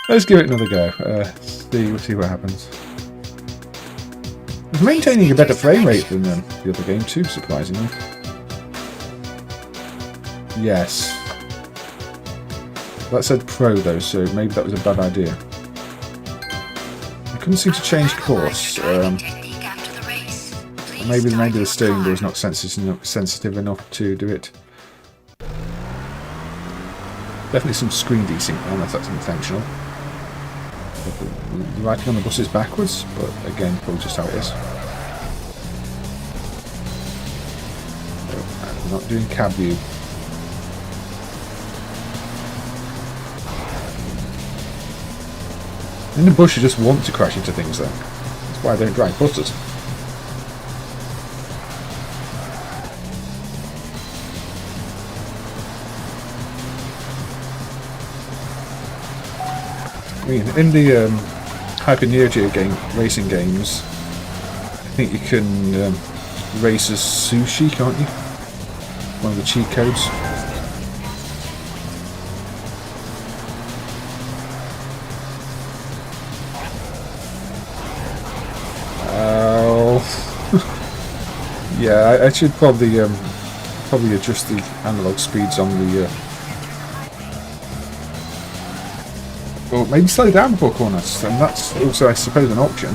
Let's give it another go. See what happens. It's maintaining a better frame rate than the other game too, surprisingly. Yes. That said pro though, so maybe that was a bad idea. I couldn't seem to change course. Maybe the steering wheel is not sensitive enough to do it. Definitely some screen desync, unless that's intentional. The writing on the bus is backwards, but again, probably just how it is. I'm not doing cab view. In the bush, you just want to crash into things, though. That's why I don't drive buses. I mean, in the Hyper Neo Geo racing games, I think you can race as sushi, can't you? One of the cheat codes. Yeah, I should probably adjust the analog speeds on the. Or maybe slow down before corners, and that's also, I suppose, an option.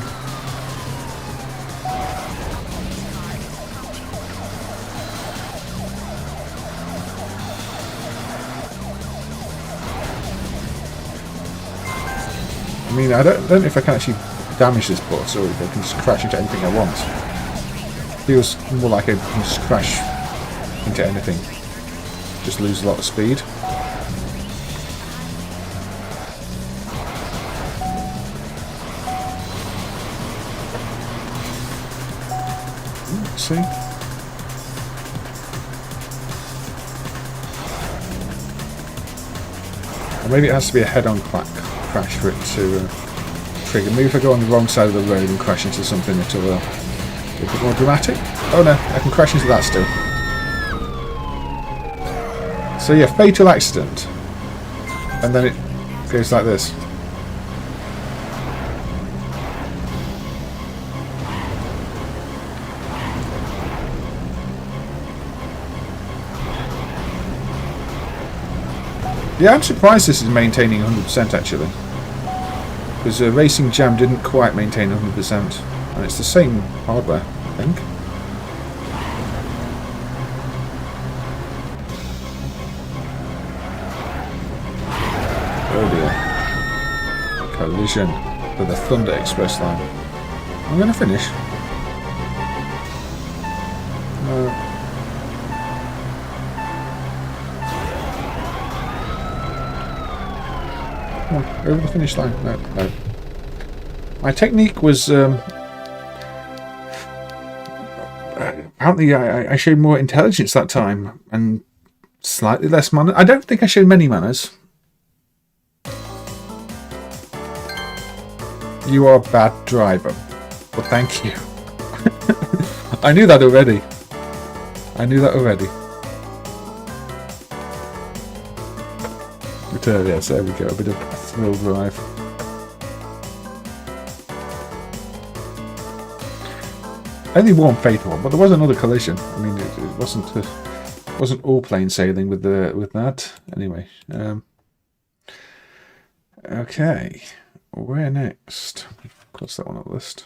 I mean, I don't know if I can actually damage this bus, or if I can just crash into anything I want. Feels more like I can just crash into anything. Just lose a lot of speed. Let's see. Or maybe it has to be a head-on crash for it to trigger. Maybe if I go on the wrong side of the road and crash into something, it'll be a bit more dramatic. Oh no, I can crash into that still. So yeah, fatal accident. And then it goes like this. Yeah, I'm surprised this is maintaining 100% actually. Because Racing Jam didn't quite maintain 100%. And it's the same hardware, I think. Oh dear. Collision with the Thunder Express line. I'm going to finish. No. Come on, over the finish line. No, no. My technique was apparently I showed more intelligence that time and slightly less manners. I don't think I showed many manners. You are a bad driver. Well, thank you. I knew that already. I knew that already. Yes, there we go. A bit of a thrill drive. Only one fatal one, but there was another collision. I mean, it wasn't all plain sailing with that. Anyway, okay, where next? Cross that one up the list.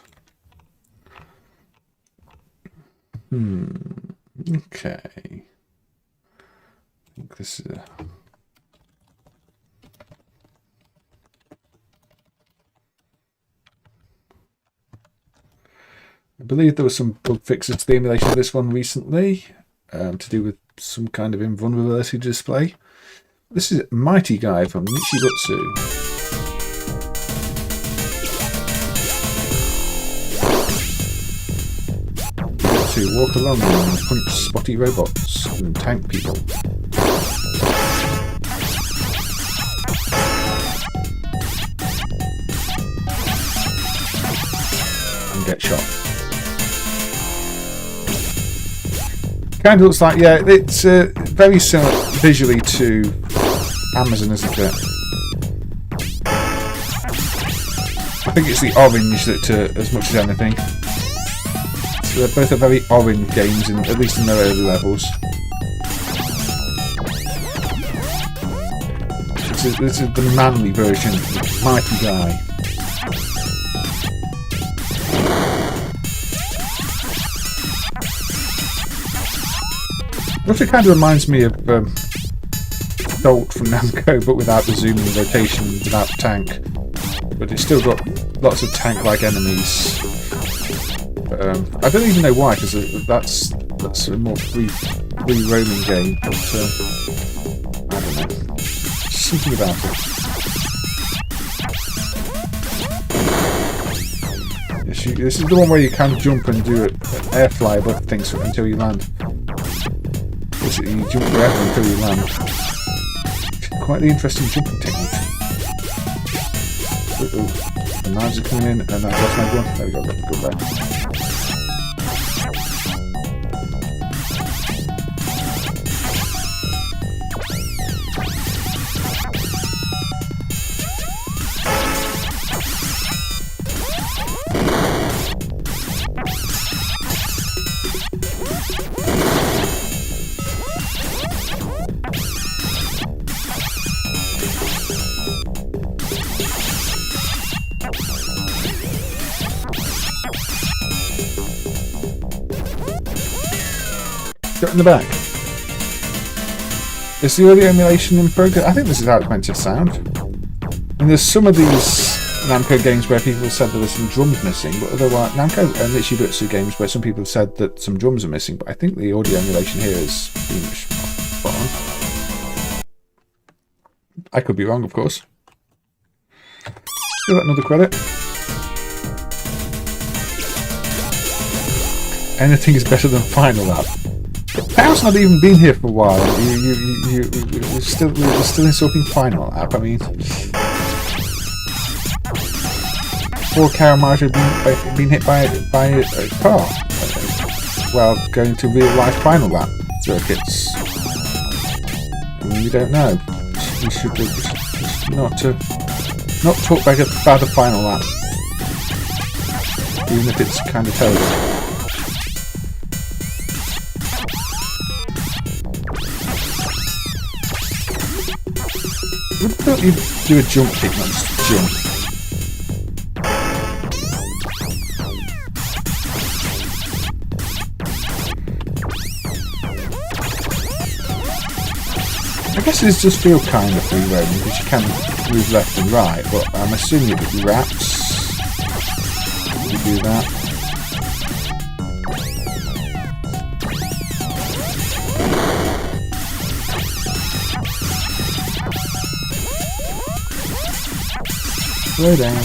Okay. I think this is I believe there were some bug fixes to the emulation of this one recently, to do with some kind of invulnerability display. This is Mighty Guy from Nichibutsu. To walk along and punch spotty robots and tank people. And get shot. Kind of looks like, yeah, it's very similar visually to Amazon, isn't it? I think it's the orange that, as much as anything. So they're both very orange games, at least in their early levels. This is the manly version of Mighty Guy. It also kind of reminds me of Bolt from Namco, but without the zoom and rotation, without the tank. But it's still got lots of tank-like enemies. I don't even know why, because that's a more free roaming game. But I don't know, something about it. This is the one where you can jump and do an air fly above things until you land. You jump forever until you land. Quite the interesting jumping technique. The knives are coming in, and I've lost my gun. There we go, go back. Got in the back. Is the audio emulation in progress? I think this is how it's meant to sound. And there's some of these Namco games where people said there were some drums missing, but otherwise Namco and Nichibutsu games where some people said that some drums are missing, but I think the audio emulation here is pretty much spot on. I could be wrong, of course. Give that another credit. Anything is better than Final Lap. Power's not even been here for a while. We're still insulting Final Lap. I mean, poor Karamage had been hit by a car while going to real life Final Lap circuits. I mean, we don't know. We should not talk about the Final Lap, even if it's kind of terrible. Why don't you do a jump kick, not just jump? I guess it does feel kind of free roaming because you can move left and right, but I'm assuming it wraps. You do that. Slow down.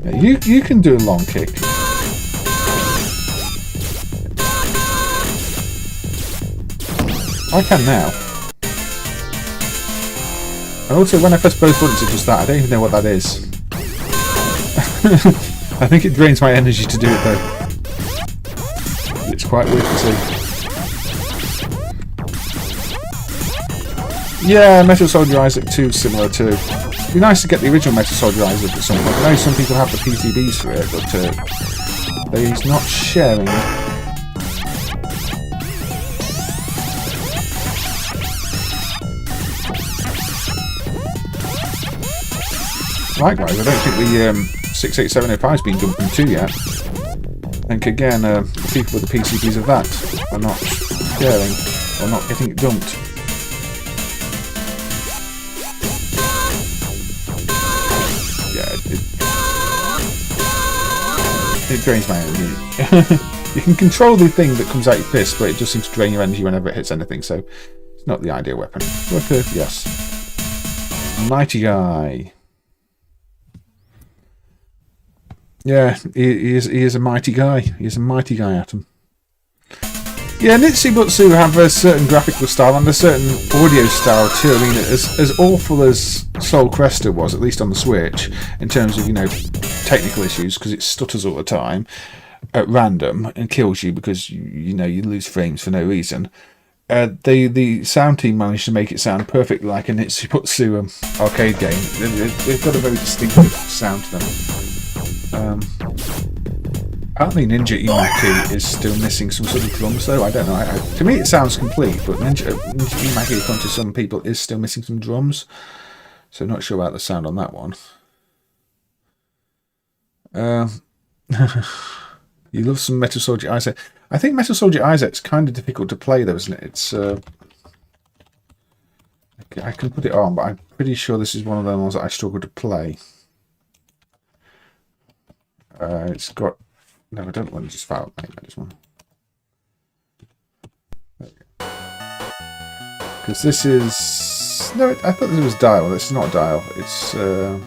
Yeah, you can do a long kick. I can now. And also, when I press both buttons, it does that. I don't even know what that is. I think it drains my energy to do it, though. It's quite weird to see. Yeah, Metal Soldier Isaac 2 is similar too. It'd be nice to get the original Metal Soldier Isaac at some point. I know some people have the PCBs for it, but he's not sharing. Likewise, I don't think the 68705 has been dumped into yet. I think again, the people with the PCBs of that are not sharing or not getting it dumped. Yeah, it drains my energy. You can control the thing that comes out your fist, but it just seems to drain your energy whenever it hits anything, so it's not the ideal weapon. But yes. Mighty Guy. Yeah, he is a mighty guy. He is a mighty guy, Atom. Yeah, Nitsubutsu have a certain graphical style and a certain audio style too. I mean, as awful as Soul Cresta was, at least on the Switch, in terms of, you know, technical issues, because it stutters all the time at random and kills you because you know you lose frames for no reason. The sound team managed to make it sound perfectly like a Nitsubutsu arcade game. They've got a very distinctive sound to them. Apparently Ninja Imaki is still missing some sort of drums though. I don't know. To me it sounds complete, but Ninja Imaki, according to some people, is still missing some drums. So not sure about the sound on that one. You love some Metal Soldier Isaac. I think Metal Soldier Isaac's kind of difficult to play though, isn't it? It's I can put it on, but I'm pretty sure this is one of the ones that I struggle to play. It's got... No, I don't want to just file it, mate. I just want... Because this is... No, I thought this was dial. This is not dial. It's... I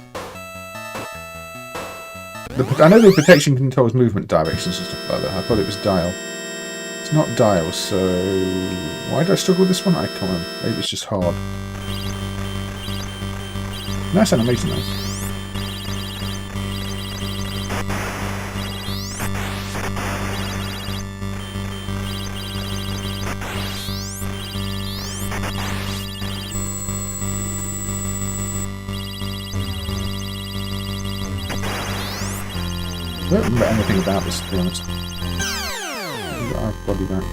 know the protection controls movement directions and stuff like that. I thought it was dial. It's not dial, so... Why do I struggle with this one? I can't remember. Maybe it's just hard. Nice animation though. I don't remember anything about this, to be honest. I've body back.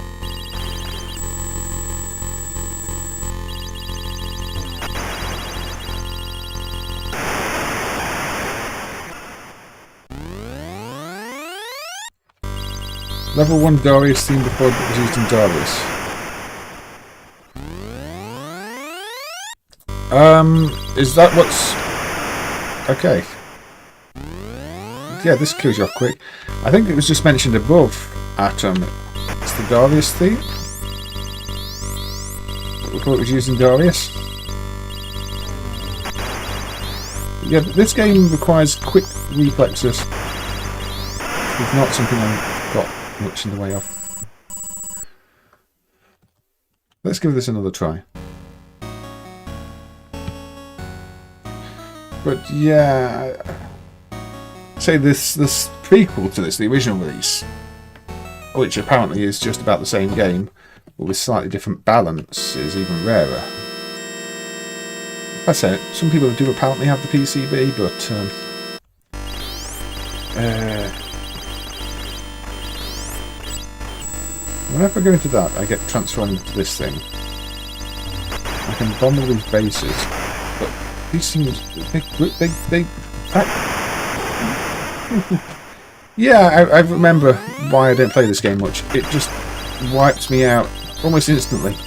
Level 1 Darius theme before it was used in Darius. Is that what's... Okay. Yeah, this kills you off quick. I think it was just mentioned above, Atom. It's the Darius theme. Before it was used in Darius. Yeah, this game requires quick reflexes. It's not something I've got much in the way of. Let's give this another try. But yeah... Say this prequel to this, the original release, which apparently is just about the same game, but with slightly different balance, is even rarer. I say it, some people do apparently have the PCB, but whenever I go into that, I get transferred into this thing. I can bomb all these bases, but these things, they yeah, I remember why I don't play this game much. It just wipes me out almost instantly.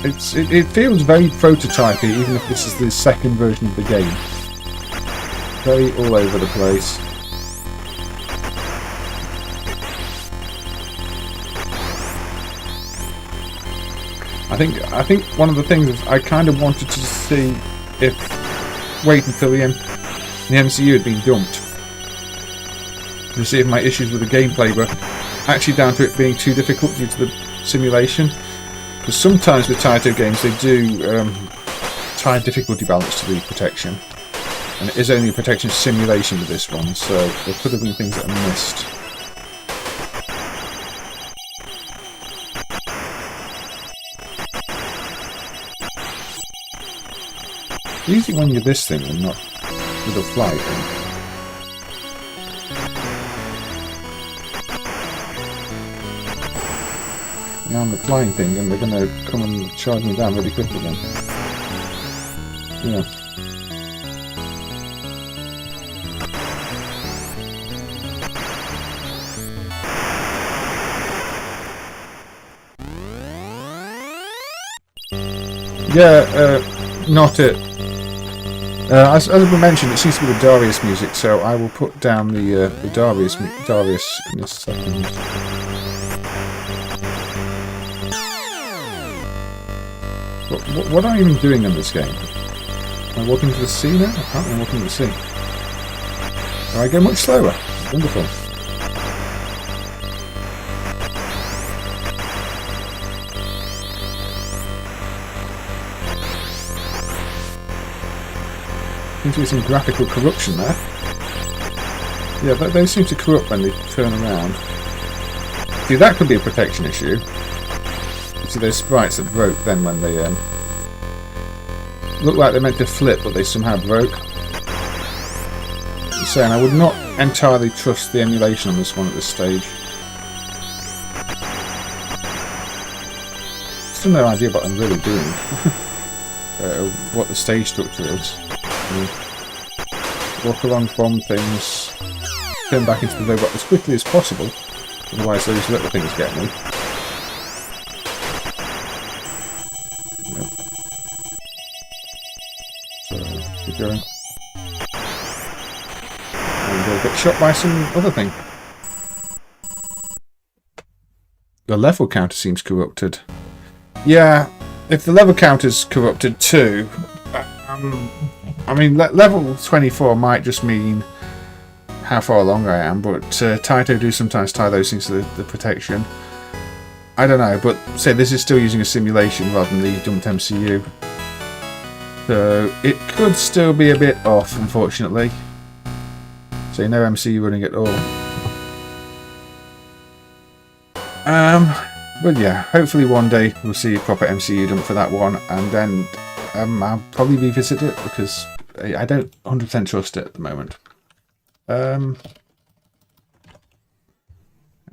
It feels very prototypey, even if this is the second version of the game. Very all over the place. I think one of the things is I kind of wanted to see if wait until the MCU had been dumped to see if my issues with the gameplay were actually down to it being too difficult due to the simulation. Because sometimes with Taito games they do tie difficulty balance to the protection, and it is only a protection simulation with this one, so there could have been things that I missed. Easy when you're this thing and not with a flight. Now I'm the flying thing and they're going to come and charge me down really quickly then. Yeah. Yeah, not it. As we mentioned, it seems to be the Darius music, so I will put down the Darius in a second. What am I even doing in this game? Am I walking to the sea now? Apparently I'm walking to the sea. Do I go much slower? Wonderful. Seems to be some graphical corruption there. Yeah, they seem to corrupt when they turn around. See, that could be a protection issue. You see those sprites that broke then when they looked like they meant to flip, but they somehow broke. I'm saying I would not entirely trust the emulation on this one at this stage. Still no idea what I'm really doing. What the stage structure is. Walk around, bomb things, turn back into the robot as quickly as possible, otherwise those little things get me. Nope. So, keep going. And we'll get shot by some other thing. The level counter seems corrupted. Yeah, if the level counter's corrupted too, I mean, level 24 might just mean how far along I am, but Taito do sometimes tie those things to the protection. I don't know, but say this is still using a simulation rather than the dumped MCU. So it could still be a bit off, unfortunately. So no MCU running at all. But yeah, hopefully one day we'll see a proper MCU dump for that one, and then I'll probably revisit it because I don't 100% trust it at the moment.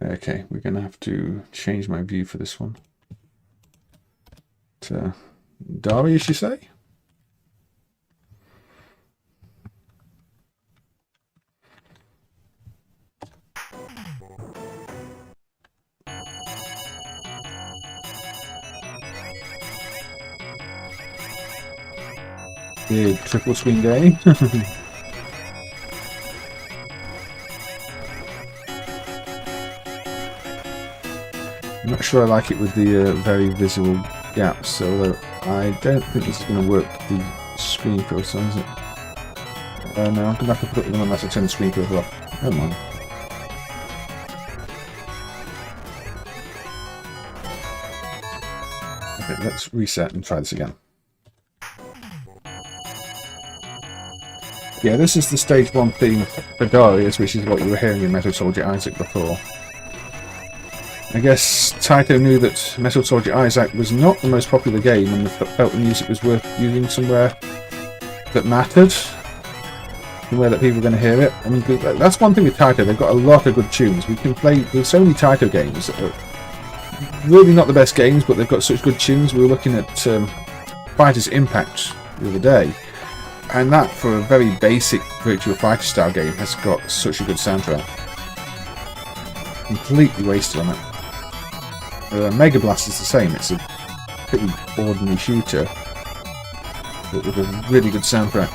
Okay, we're going to have to change my view for this one. To Darius, you say? Big triple swing game. I'm not sure I like it with the very visible gaps, although I don't think this is going to work with the screen filter, is it? No, I'm going to have to put it in unless I turn the screen filter off. Never mind. Okay, let's reset and try this again. Yeah, this is the stage 1 theme for Darius, which is what you were hearing in Metal Soldier Isaac before. I guess Taito knew that Metal Soldier Isaac was not the most popular game and felt the music was worth using somewhere that mattered, somewhere that people were going to hear it. I mean, that's one thing with Taito, they've got a lot of good tunes. We can play with so many Taito games that are really not the best games, but they've got such good tunes. We were looking at Fighter's Impact the other day, and that, for a very basic Virtua Fighter style game, has got such a good soundtrack. Completely wasted on it. Mega Blast is the same. It's a pretty ordinary shooter, but with a really good soundtrack.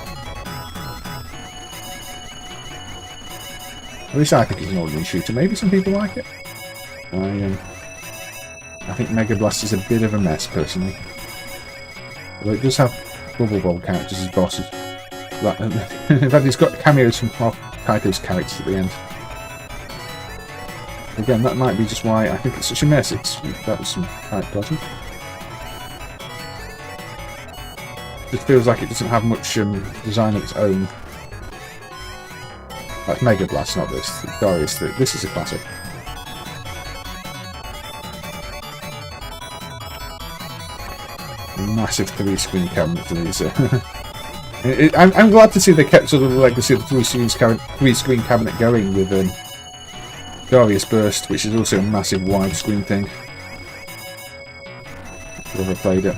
At least I think it's an ordinary shooter. Maybe some people like it. I think Mega Blast is a bit of a mess, personally. Although it does have Bubble Bob characters as bosses. In fact, it's got cameos from Kaito's characters at the end. Again, that might be just why I think it's such a mess. That was some quite dodgy. It feels like it doesn't have much design of its own. That's Mega Blast, not this. Darius, this is a classic. Massive 3-screen cabinet for these. I'm glad to see they kept sort of the legacy of the 3-screen cabinet going with Darius Burst, which is also a massive widescreen thing. If you've ever played it.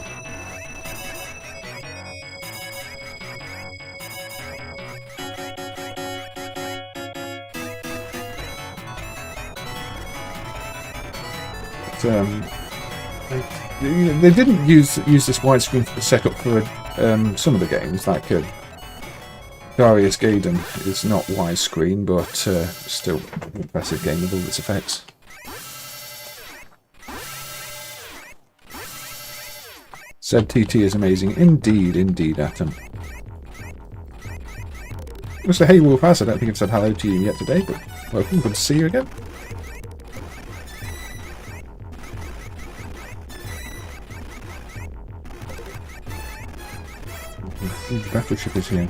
They didn't use this widescreen setup for some of the games, like Darius Gaiden is not widescreen, but still impressive game with all its effects. ZTT is amazing, indeed, Atom. Mr. Hey Wolf Ass, I don't think I've said hello to you yet today, but welcome, good to see you again. The battleship is here.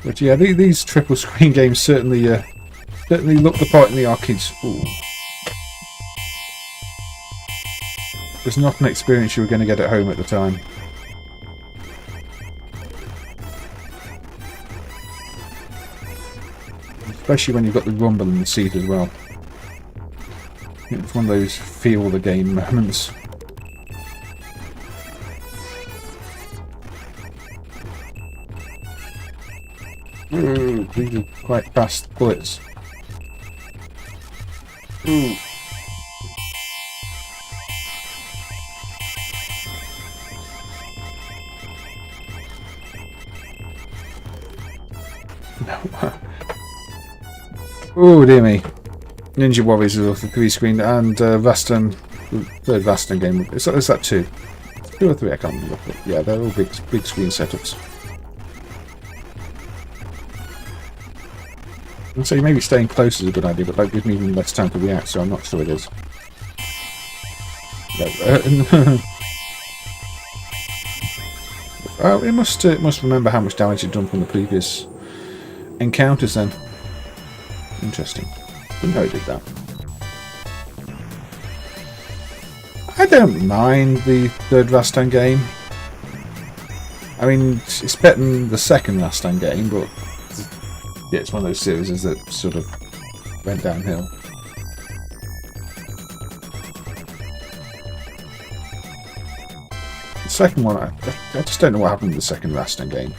But yeah, these triple screen games certainly look the part in the arcades. Ooh. It was not an experience you were going to get at home at the time. Especially when you've got the rumble in the seat as well. It's one of those feel the game moments. Ooh, these are quite fast bullets. Ooh. Oh dear me. Ninja Warriors is off the 3-screen, and Vastan, the third Vastan game. Is that 2? 2 or 3, I can't remember. But yeah, they're all big screen setups. So maybe staying close is a good idea, but that gives me even less time to react, so I'm not sure it is. No, oh, it must remember how much damage it done from the previous encounters then. Interesting. Didn't know it did that. I don't mind the third Rastan game. I mean, it's better than the second Rastan game, but yeah, it's one of those series that sort of went downhill. The second one, I just don't know what happened to the second Rastan game.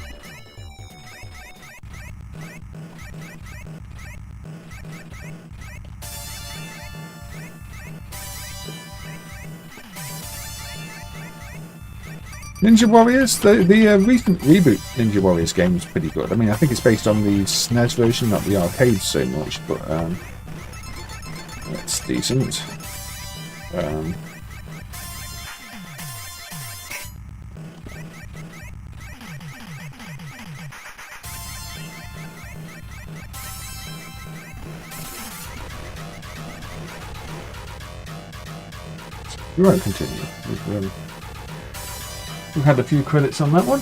Ninja Warriors, the recent reboot Ninja Warriors game is pretty good. I mean, I think it's based on the SNES version, not the arcade so much, but it's decent. We won't continue. We've had a few credits on that one.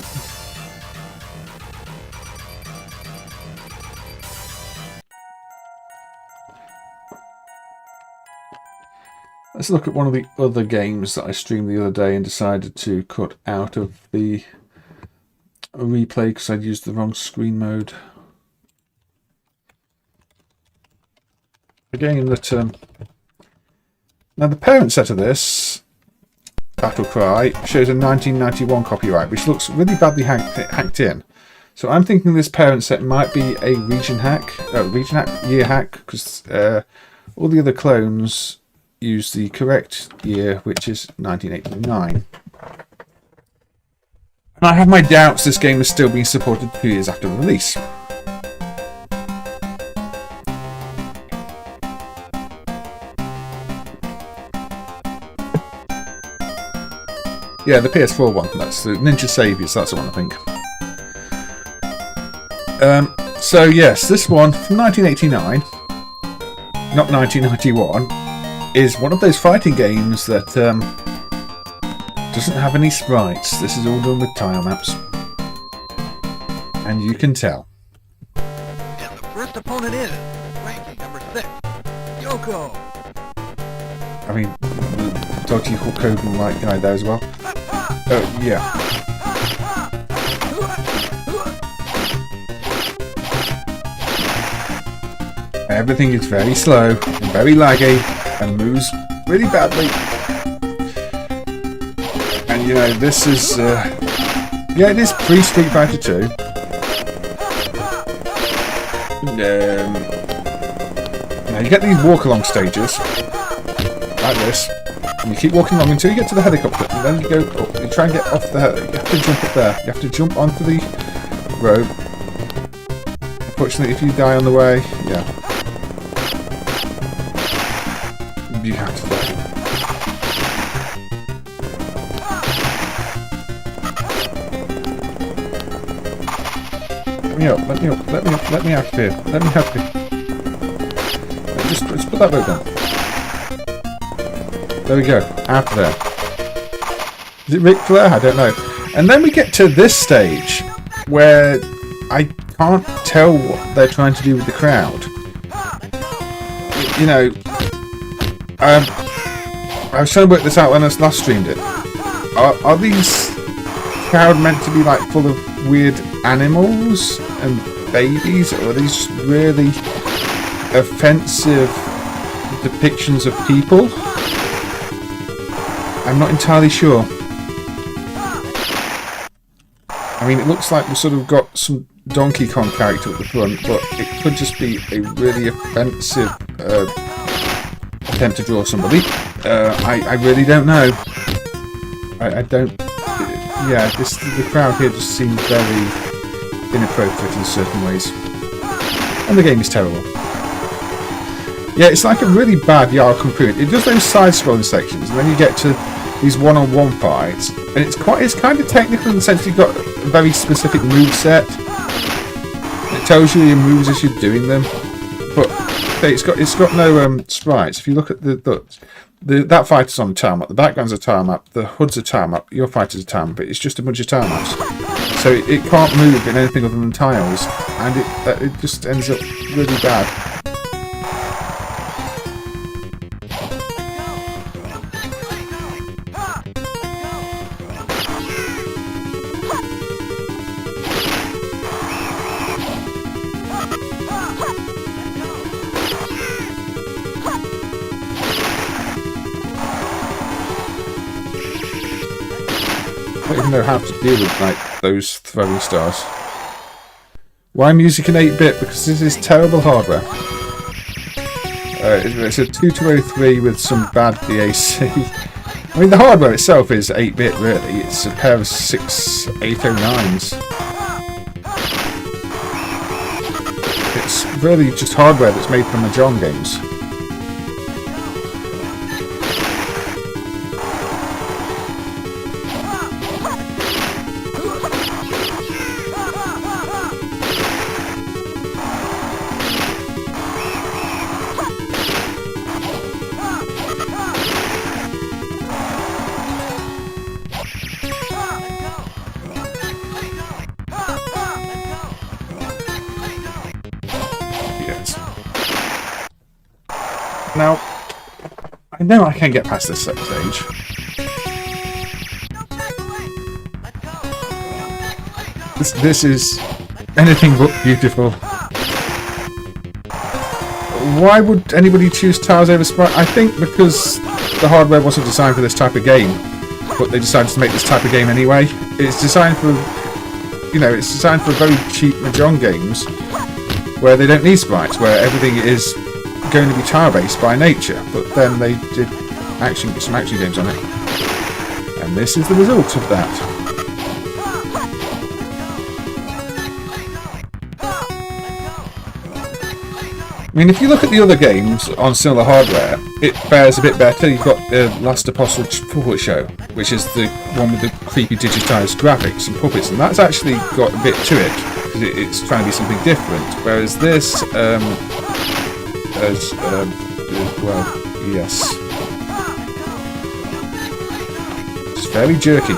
Let's look at one of the other games that I streamed the other day and decided to cut out of the replay because I'd used the wrong screen mode. A game that... now the parent set of this, Battlecry, shows a 1991 copyright, which looks really badly hacked in. So I'm thinking this parent set might be a year hack, because all the other clones use the correct year, which is 1989. And I have my doubts this game is still being supported 2 years after release. Yeah, the PS4 one. That's the Ninja Saviors. That's the one, I think. So yes, this one from 1989, not 1991, is one of those fighting games that doesn't have any sprites. This is all done with tile maps, and you can tell. And the first opponent is ranking number 6, Yoko. I mean, the dodgy Hulk Hogan-like guy there as well. Oh yeah. Everything is very slow and very laggy and moves really badly. And you know, this is yeah, it is pre-Street Fighter 2. Now you get these walk-along stages like this, and you keep walking along until you get to the helicopter, and then you go up. You try and get off the helicopter. You have to jump up there. You have to jump onto the rope. Unfortunately, if you die on the way, yeah, you have to die. Let me up, let me up, let me up, let me out of here, let me out of here. Just put that rope down. There we go, out of there. Is it Ric Flair? I don't know. And then we get to this stage where I can't tell what they're trying to do with the crowd. You know, I was trying to work this out when I last streamed it. Are these crowd meant to be like full of weird animals and babies, or are these just really offensive depictions of people? I'm not entirely sure. I mean, it looks like we've sort of got some Donkey Kong character at the front, but it could just be a really offensive attempt to draw somebody. I really don't know. I don't. Yeah, the crowd here just seems very inappropriate in certain ways, and the game is terrible. Yeah, it's like a really bad Yara Compute. It does those side-scrolling sections, and then you get to these one-on-one fights, and it's kind of technical in the sense you've got a very specific move set. It tells you your moves as you're doing them, but okay, it's got no sprites. If you look at that fighter's on a tile map, the background's a tile map, the hood's a tile map, your fighter's a tile map, but it's just a bunch of tile maps. So it can't move in anything other than tiles, and it just ends up really bad. I don't even know how to deal with like those throwing stars. Why music in 8-bit? Because this is terrible hardware. It's a 2203 with some bad DAC. I mean, the hardware itself is 8-bit really. It's a pair of 6809s. It's really just hardware that's made for Mahjong games. Now, I know I can get past this stage. This is anything but beautiful. Why would anybody choose tiles over sprite? I think because the hardware wasn't designed for this type of game, but they decided to make this type of game anyway. It's designed for, you know, it's designed for very cheap Mahjong games where they don't need sprites, where everything is going to be tile-based by nature, but then they did some action games on it, and this is the result of that. I mean, if you look at the other games on similar hardware, it fares a bit better. You've got the Last Apostle Puppet Show, which is the one with the creepy digitised graphics and puppets, and that's actually got a bit to it, because it's trying to be something different. Whereas this, well, yes, it's very jerky.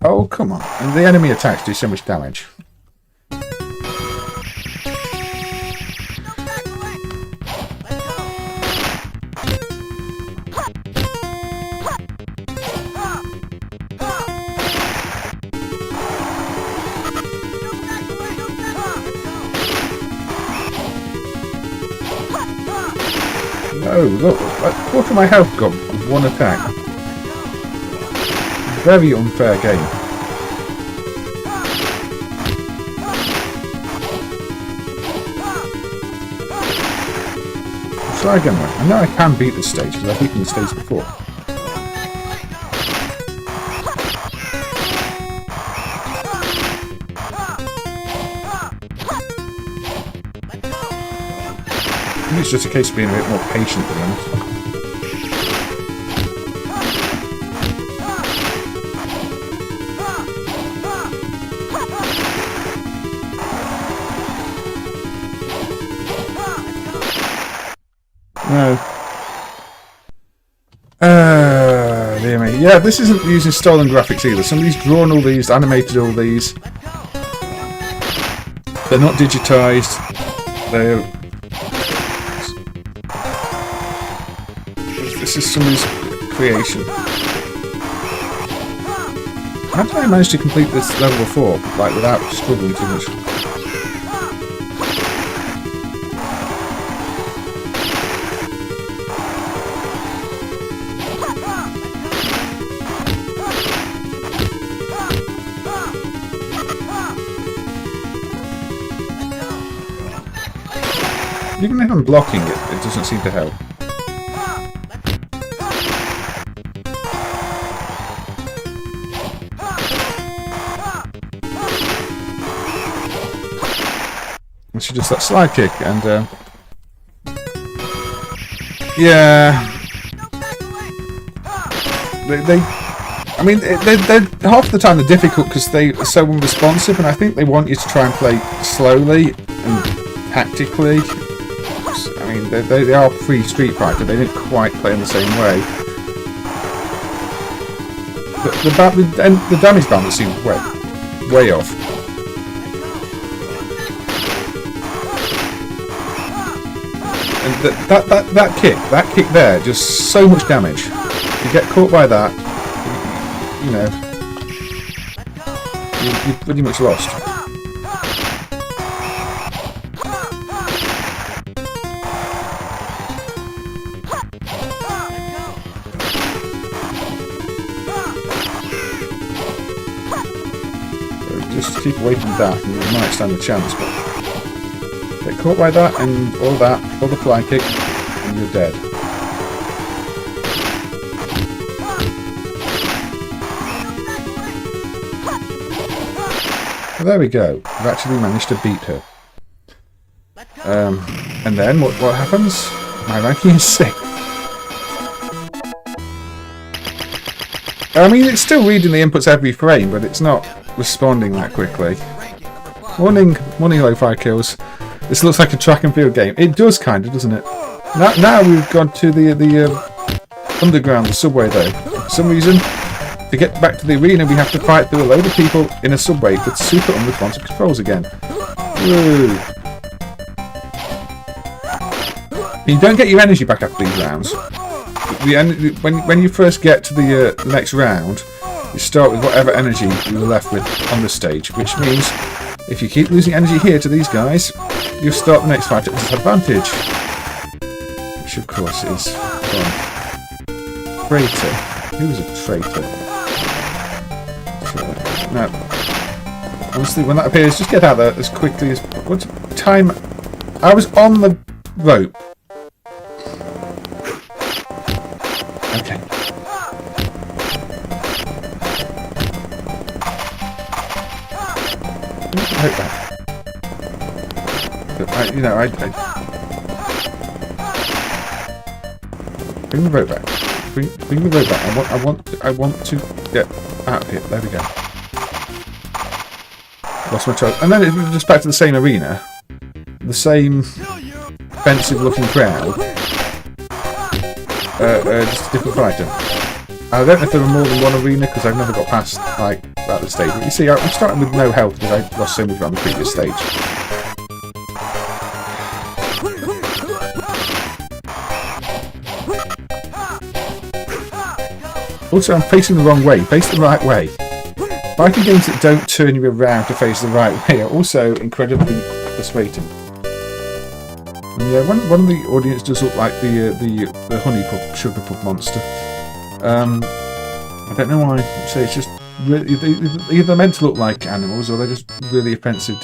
Oh, come on. And the enemy attacks do so much damage. Oh, look, a quarter of my health gone with one attack. Very unfair game. Let's try again, right? I know I can beat this stage because I've beaten the stage before. I think it's just a case of being a bit more patient, to be honest. No. Dear me. Yeah, this isn't using stolen graphics either. Somebody's drawn all these, animated all these. They're not digitised. They're... This is somebody's creation. How did I manage to complete this level before, like without struggling too much? Even if I'm blocking it, it doesn't seem to help. She does that slide kick, and yeah, I mean, they're half the time they're difficult because they're so unresponsive, and I think they want you to try and play slowly and tactically. I mean, they are pre-Street Fighter. They didn't quite play in the same way. The damage balance seems way off. And that kick there, just so much damage. If you get caught by that, you know, you're pretty much lost. So just keep away from that, and you might stand a chance, but get caught by that and all the fly kick, and you're dead. Well, there we go. I've actually managed to beat her. And then what happens? My ranking is 6. I mean, it's still reading the inputs every frame, but it's not responding that quickly. Morning Lo-Fi Kills. This looks like a track and field game. It does kind of, doesn't it? Now we've gone to the underground, the subway though. For some reason, to get back to the arena, we have to fight through a load of people in a subway with super unresponsive controls again. Woo! You don't get your energy back after these rounds. When you first get to the next round, you start with whatever energy you were left with on the stage, which means if you keep losing energy here to these guys, you'll start the next fight at disadvantage. Which of course is fun. Traitor. Who's a traitor? No. Honestly, when that appears, just get out there as quickly as... What time? I was on the rope vote back. Bring the vote back. Bring the vote back. I want to get out of here. There we go. Lost my choice. And then it's just back to the same arena. The same offensive-looking crowd. Just a different fighter. I don't know if there were more than one arena because I've never got past like that stage. But you see, I'm starting with no health because I lost so much on the previous stage. Also, I'm facing the wrong way. Face the right way. Fighting games that don't turn you around to face the right way are also incredibly frustrating. And yeah, one of the audience does look like the honey pup, sugar pup monster. I don't know why. So it's just really either meant to look like animals or they're just really offensive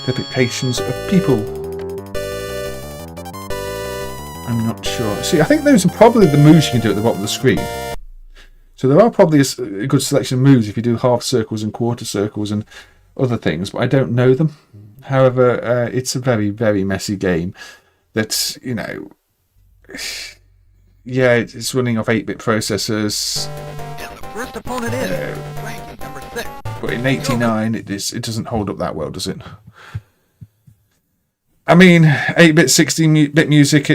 depictions of people. I'm not sure. See, I think those are probably the moves you can do at the bottom of the screen. So there are probably a good selection of moves if you do half circles and quarter circles and other things, but I don't know them. However, it's a very, very messy game that, you know, yeah, it's running off 8-bit processors. And the first opponent is ranking number 6. But in '89, it doesn't hold up that well, does it? I mean, 8-bit, 16-bit music,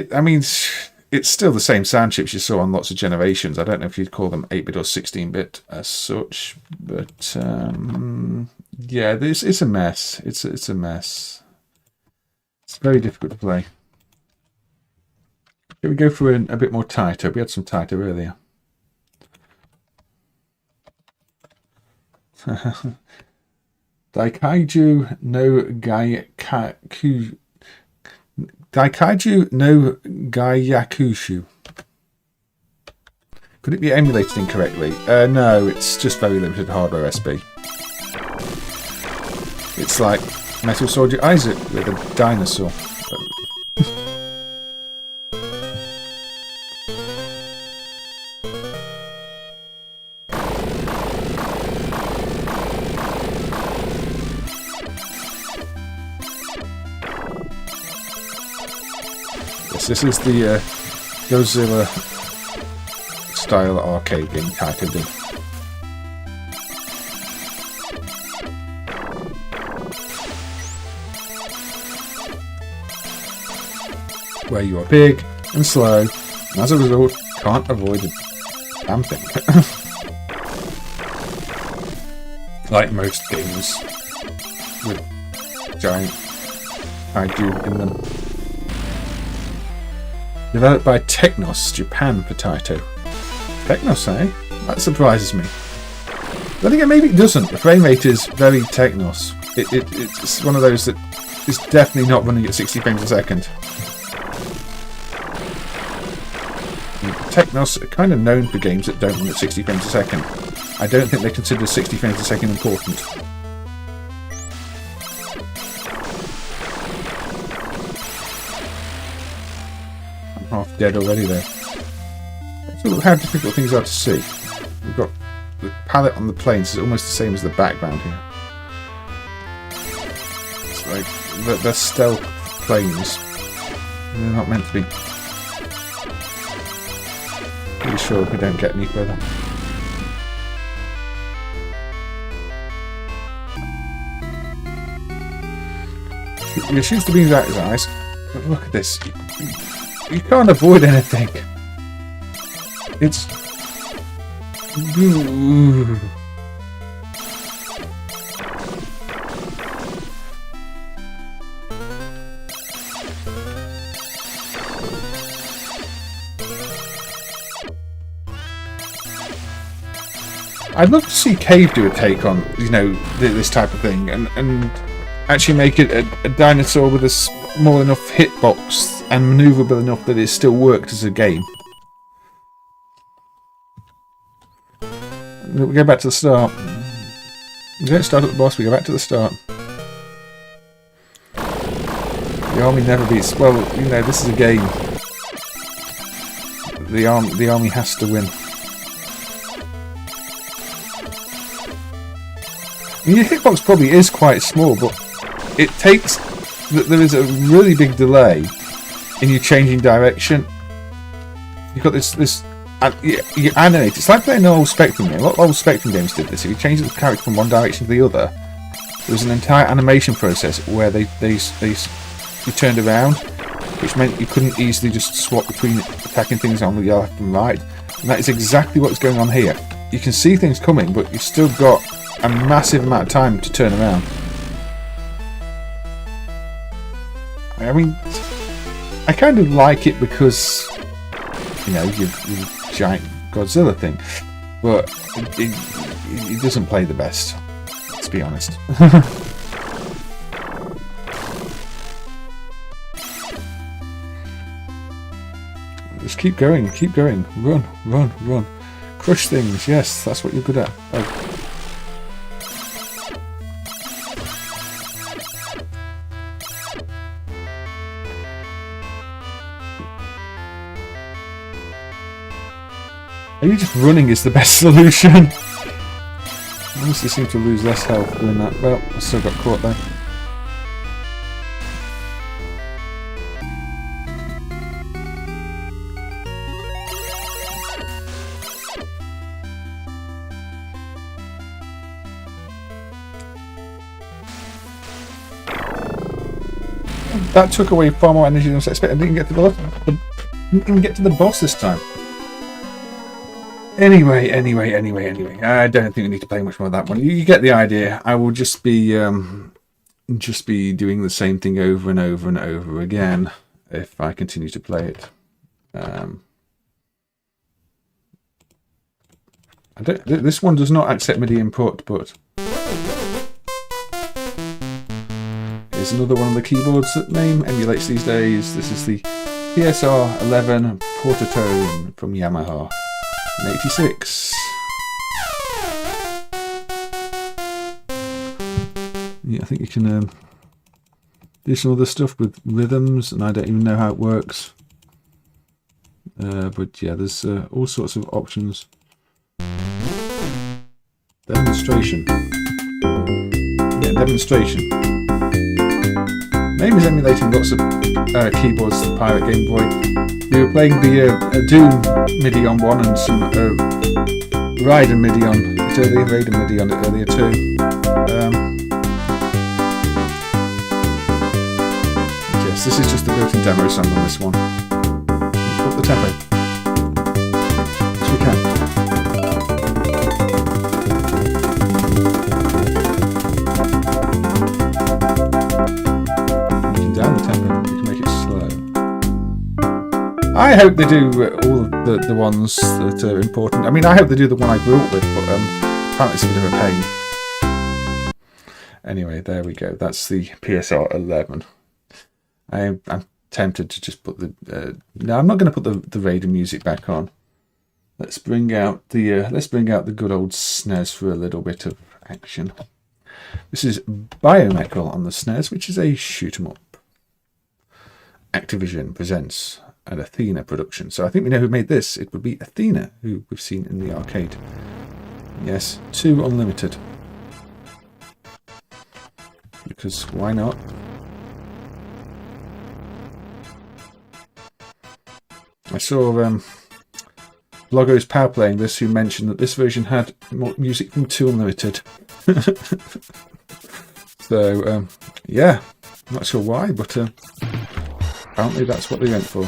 it's still the same sound chips you saw on lots of generations. I don't know if you'd call them 8-bit or 16-bit as such, but yeah, it's a mess. It's a mess. It's very difficult to play. Here we go for a bit more Taito. We had some Taito earlier. Daikaiju no Gyakushu. Daikaiju no Gyakushu. Could it be emulated incorrectly? No, it's just very limited hardware SB. It's like Metal Soldier Isaac with a dinosaur. This is the Godzilla style arcade game Taito did. Where you are big and slow, and as a result, can't avoid a damn thing. Like most games with giant kaiju in them. Developed by Technos Japan for Taito. Technos, eh? That surprises me. Then again, maybe it doesn't. The frame rate is very Technos. It's one of those that is definitely not running at 60 frames a second. Technos are kind of known for games that don't run at 60 frames a second. I don't think they consider 60 frames a second important. Half dead already there. So look how difficult things are to see. We've got the palette on the planes is almost the same as the background here. It's like they're stealth planes. They're not meant to be. Pretty sure we don't get any further. He shoots the beams out his eyes. But look at this. You can't avoid anything. It's... I'd love to see Cave do a take on, you know, this type of thing and actually make it a dinosaur with a small enough hitbox and manoeuvrable enough that it still worked as a game. We go back to the start. We don't start at the boss, we go back to the start. The army never beats... Well, you know, this is a game. The army has to win. And your hitbox probably is quite small, but it takes that there is a really big delay in you changing direction. You've got this you animate. It's like playing an old Spectrum game. A lot of old Spectrum games did this. If you change the character from one direction to the other, there was an entire animation process where you turned around, which meant you couldn't easily just swap between attacking things on the left and right. And that is exactly what's going on here. You can see things coming, but you've still got a massive amount of time to turn around. I mean, I kind of like it because, you know, you giant Godzilla thing, but it doesn't play the best, let's be honest. Just keep going, run, run, run. Crush things, yes, that's what you're good at. Oh. Maybe just running is the best solution. I honestly seem to lose less health doing that. Well, I still got caught there. That took away far more energy than I was expecting. I didn't even get to the boss this time. Anyway, I don't think we need to play much more of that one. You get the idea. I will just be doing the same thing over and over and over again if I continue to play it. This one does not accept MIDI input, but here's another one of the keyboards that MAME emulates these days. This is the PSR-11 PortaTone from Yamaha. 86. Yeah, I think you can do some other stuff with rhythms, and I don't even know how it works. But yeah, there's all sorts of options. Demonstration. Yeah, demonstration. MAME is emulating lots of keyboards to the Pirate Game Boy. We were playing the Doom MIDI on one and some Raiden MIDI on it earlier, Raiden MIDI on it earlier too. Yes, this is just the built-in demo song on this one. Up the tempo. As we can. You can down the tempo, you can make it slow. I hope they do all of the ones that are important. I mean, I hope they do the one I grew up with, but apparently it's a bit of a pain. Anyway, there we go. That's the PSR-11. I'm tempted to just put the... no, I'm not going to put the Raiden music back on. Let's bring out the good old SNES for a little bit of action. This is BioMetal on the SNES, which is a shoot 'em up. Activision presents an Athena production. So I think we know who made this. It would be Athena, who we've seen in the arcade. Yes, 2 Unlimited. Because why not? I saw Blogo's Power playing this, who mentioned that this version had more music from 2 Unlimited. So, yeah, I'm not sure why, but apparently that's what they went for.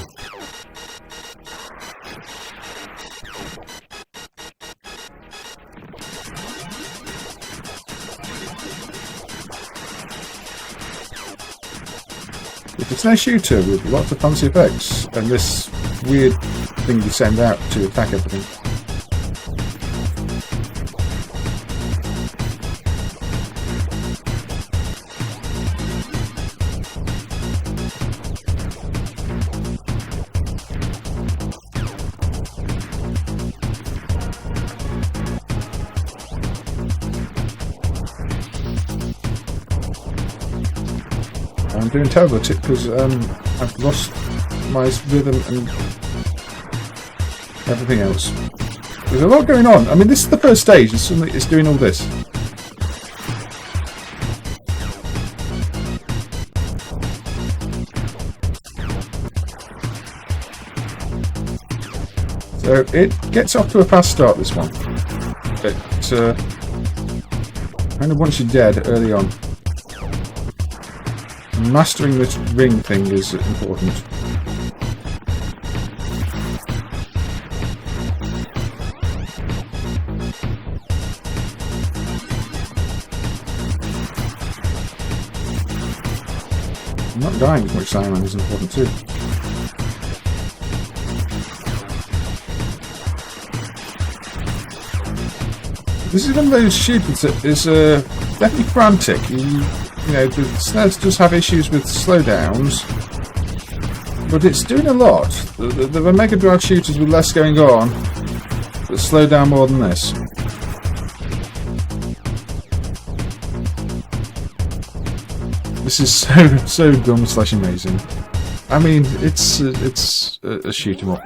If it's a shooter with lots of fancy effects and this weird thing you send out to attack everything. I'm doing terrible at it because I've lost my rhythm and everything else. There's a lot going on. I mean, this is the first stage and suddenly it's doing all this. So it gets off to a fast start, this one. But kind of wants you dead early on. Mastering this ring thing is important. Not dying as much time is important too. This is one of those shooters that is definitely frantic. You know, the SNES does have issues with slowdowns, but it's doing a lot. There are Mega Drive shooters with less going on that slow down more than this. This is so dumb / amazing. I mean, it's a shoot 'em up.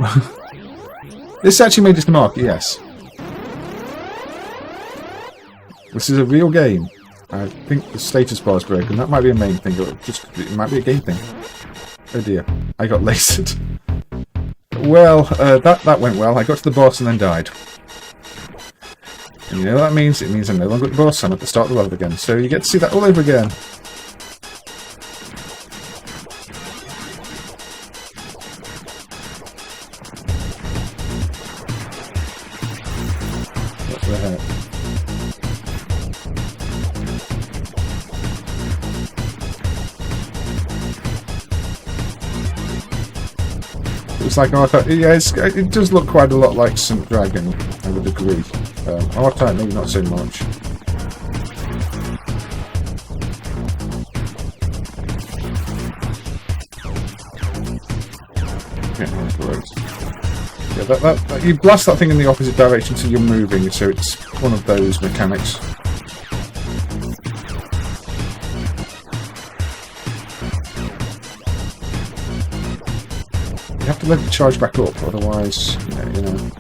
This actually made its mark, yes. This is a real game. I think the status bar is broken. That might be a main thing, or it might be a game thing. Oh dear, I got lasered. Well, that went well. I got to the boss and then died. And you know what that means? It means I'm no longer at the boss. I'm at the start of the level again. So you get to see that all over again. What the heck? It's like R-Type. Yeah, it does look quite a lot like St. Dragon, I would agree. R-Type maybe not so much. Yeah, you blast that thing in the opposite direction so you're moving, so it's one of those mechanics. You have to let it charge back up, otherwise, you know.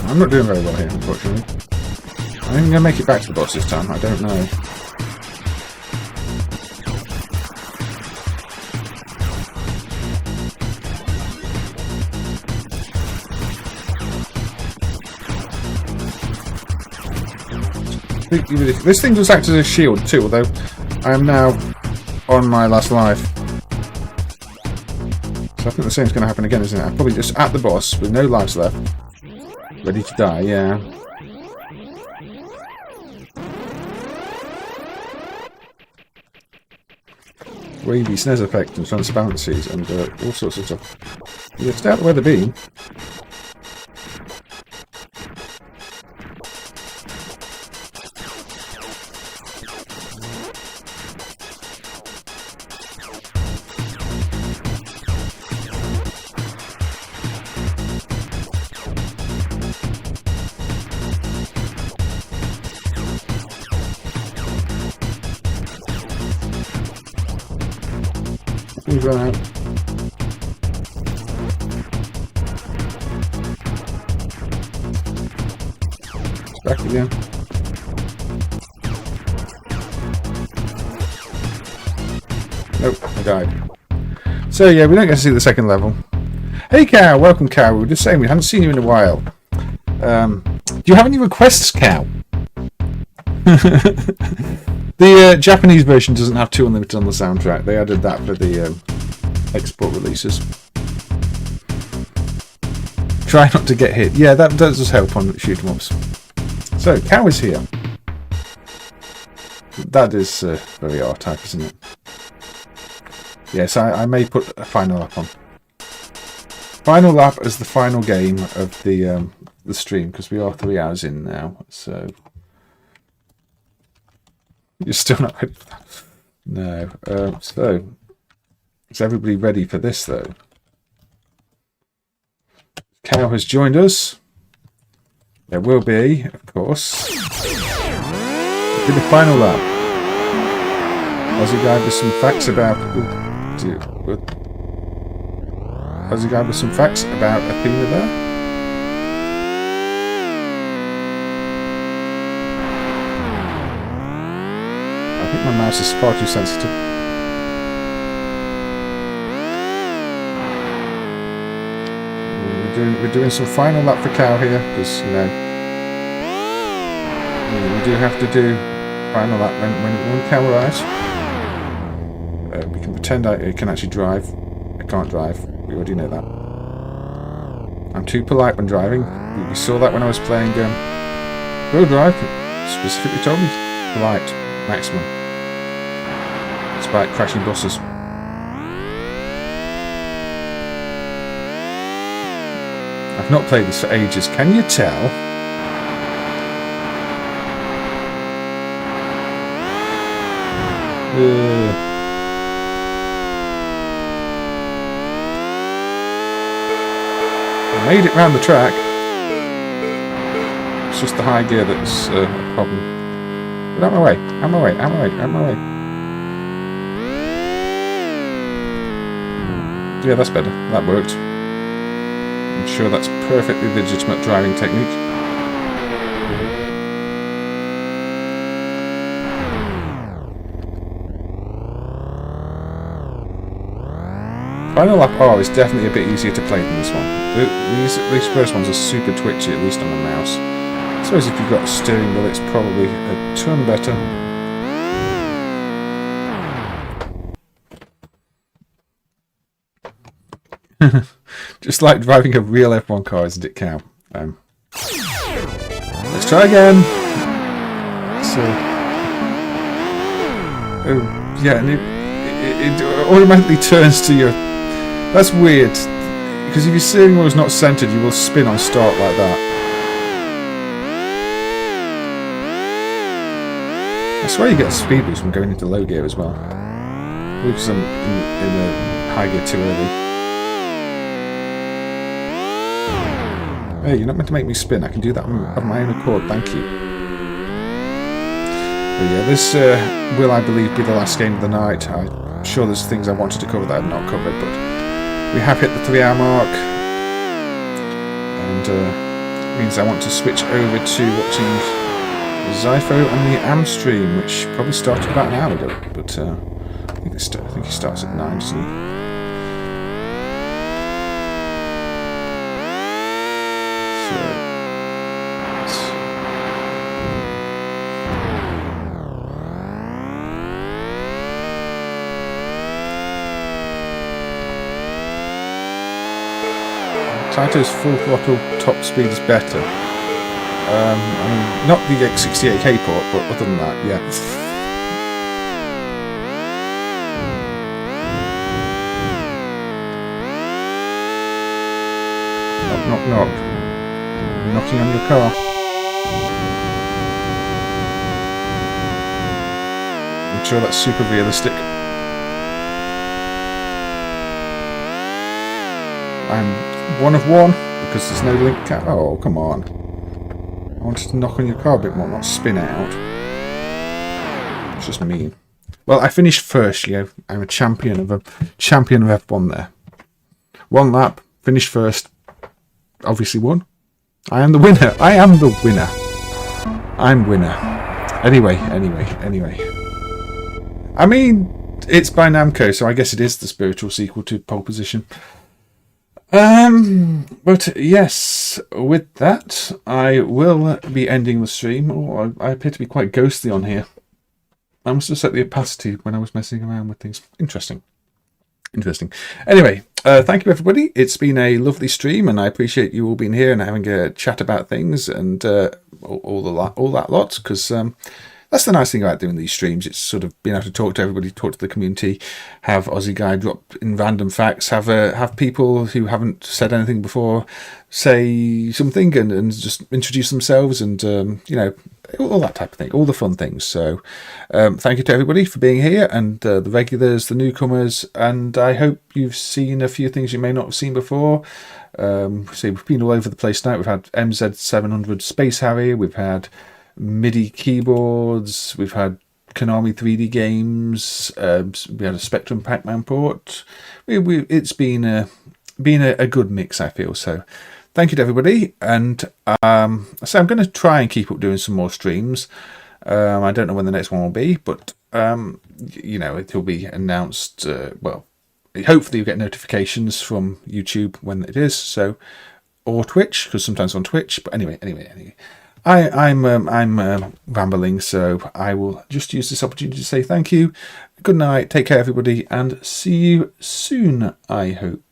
I'm not doing very well here, unfortunately. I'm even going to make it back to the boss this time, I don't know. This thing does act as a shield too, although I am now on my last life. So I think the same's going to happen again, isn't it? I'm probably just at the boss with no lives left. Ready to die, yeah. Wavy SNES effect and transparencies and all sorts of stuff. Yeah, stay out the weather beam. Run out. Back again. Nope, I died. So yeah, we don't get to see the second level. Hey Cow, welcome Cow. We were just saying we haven't seen you in a while. Do you have any requests, Cow? The Japanese version doesn't have 2 Unlimited on the soundtrack. They added that for the export releases. Try not to get hit. Yeah, that does help on shoot 'em ups. So, Cow is here. That is very R-Type, isn't it? Yes, I may put a final lap on. Final lap as the final game of the stream, because we are 3 hours in now, so... You're still not ready for that? No. So, is everybody ready for this, though? Cow has joined us. There will be, of course, In the final lap. Aussie guy with some facts about... Aussie guy with some facts about Athena there. I think my mouse is far too sensitive. We're doing some final lap for Cow here, because, you know, we do have to do final lap when Cow arrives. We can pretend I can actually drive. I can't drive. We already know that. I'm too polite when driving. We saw that when I was playing Road Drive. Specifically told me polite maximum, despite crashing buses. I've not played this for ages. Can you tell? I made it round the track. It's just the high gear that's a problem. But out my way, out my way, out my way, out my way. Yeah, that's better. That worked. I'm sure that's perfectly legitimate driving technique. Final lap R is definitely a bit easier to play than this one. These first ones are super twitchy, at least on the mouse. I suppose if you've got a steering wheel, it's probably a ton better. Just like driving a real F1 car, isn't it, Cow? Let's try again. So, oh yeah, and it automatically turns to your. That's weird, because if your steering wheel is not centered, you will spin on start like that. I swear you get a speed boost from going into low gear as well. Because I'm in a high gear too early. Hey, you're not meant to make me spin. I can do that of my own accord. Thank you. But yeah, this will, I believe, be the last game of the night. I'm sure there's things I wanted to cover that I've not covered, but we have hit the 3-hour mark, and it means I want to switch over to watching Zypho and the Am stream, which probably started about an hour ago. But I think he starts at 9, doesn't he? Taito's full throttle top speed is better. I mean, not the X68K port, but other than that, yeah. Knock, knock, knock. I'm knocking on your car. I'm sure that's super realistic. I'm 1 of 1 because there's no link cap. Oh, come on. I wanted to knock on your car a bit more, not spin out. It's just mean. Well, I finished first, you know. I'm a champion of F1 there. 1 lap, finished first. Obviously won. I am the winner. I am the winner. I'm winner. Anyway. I mean, it's by Namco, so I guess it is the spiritual sequel to Pole Position. But yes, with that, I will be ending the stream. Oh, I appear to be quite ghostly on here. I must have set the opacity when I was messing around with things. Interesting. Anyway, thank you everybody. It's been a lovely stream, and I appreciate you all being here and having a chat about things and all that lot, because that's the nice thing about doing these streams. It's sort of being able to talk to everybody, talk to the community, have Aussie Guy drop in random facts, have people who haven't said anything before say something and just introduce themselves, and you know, all that type of thing, all the fun things. So thank you to everybody for being here, and the regulars, the newcomers, and I hope you've seen a few things you may not have seen before. So we've been all over the place tonight. We've had MZ-700 Space Harrier, we've had MIDI keyboards. We've had Konami 3D games. We had a Spectrum Pac-Man port. It's been a good mix, I feel. So thank you to everybody. And so I'm going to try and keep up doing some more streams. I don't know when the next one will be, but you know, it will be announced. Well, hopefully you'll get notifications from YouTube when it is. So, or Twitch, because sometimes on Twitch. But anyway. I'm rambling, so I will just use this opportunity to say thank you. Good night. Take care, everybody, and see you soon, I hope.